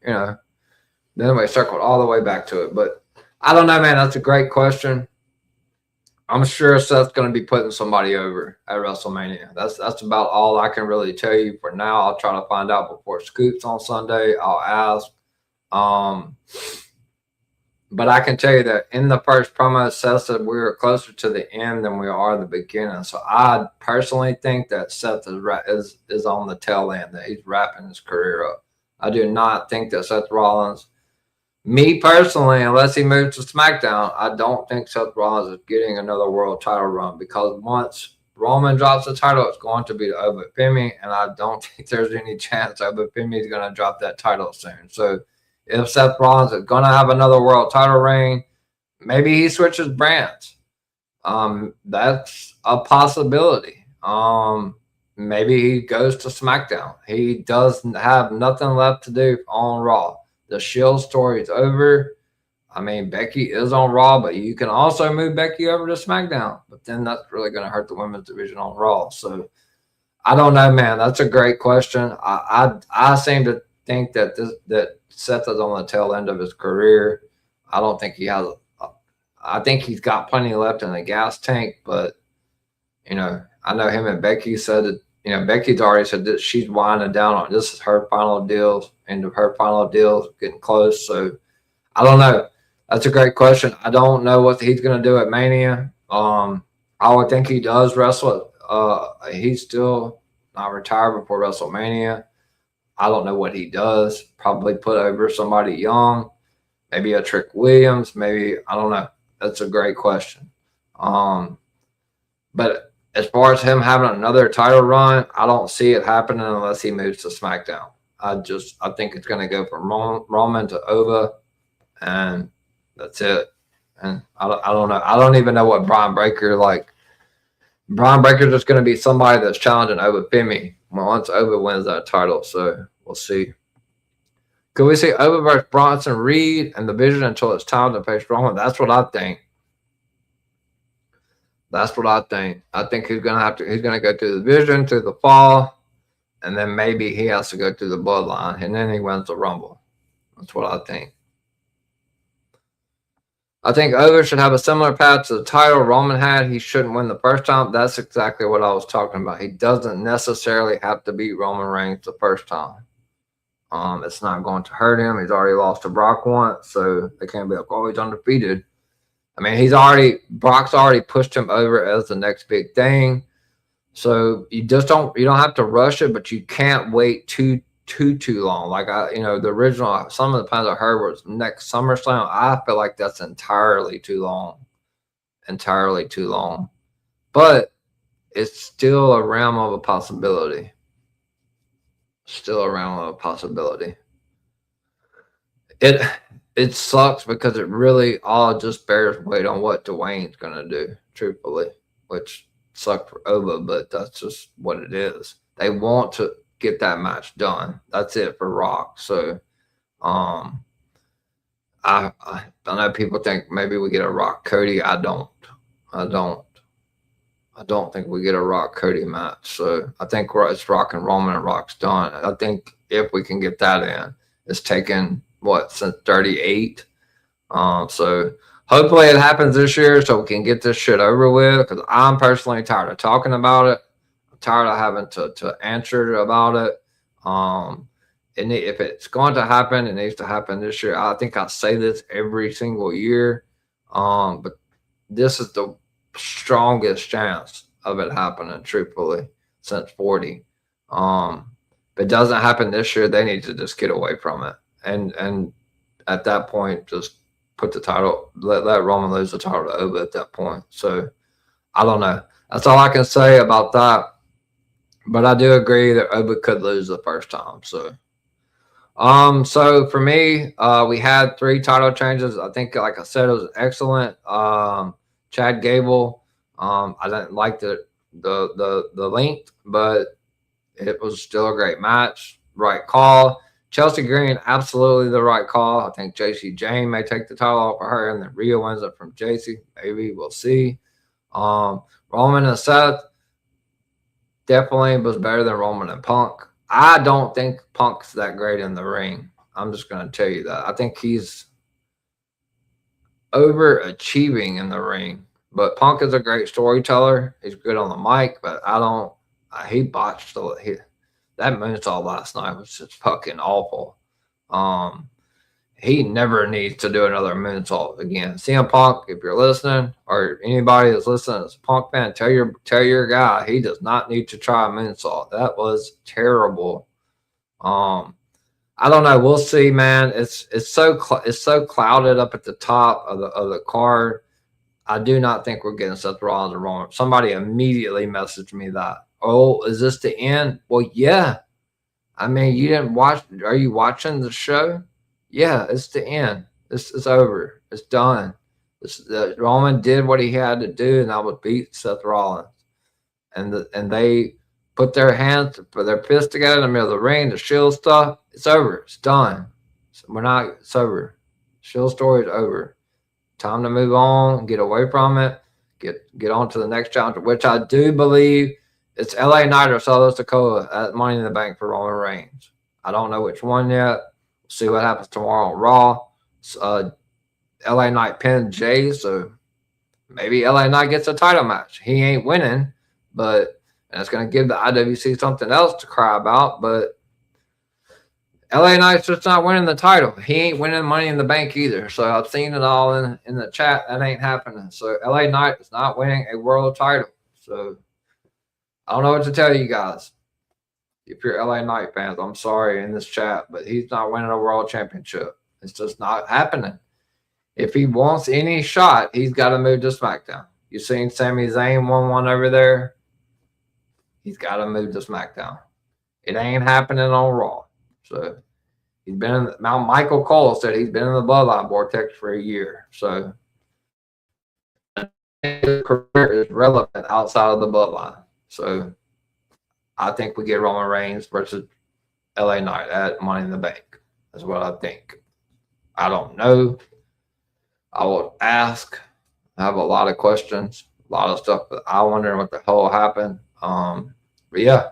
then we circled all the way back to it. But I don't know, man. That's a great question. I'm sure Seth's going to be putting somebody over at WrestleMania. That's about all I can really tell you for now. I'll try to find out before Scoops on Sunday. I'll ask. But I can tell you that in the first promo, Seth said we were closer to the end than we are the beginning. So I personally think that Seth is on the tail end, that he's wrapping his career up. I do not think that Seth Rollins, me personally, unless he moves to SmackDown, I don't think Seth Rollins is getting another world title run, because once Roman drops the title, it's going to be to Oba Femi, and I don't think there's any chance Oba Femi is going to drop that title soon. So if Seth Rollins is going to have another world title reign, maybe he switches brands. That's a possibility. Maybe he goes to SmackDown. He does have nothing left to do on Raw. The Shield story is over. I mean, Becky is on Raw, but you can also move Becky over to SmackDown. But then that's really going to hurt the women's division on Raw. So I don't know, man. That's a great question. I seem to think that Seth is on the tail end of his career. I don't think he has. I think he's got plenty left in the gas tank, but I know him and Becky said that. Becky's already said that she's winding down on this is her final deal, end of her final deal, getting close. So I don't know. That's a great question. I don't know what he's going to do at Mania. I would think he does wrestle. He's still not retired before WrestleMania. I don't know what he does. Probably put over somebody young, maybe a Trick Williams. Maybe, I don't know. That's a great question. But as far as him having another title run, I don't see it happening unless he moves to SmackDown. I think it's going to go from Roman to Oba, and that's it. And I don't know. I don't even know what Brian Breaker like. Brian Breaker's just going to be somebody that's challenging Oba Femi once Oba wins that title. So we'll see. Could we see Oba versus Bronson Reed and the Vision until it's time to face Roman? That's what I think. That's what I think. I think he's going to go through the Vision, through the Fall, and then maybe he has to go through the Bloodline, and then he wins the Rumble. That's what I think. I think Oba should have a similar path to the title Roman had. He shouldn't win the first time. That's exactly what I was talking about. He doesn't necessarily have to beat Roman Reigns the first time. It's not going to hurt him. He's already lost to Brock once, so they can't be like, oh, he's undefeated. I mean, Brock's already pushed him over as the next big thing. So you don't have to rush it, but you can't wait too long. Like the original, some of the plans I heard was next SummerSlam. I feel like that's entirely too long. But it's still a realm of a possibility. It sucks because it really all just bears weight on what Dwayne's going to do, truthfully, which sucks for Oba, but that's just what it is. They want to get that match done. That's it for Rock. So I know people think maybe we get a Rock Cody. I don't think we get a Rock Cody match. So I think it's Rock and Roman, and Rock's done. I think if we can get that in, it's taken since 38. So hopefully it happens this year so we can get this shit over with, because I'm personally tired of talking about it. I'm tired of having to answer about it. And if it's going to happen, it needs to happen this year. I think I say this every single year. But this is the strongest chance of it happening, truthfully, since 40. If it doesn't happen this year, they need to just get away from it. And at that point, just put the title, let Roman lose the title to Oba at that point. So I don't know. That's all I can say about that. But I do agree that Oba could lose the first time. So so for me, we had 3 title changes. I think, like I said, it was excellent. Chad Gable, I didn't like the length, but it was still a great match. Right call. Chelsea Green, absolutely the right call. I think JC Jane may take the title off of her, and then Rhea wins it from JC. Maybe we'll see. Roman and Seth definitely was better than Roman and Punk. I don't think Punk's that great in the ring. I'm just going to tell you that. I think he's overachieving in the ring. But Punk is a great storyteller. He's good on the mic, but he botched that moonsault last night was just fucking awful. He never needs to do another moonsault again. CM Punk, if you're listening, or anybody that's listening as a Punk fan, tell your guy he does not need to try a moonsault. That was terrible. I don't know. We'll see, man. It's so clouded up at the top of the card. I do not think we're getting Seth Rollins or Roman. Somebody immediately messaged me that. Oh, is this the end? Well, yeah. I mean, you didn't watch. Are you watching the show? Yeah, it's the end. It's over. It's done. Roman did what he had to do, and that was beat Seth Rollins. And they put their fists together in the middle of the ring, the Shield stuff. It's over. It's done. It's over. Shield story is over. Time to move on, get away from it, get on to the next challenge, which I do believe it's LA Knight or South Dakota at Money in the Bank for Roman Reigns. I don't know which one yet. We'll see what happens tomorrow on Raw. LA Knight pinned Jay, so maybe LA Knight gets a title match. He ain't winning, and it's going to give the IWC something else to cry about, but LA Knight's just not winning the title. He ain't winning Money in the Bank either. So I've seen it all in the chat. That ain't happening. So LA Knight is not winning a world title. So I don't know what to tell you guys. If you're LA Knight fans, I'm sorry in this chat, but he's not winning a world championship. It's just not happening. If he wants any shot, he's got to move to SmackDown. You've seen Sami Zayn won one over there. He's got to move to SmackDown. It ain't happening on Raw. So he's been in Michael Cole said he's been in the bloodline vortex for a year. So his career is relevant outside of the bloodline. So I think we get Roman Reigns versus LA Knight at Money in the Bank. That's what I think. I don't know. I will ask. I have a lot of questions, a lot of stuff, but I wonder what the hell happened. But yeah.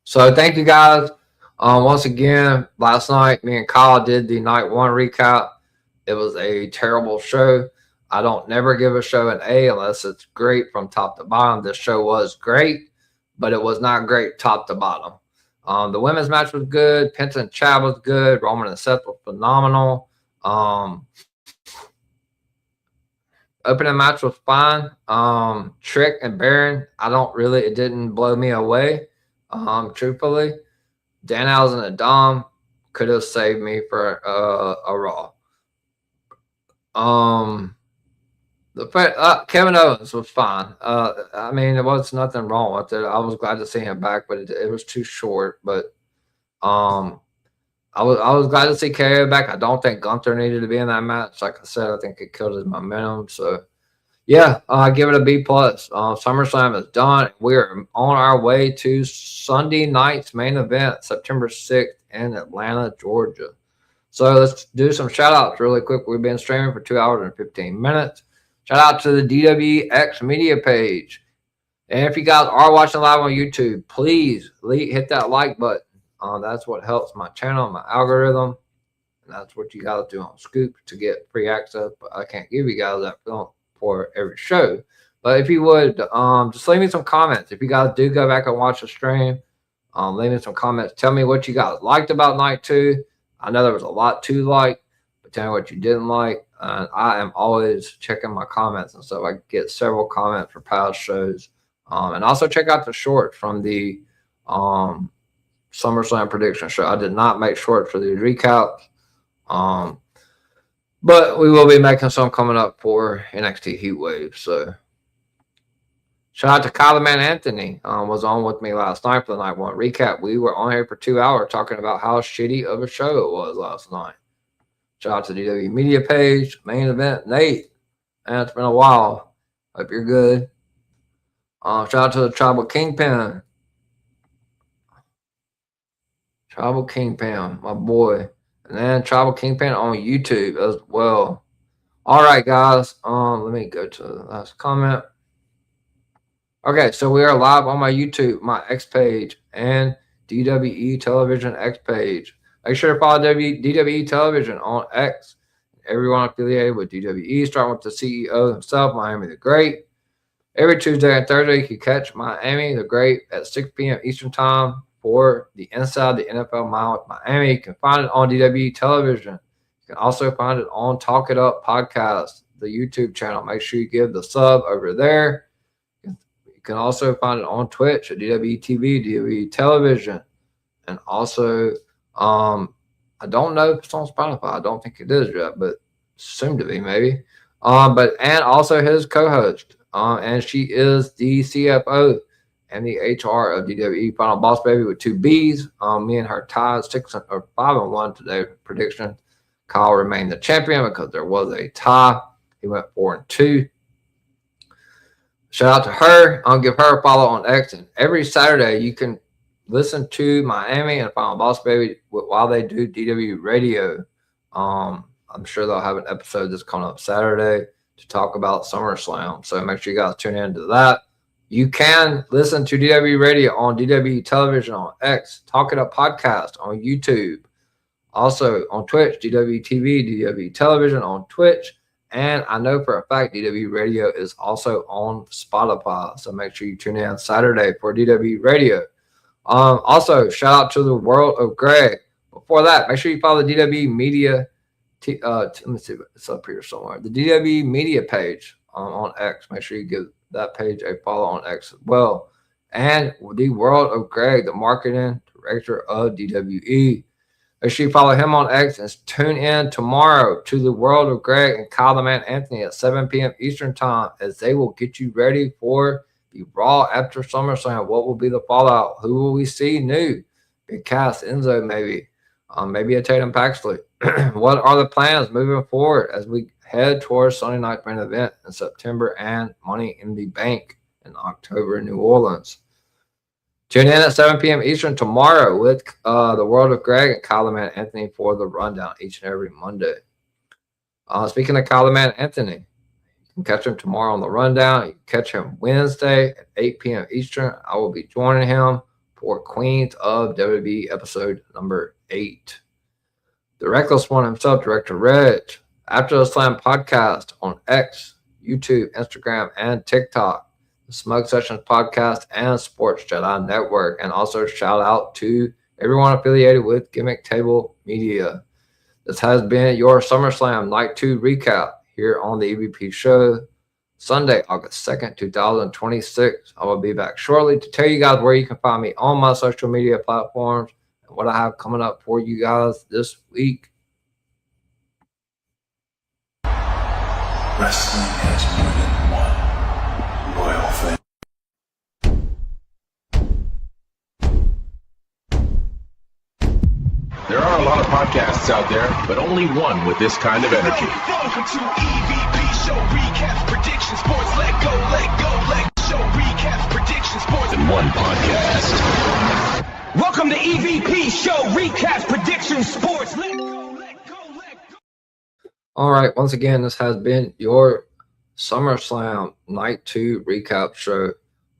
So thank you guys. Once again, last night, me and Kyle did the night 1 recap. It was a terrible show. I don't never give a show an A unless it's great from top to bottom. This show was great, but it was not great top to bottom. The women's match was good. Penta and Chad was good. Roman and Seth were phenomenal. Opening match was fine. Trick and Baron, it didn't blow me away, truthfully. Danhausen and Dom could have saved me for a Raw. Kevin Owens was fine. I mean, there was nothing wrong with it. I was glad to see him back, but it was too short. But I was glad to see KO back. I don't think Gunther needed to be in that match. Like I said, I think it killed his momentum. So yeah, I give it a B+. SummerSlam is done. We're on our way to Sunday night's main event, September 6th in Atlanta, Georgia. So let's do some shout outs really quick. We've been streaming for 2 hours and 15 minutes. Shout out to the DWX media page. And if you guys are watching live on YouTube, please hit that like button. That's what helps my channel, my algorithm. And that's what you got to do on Scoop to get free access. But I can't give you guys that for every show. But if you would, just leave me some comments. If you guys do go back and watch the stream, leave me some comments. Tell me what you guys liked about night 2. I know there was a lot to like, but tell me what you didn't like. I am always checking my comments and stuff. I get several comments for past shows. And also check out the short from the SummerSlam prediction show. I did not make shorts for these recaps. But we will be making some coming up for NXT Heatwave. So shout out to Kyler Man Anthony. Was on with me last night for the night one recap. We were on here for 2 hours talking about how shitty of a show it was last night. Shout out to the DW Media page, main event, Nate. Man, it's been a while. Hope you're good. Shout out to the Tribal Kingpin. Tribal Kingpin, my boy. And then Tribal Kingpin on YouTube as well. All right, guys. Let me go to the last comment. Okay, so we are live on my YouTube, my X page, and DWE Television X page. Make sure to follow DWE Television on X. Everyone affiliated with DWE, starting with the CEO himself, Miami the Great. Every Tuesday and Thursday, you can catch Miami the Great at 6 p.m. Eastern Time for the Inside the NFL Mile with Miami. You can find it on DWE Television. You can also find it on Talk It Up Podcast, the YouTube channel. Make sure you give the sub over there. You can also find it on Twitch at DWE TV, DWE Television. And also, I don't know if it's on Spotify. I don't think it is yet, but soon to be maybe. And also his co-host. And she is the CFO and the HR of DWE Final Boss Baby with 2 B's. Me and her tied 5-1 today. Prediction: Kyle remained the champion because there was a tie. He went 4-2. Shout out to her. I'll give her a follow on X. And every Saturday you can listen to Miami and Final Boss Baby while they do DW Radio. I'm sure they'll have an episode that's coming up Saturday to talk about SummerSlam. So make sure you guys tune into that. You can listen to DW Radio on DW Television on X, Talk It Up Podcast on YouTube. Also on Twitch, DW TV, DW Television on Twitch. And I know for a fact DW Radio is also on Spotify. So make sure you tune in Saturday for DW Radio. Also, shout out to the World of Greg. Before that, make sure you follow the DW Media. Let me see, it's up here somewhere. The DW Media page on X. Make sure you give that page a follow on X as well. And the World of Greg, the marketing director of DWE. Make sure you follow him on X and tune in tomorrow to the World of Greg and Kyle the Man Anthony at 7 p.m. Eastern Time as they will get you ready for the Raw after SummerSlam. What will be the fallout? Who will we see new? Big Cass, Enzo, maybe. Maybe a Tatum Paxley. What are the plans moving forward as we head towards Sunday Night Main Event in September and Money in the Bank in October in New Orleans? Tune in at 7 p.m. Eastern tomorrow with the World of Greg and Kyle the Man Anthony for the rundown each and every Monday. Speaking of Kyle the Man Anthony, you can catch him tomorrow on the rundown. You can catch him Wednesday at 8 p.m. Eastern. I will be joining him for Queens of WWE episode number 8. The Reckless One himself, Director Reg, After the Slam podcast on X, YouTube, Instagram, and TikTok, the Smug Sessions podcast, and Sports Jedi Network. And also shout out to everyone affiliated with Gimmick Table Media. This has been your SummerSlam Night 2 recap here on the EVP Show, Sunday, August 2nd, 2026. I will be back shortly to tell you guys where you can find me on my social media platforms and what I have coming up for you guys this week. Wrestling has more than one royal family. There are a lot of podcasts out there, but only one with this kind of energy. Welcome to EVP Show Recaps Prediction Sports. Let go, Show Recaps Prediction Sports In one podcast. Welcome to EVP Show Recaps Prediction Sports. Let go. All right, once again, this has been your SummerSlam Night 2 recap show.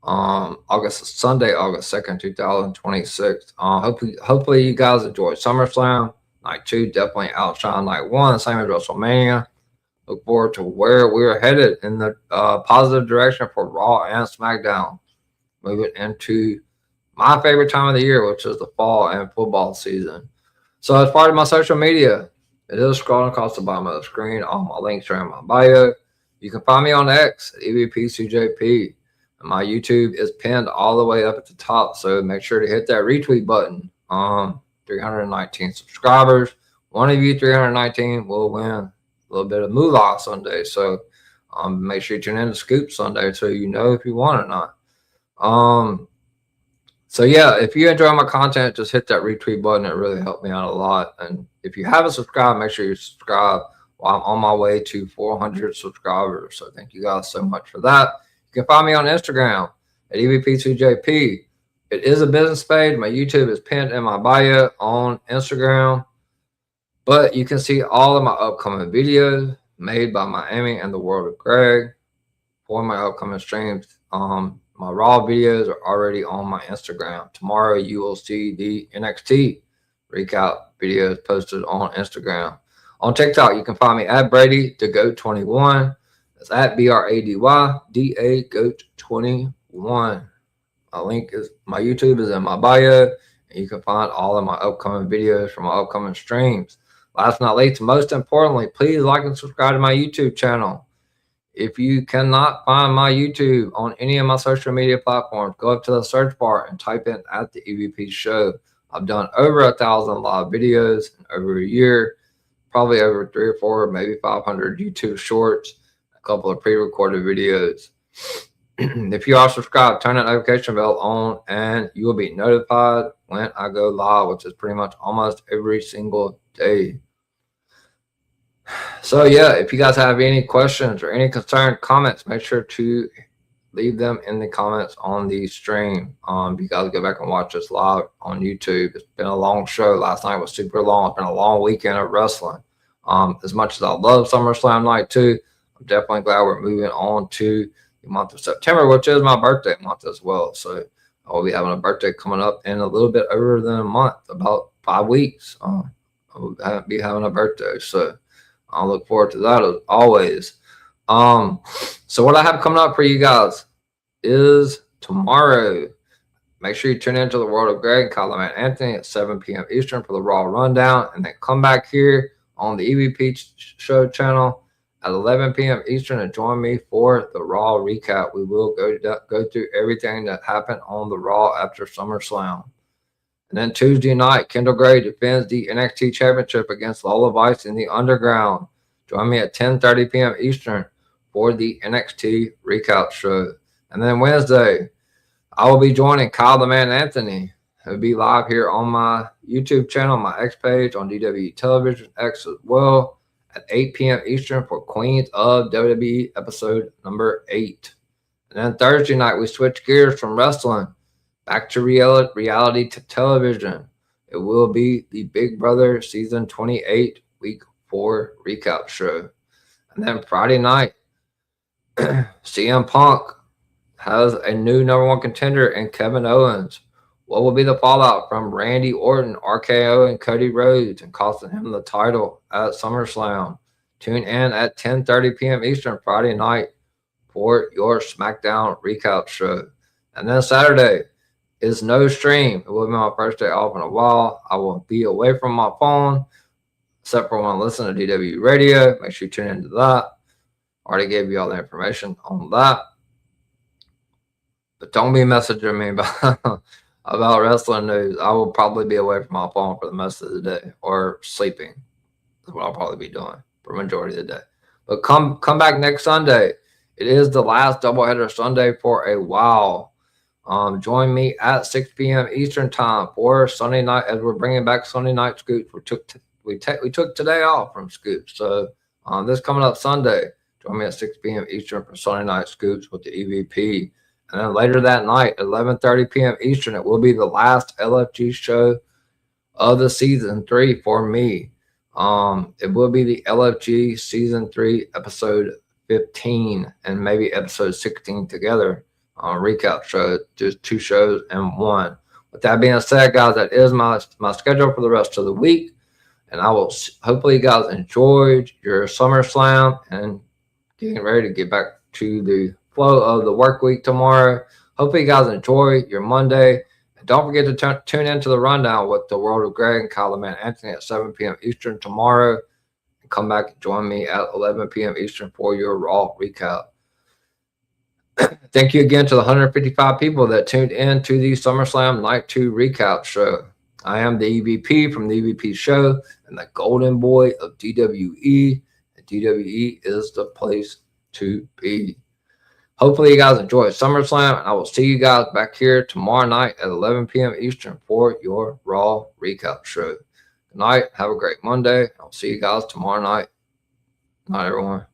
Sunday, August 2nd, 2026. Hopefully you guys enjoyed SummerSlam. Night 2 definitely outshined Night 1, same as WrestleMania. Look forward to where we're headed in the positive direction for Raw and SmackDown. Moving into my favorite time of the year, which is the fall and football season. So as part of my social media, it is scrolling across the bottom of the screen. All my links are in my bio. You can find me on X at EVPCJP. And my YouTube is pinned all the way up at the top, so make sure to hit that retweet button. 319 subscribers. One of you 319 will win a little bit of moolah Sunday. So make sure you tune in to Scoop Sunday so you know if you want or not. So yeah, if you enjoy my content, just hit that retweet button. It really helped me out a lot. And if you haven't subscribed, make sure you subscribe while I'm on my way to 400 subscribers. So thank you guys so much for that. You can find me on Instagram at EVP2JP. It is a business page. My YouTube is pinned in my bio on Instagram. But you can see all of my upcoming videos made by Miami and the World of Greg for my upcoming streams. My raw videos are already on my Instagram. Tomorrow you will see the NXT recap videos posted on Instagram. On TikTok, you can find me at Brady the Goat 21. That's at BRADYDA Goat 21. My YouTube is in my bio, and you can find all of my upcoming videos from my upcoming streams. Last but not least, most importantly, please like and subscribe to my YouTube channel. If you cannot find my YouTube on any of my social media platforms, go up to the search bar and type in at the EVP Show. I've done over 1,000 live videos in over a year, probably over 3 or 4, maybe 500 YouTube shorts, a couple of pre-recorded videos. If you are subscribed, turn that notification bell on and you will be notified when I go live, which is pretty much almost every single day. So yeah, if you guys have any questions or any concern, comments, make sure to leave them in the comments on the stream. You guys go back and watch us live on YouTube. It's been a long show. Last night was super long. It's been a long weekend of wrestling. As much as I love SummerSlam night 2, I'm definitely glad we're moving on to the month of September, which is my birthday month as well. So I will be having a birthday coming up in a little bit over than a month, about 5 weeks. I will be having a birthday. So I look forward to that as always. So what I have coming up for you guys is tomorrow. Make sure you tune into the World of Greg and Kyle Anthony at 7 p.m. Eastern for the Raw Rundown, and then come back here on the EVP Show channel at 11 p.m. Eastern and join me for the Raw recap. We will go through everything that happened on the Raw after SummerSlam. And then Tuesday night, Kendall Gray defends the NXT Championship against Lola Vice in the Underground. Join me at 10:30 p.m. Eastern for the NXT recap show. And then Wednesday, I will be joining Kyle the Man Anthony. He'll be live here on my YouTube channel, my X page, on DW Television X as well, at 8 p.m. Eastern for Queens of WWE episode number 8. And then Thursday night, we switch gears from wrestling back to reality to television. It will be the Big Brother season 28 week 4 recap show. And then Friday night, CM Punk has a new #1 contender in Kevin Owens. What will be the fallout from Randy Orton, RKO, and Cody Rhodes and costing him the title at SummerSlam? Tune in at 10:30 p.m. Eastern Friday night for your SmackDown recap show. And then Saturday is no stream. It will be my first day off in a while. I will be away from my phone, except for when I listen to DW Radio. Make sure you tune into that. Already gave you all the information on that. But don't be messaging me about wrestling news. I will probably be away from my phone for the most of the day, or sleeping. That's what I'll probably be doing for the majority of the day. But come back next Sunday. It is the last doubleheader Sunday for a while. Join me at 6 p.m. Eastern time for Sunday night, as we're bringing back Sunday night scoops. We took today off from scoops, so this coming up Sunday, join me at 6 p.m. Eastern for Sunday night scoops with the EVP. And then later that night, 11:30 p.m. Eastern, it will be the last LFG show of the season 3 for me. It will be the LFG season 3 episode 15 and maybe episode 16 together. Recap show, just 2 shows in one. With that being said, guys, that is my schedule for the rest of the week, and I will hopefully you guys enjoyed your SummerSlam and getting ready to get back to the flow of the work week tomorrow. Hopefully you guys enjoy your Monday, and don't forget to tune into the rundown with the World of Greg and Kyle the Man Anthony at 7 p.m. Eastern tomorrow, and come back and join me at 11 p.m. Eastern for your Raw recap. Thank you again to the 155 people that tuned in to the SummerSlam Night 2 recap show. I am the EVP from the EVP show and the golden boy of DWE. And DWE is the place to be. Hopefully you guys enjoy SummerSlam, and I will see you guys back here tomorrow night at 11 p.m. Eastern for your Raw recap show. Good night. Have a great Monday. I'll see you guys tomorrow night. Night, everyone.